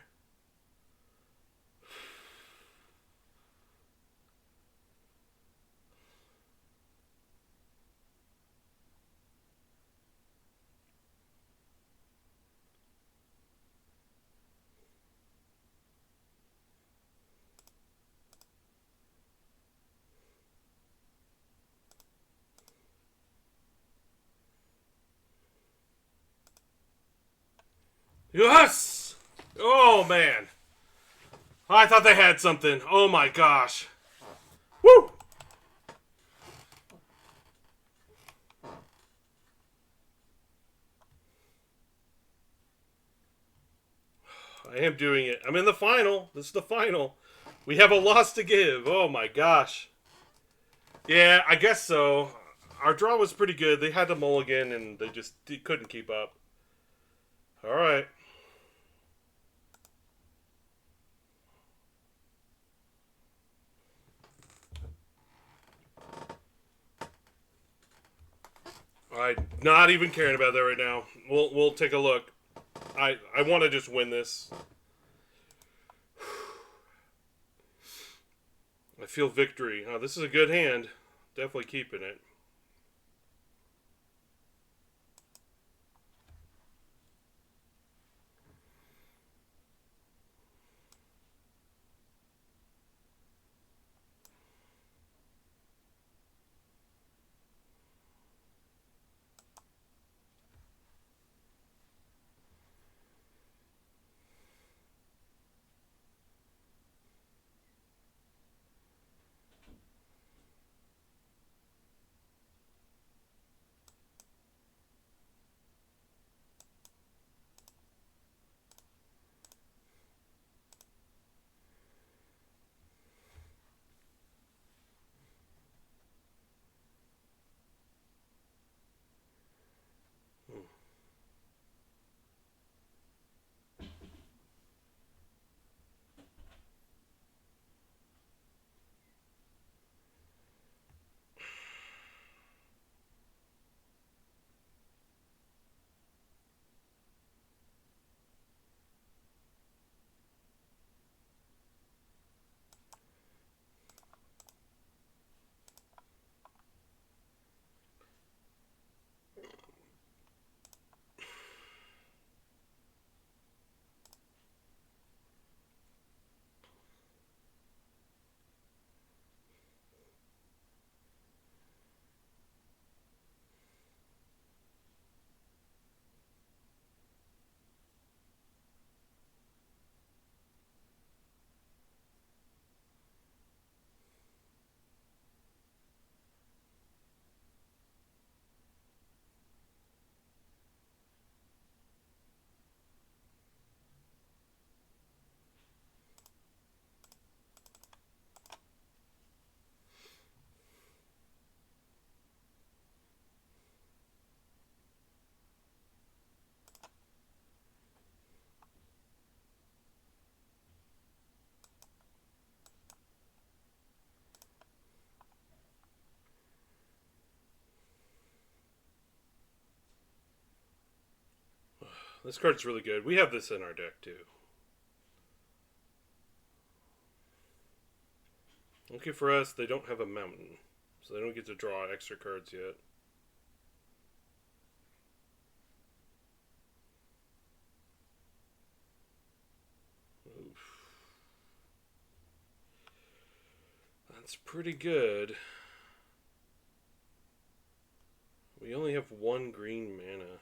Yes! Oh, man. I thought they had something. Oh, my gosh. Woo! I am doing it. I'm in the final. This is the final. We have a loss to give. Oh, my gosh. Yeah, I guess so. Our draw was pretty good. They had to mulligan, and they couldn't keep up. All right. I'm not even caring about that right now. We'll take a look. I want to just win this. I feel victory. Oh, this is a good hand. Definitely keeping it. This card's really good. We have this in our deck too. Okay, for us, they don't have a mountain, so they don't get to draw extra cards yet. Oof. That's pretty good. We only have one green mana.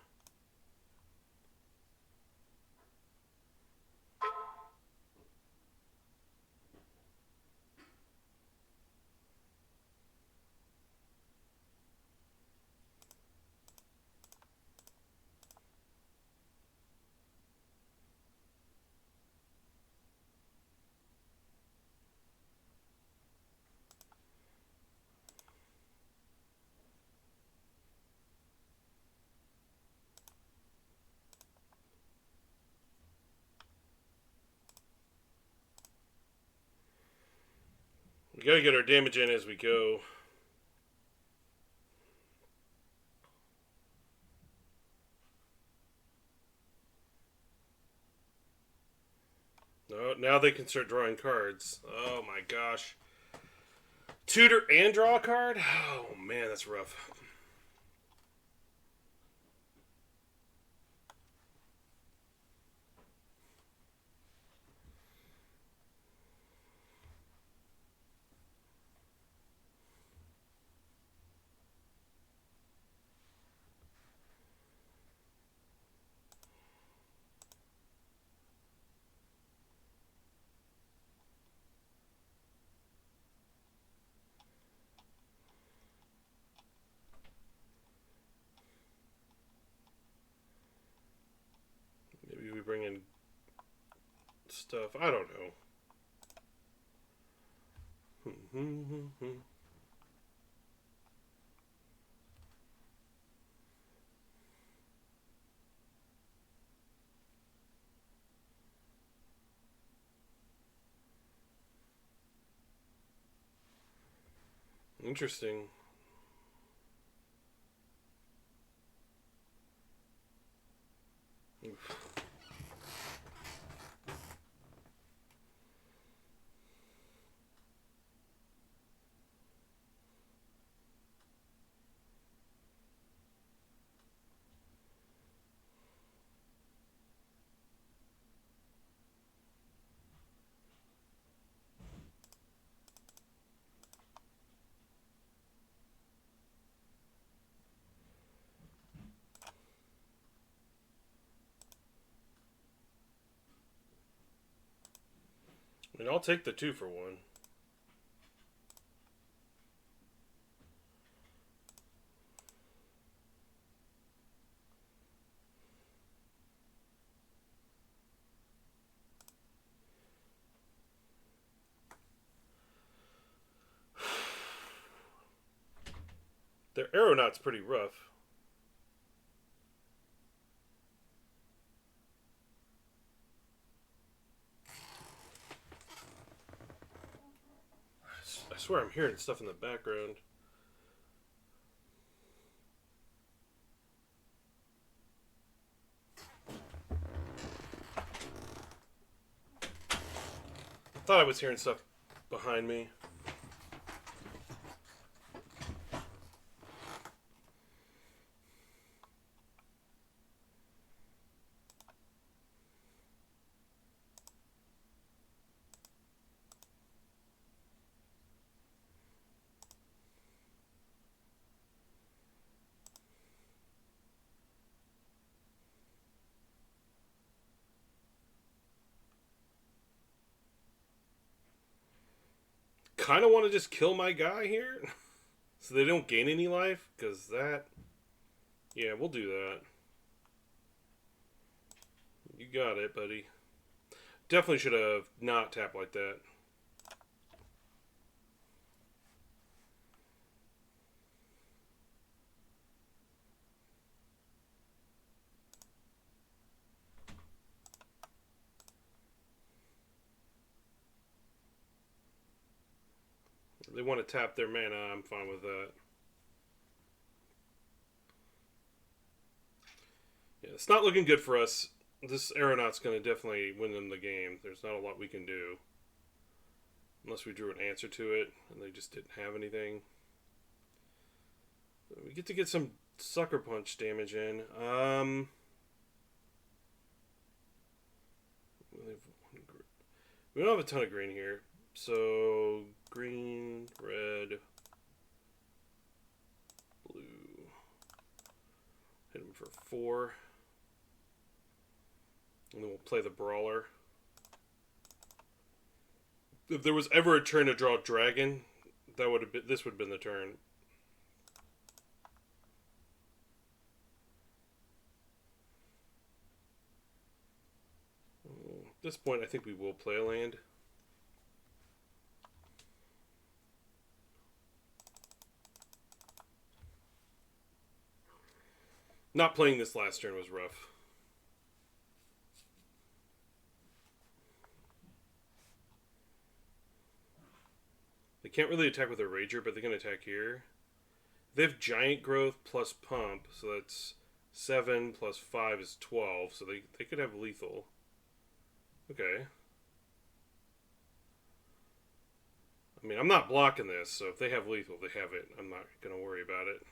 We gotta get our damage in as we go. No, now they can start drawing cards. Oh my gosh. Tutor and draw a card? Oh man, that's rough. Maybe we bring in stuff. I don't know. Interesting. Oof. I mean, I'll take the 2 for 1. Their aeronaut's pretty rough. I swear I'm hearing stuff in the background. I thought I was hearing stuff behind me. Kind of want to just kill my guy here so they don't gain any life, because that... Yeah, we'll do that. You got it, buddy. Definitely should have not tapped like that. If they want to tap their mana, I'm fine with that. Yeah, it's not looking good for us. This Aeronaut's going to definitely win them the game. There's not a lot we can do. Unless we drew an answer to it, and they just didn't have anything. We get to get some Sucker Punch damage in. We don't have a ton of green here. So, green, red, blue. Hit him for 4. And then we'll play the Brawler. If there was ever a turn to draw Dragon, that would have been, this would have been the turn. At this point, I think we will play a land. Not playing this last turn was rough. They can't really attack with a Rager, but they can attack here. They have Giant Growth plus Pump, so that's 7 plus 5 is 12, so they could have lethal. Okay. I mean, I'm not blocking this, so if they have lethal, they have it. I'm not going to worry about it.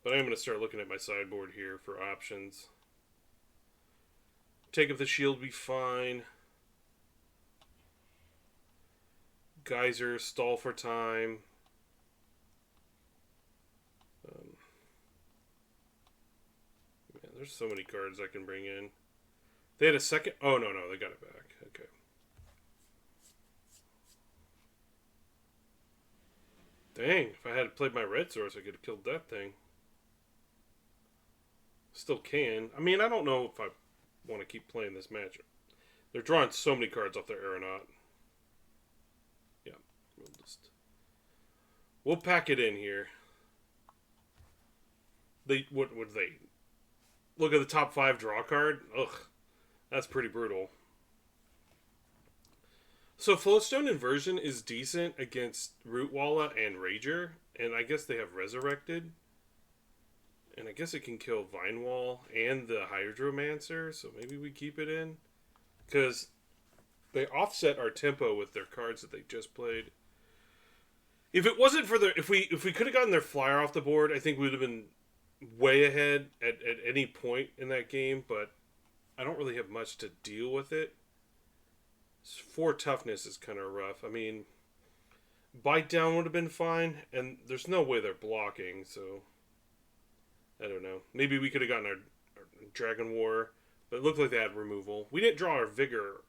But I am going to start looking at my sideboard here for options. Take up the shield, be fine. Geyser, stall for time. Man, there's so many cards I can bring in. They had a second. Oh, no, they got it back. Okay. Dang, if I had played my red source, I could have killed that thing. Still can. I mean, I don't know if I want to keep playing this matchup. They're drawing so many cards off their Aeronaut. Yeah, we'll pack it in here. What would they look at the top 5 draw card? Ugh, that's pretty brutal. So Flowstone Inversion is decent against Rootwalla and Rager, and I guess they have Resurrected. And I guess it can kill Vinewall and the Hydromancer, so maybe we keep it in. Because they offset our tempo with their cards that they just played. If it wasn't for if we could have gotten their flyer off the board, I think we would have been way ahead at any point in that game, but I don't really have much to deal with it. 4 toughness is kind of rough. I mean, Bite Down would have been fine, and there's no way they're blocking, so I don't know. Maybe we could have gotten our Dragon War, but it looked like they had removal. We didn't draw our Vigor.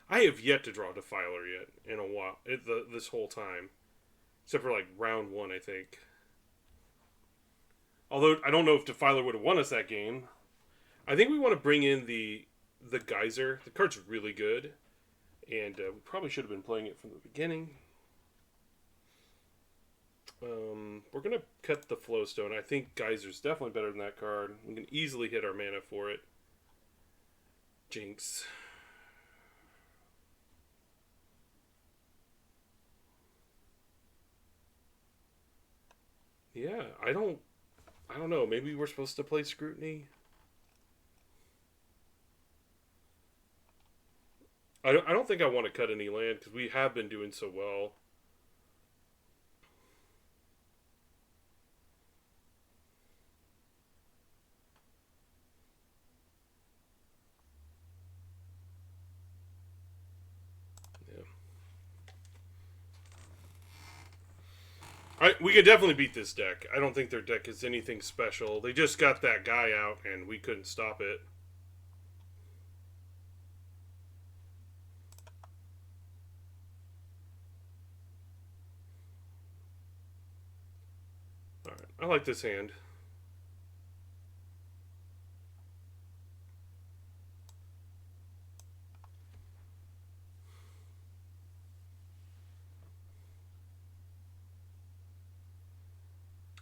I have yet to draw Defiler yet in a while. This whole time, except for like round 1, I think. Although I don't know if Defiler would have won us that game. I think we want to bring in the Geyser. The card's really good, and we probably should have been playing it from the beginning. We're going to cut the Flowstone. I think Geyser's definitely better than that card. We can easily hit our mana for it. Jinx. Yeah, I don't know. Maybe we're supposed to play Scrutiny. I don't think I want to cut any land because we have been doing so well. We could definitely beat this deck. I don't think their deck is anything special. They just got that guy out, and we couldn't stop it. Alright, I like this hand.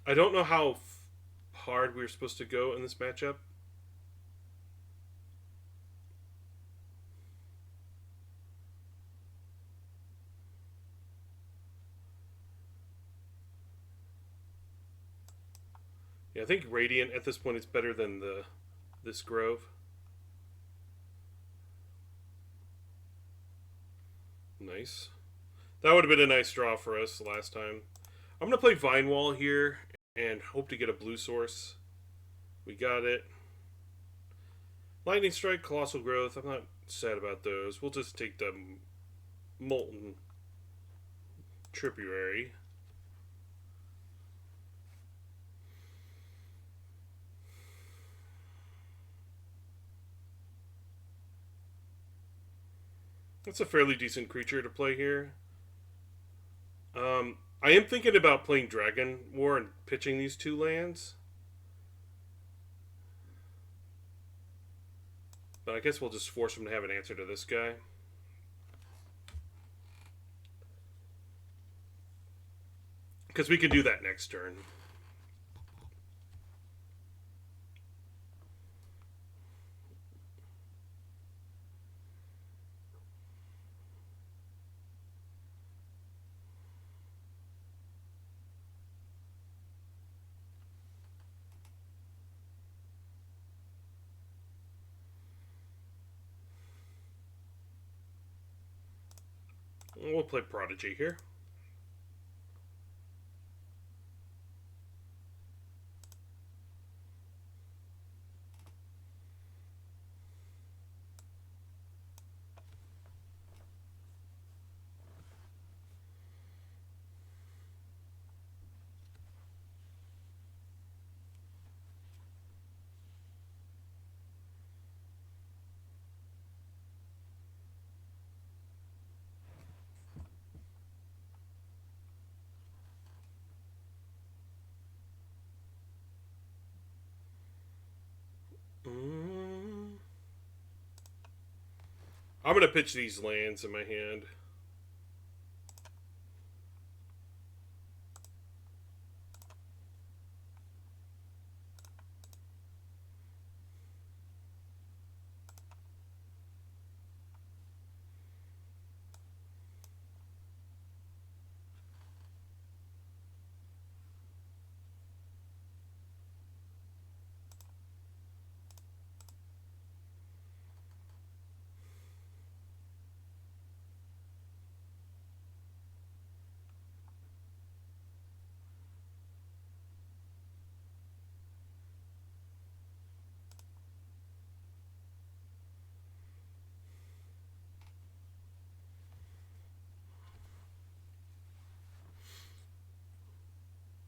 I don't know how hard we're supposed to go in this matchup. Yeah, I think Radiant at this point is better than this Grove. Nice. That would have been a nice draw for us last time. I'm going to play Vine Wall here and hope to get a blue source. We got it. Lightning Strike, Colossal Growth. I'm not sad about those. We'll just take the Molten Tributary. That's a fairly decent creature to play here. I am thinking about playing Dragon War and pitching these two lands. But I guess we'll just force him to have an answer to this guy. Because we can do that next turn. We'll play Prodigy here. I'm going to pitch these lands in my hand.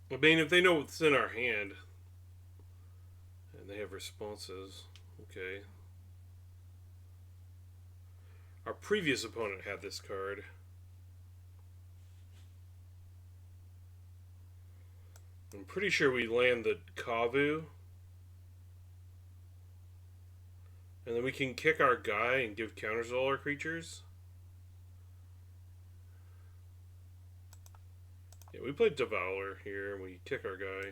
I mean, if they know what's in our hand and they have responses, okay. Our previous opponent had this card. I'm pretty sure we land the Kavu. And then we can kick our guy and give counters to all our creatures. Yeah, we played Devourer here and we kick our guy.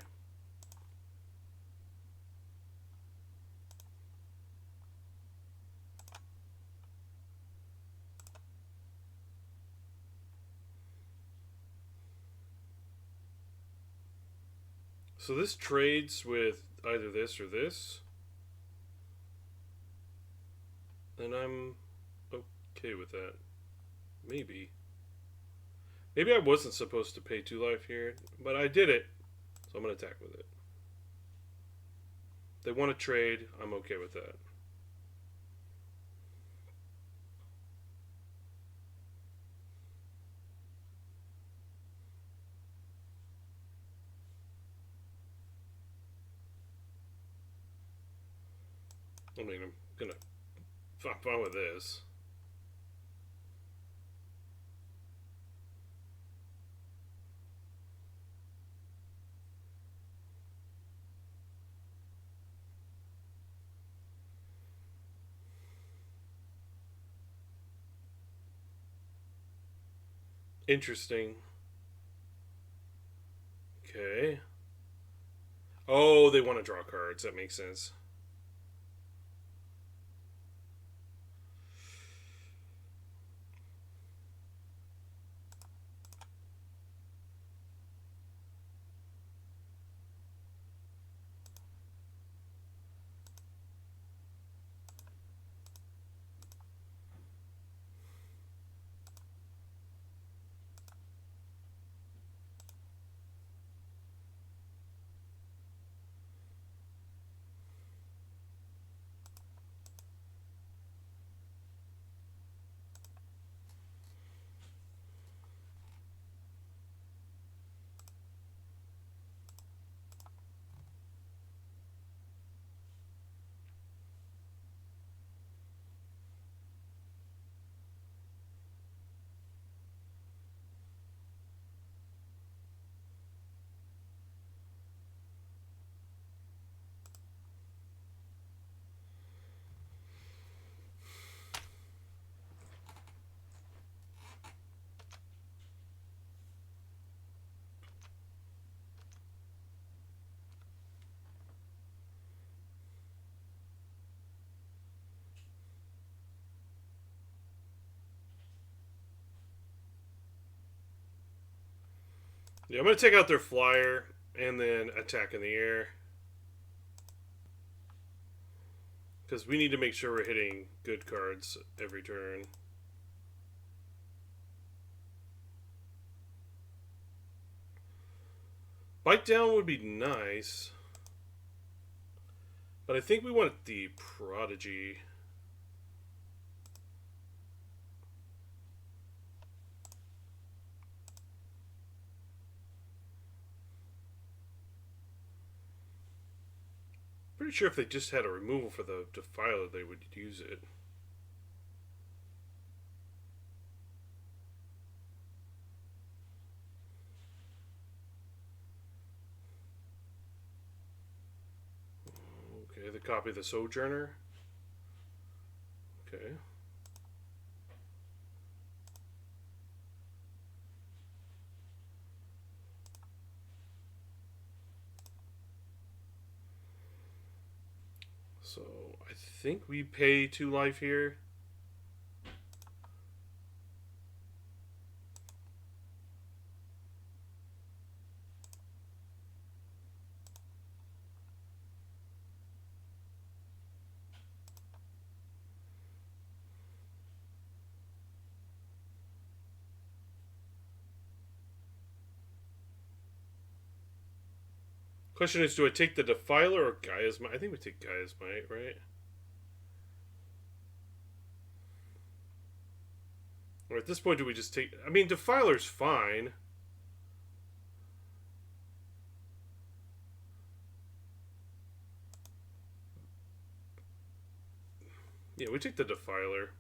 So this trades with either this or this. And I'm okay with that. Maybe. Maybe I wasn't supposed to pay 2 life here, but I did it. So I'm going to attack with it. They want to trade. I'm okay with that. I mean, I'm fine with this. Interesting. Okay. Oh, they want to draw cards. That makes sense. Yeah, I'm going to take out their flyer and then attack in the air. Because we need to make sure we're hitting good cards every turn. Bite down would be nice. But I think we want the Prodigy. Pretty sure if they just had a removal for the Defiler, they would use it. Okay, the copy of the Sojourner. Okay. So I think we pay 2 life here. Question is, do I take the Defiler or Gaia's Might? I think we take Gaia's Might, right? Or at this point, do we just take... I mean, Defiler's fine. Yeah, we take the Defiler.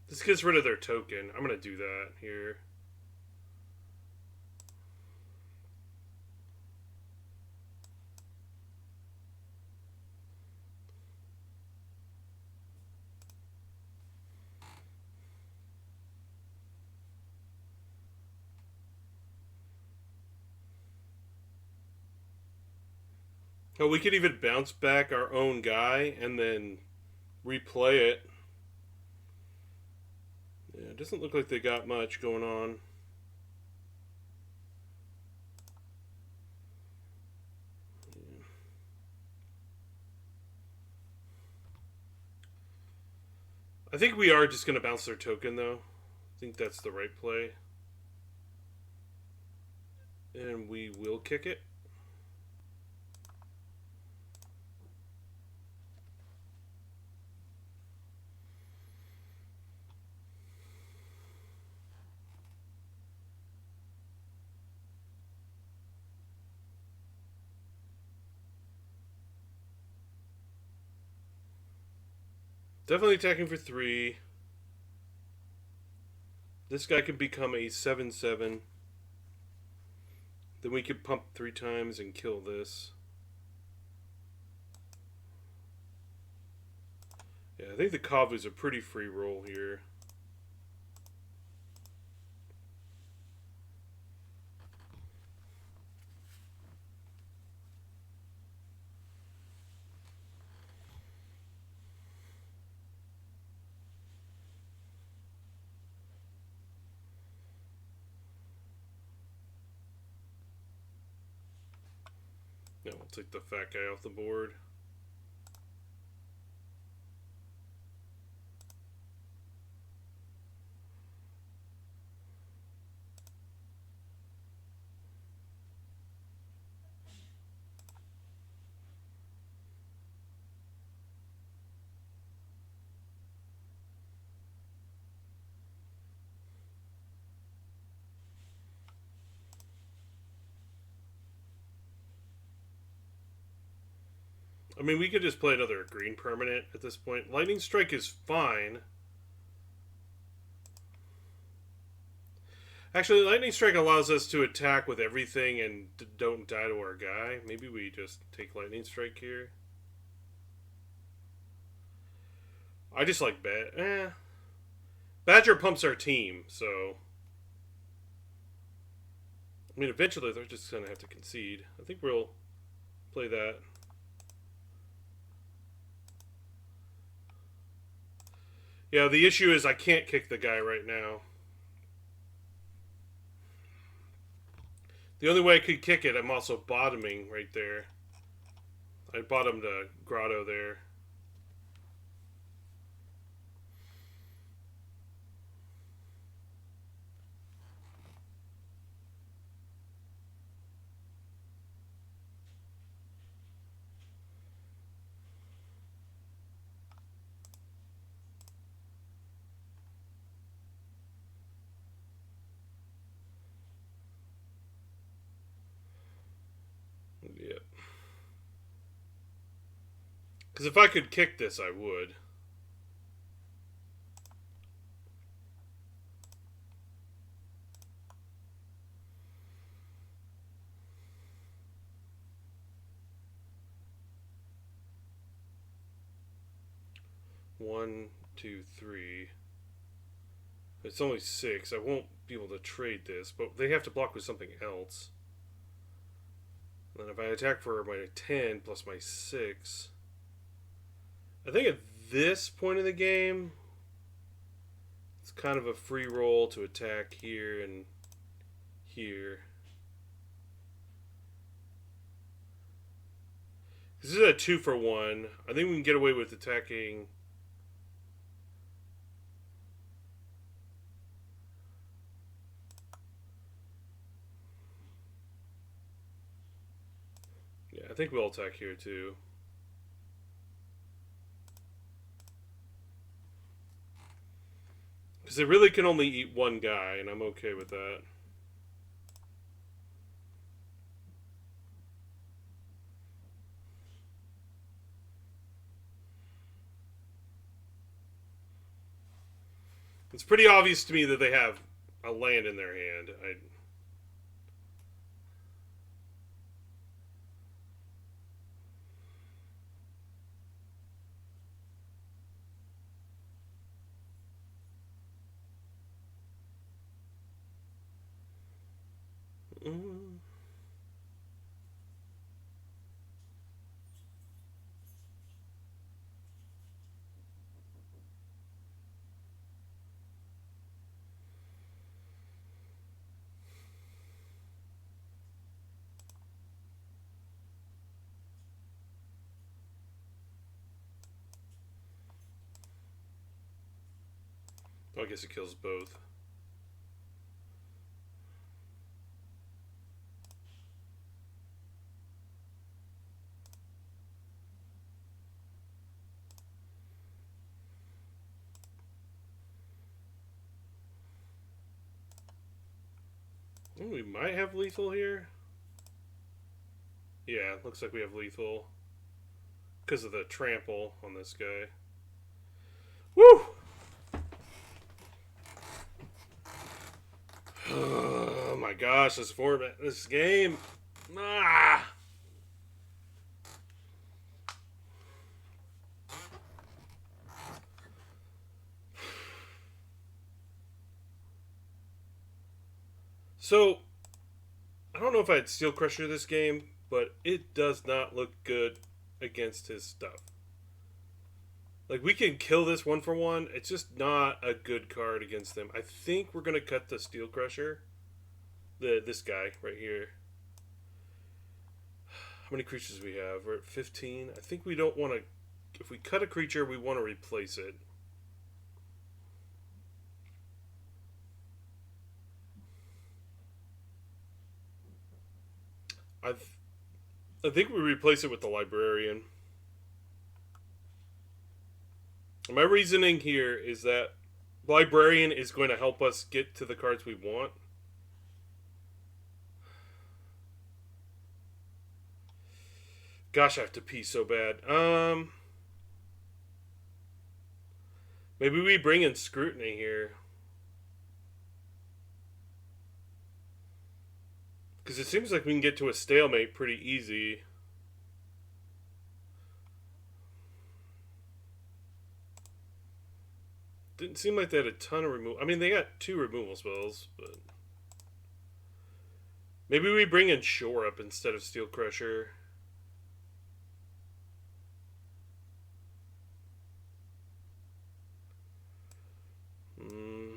This gets rid of their token. I'm going to do that here. Oh, we could even bounce back our own guy and then replay it. Yeah, it doesn't look like they got much going on. Yeah. I think we are just going to bounce their token, though. I think that's the right play. And we will kick it. Definitely attacking for 3. This guy could become a 7/7. Then we could pump 3 times and kill this. Yeah, I think the Kavu's a pretty free roll here. No, we'll take the fat guy off the board. I mean, we could just play another green permanent at this point. Lightning Strike is fine. Actually, Lightning Strike allows us to attack with everything and don't die to our guy. Maybe we just take Lightning Strike here. I just like Badger pumps our team, so I mean, eventually they're just going to have to concede. I think we'll play that. Yeah, the issue is I can't kick the guy right now. The only way I could kick it, I'm also bottoming right there. I bottomed a grotto there. Yep. Because if I could kick this, I would. One, two, three. It's only 6. I won't be able to trade this, but they have to block with something else. And then if I attack for my 10 plus my 6, I think at this point in the game, it's kind of a free roll to attack here and here. This is a 2-for-1. I think we can get away with attacking. Yeah, I think we'll attack here too. Because they really can only eat one guy, and I'm okay with that. It's pretty obvious to me that they have a land in their hand. Mm. I guess it kills both. Oh, we might have lethal here. Yeah, looks like we have lethal. Because of the trample on this guy. Woo! Oh my gosh, this format, this game. Ah! So, I don't know if I'd Steel Crusher this game, but it does not look good against his stuff. Like, we can kill this 1-for-1. It's just not a good card against them. I think we're going to cut the Steel Crusher. This guy right here. How many creatures do we have? We're at 15. I think we don't want to... If we cut a creature, we want to replace it. I think we replace it with the Librarian. My reasoning here is that Librarian is going to help us get to the cards we want. Gosh, I have to pee so bad. Maybe we bring in Scrutiny here. Because it seems like we can get to a stalemate pretty easy. Didn't seem like they had a ton of removal. I mean, they got 2 removal spells, but... Maybe we bring in Shore Up instead of Steel Crusher. Mm.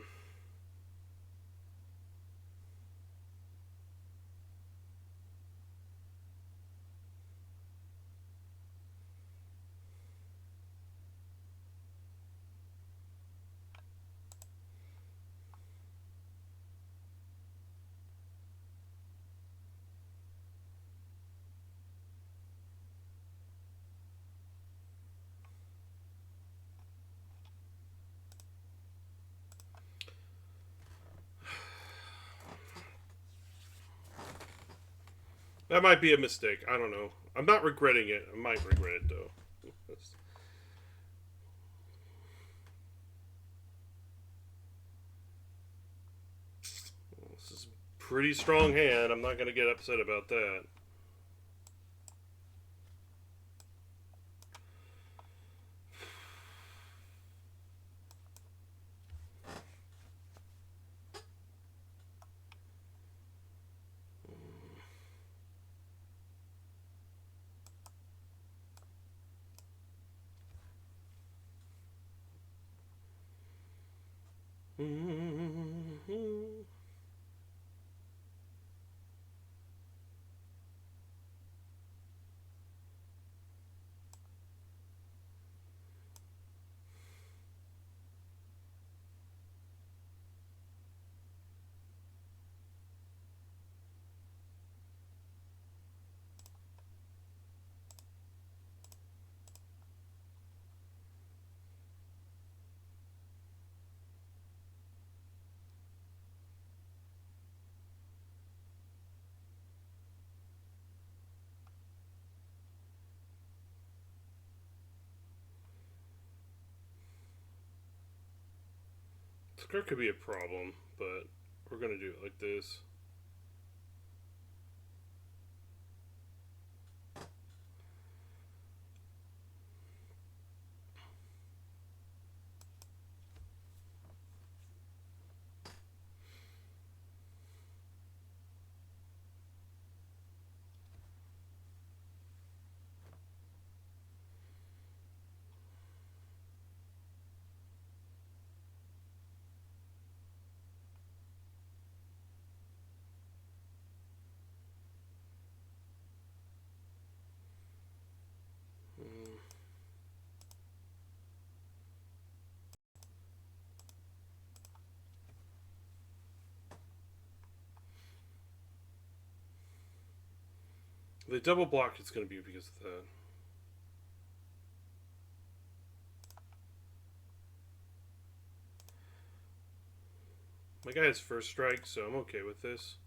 That might be a mistake. I don't know. I'm not regretting it. I might regret it though. This is a pretty strong hand. I'm not going to get upset about that. Skirt could be a problem, but we're going to do it like this. If they double block, it's going to be because of that. My guy has first strike, so I'm okay with this.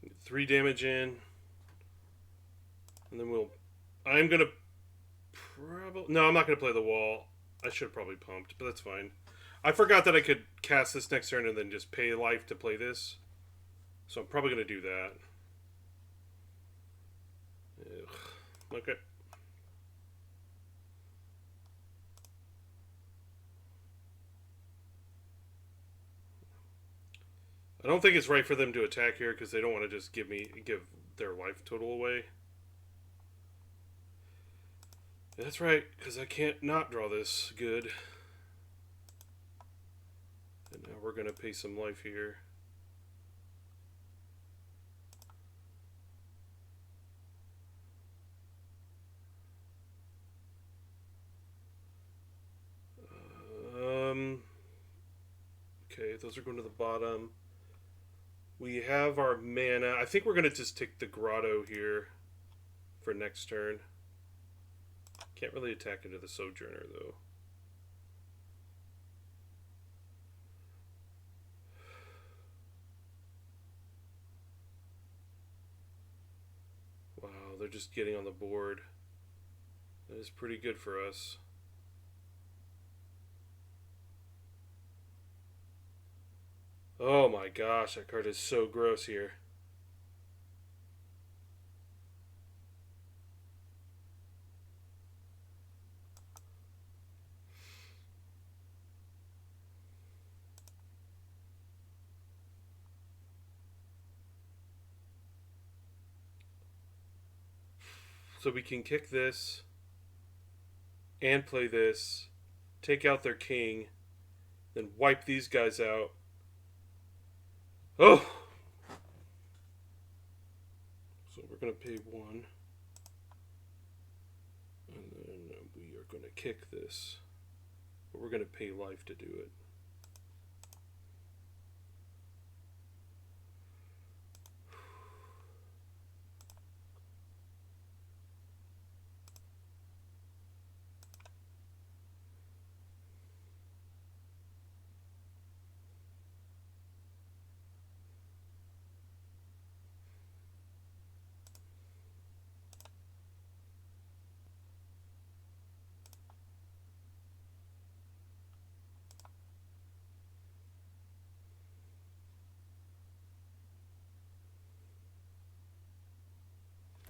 Get 3 damage in. And then we'll... I'm going to probably... No, I'm not going to play the wall. I should have probably pumped, but that's fine. I forgot that I could cast this next turn and then just pay life to play this. So I'm probably going to do that. Ugh. Okay. I don't think it's right for them to attack here because they don't want to just give their life total away. That's right, because I can't not draw this good. And now we're going to pay some life here. Okay, those are going to the bottom. We have our mana. I think we're going to just take the Grotto here for next turn. Can't really attack into the Sojourner, though. Wow, they're just getting on the board. That is pretty good for us. Oh my gosh, that card is so gross here. So we can kick this and play this, take out their king, then wipe these guys out. Oh! So we're going to pay 1. And then we are going to kick this. But we're going to pay life to do it.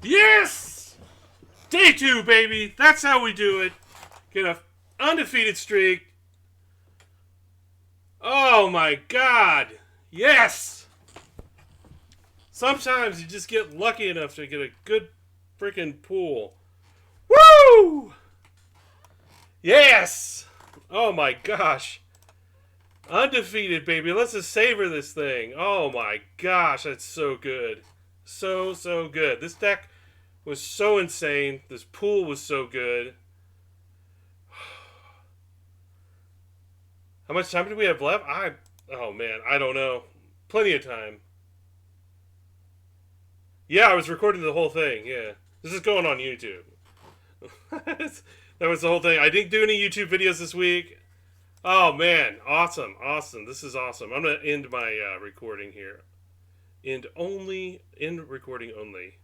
Yes! Day 2, baby! That's how we do it. Get a undefeated streak. Oh my god! Yes! Sometimes you just get lucky enough to get a good freaking pool. Woo! Yes! Oh my gosh. Undefeated, baby. Let's just savor this thing. Oh my gosh, that's so good. So good. This deck was so insane. This pool was so good. How much time do we have left? Oh man, I don't know. Plenty of time. Yeah, I was recording the whole thing. Yeah. This is going on YouTube. That was the whole thing. I didn't do any YouTube videos this week. Oh man, awesome. This is awesome. I'm going to end my recording here. End recording only.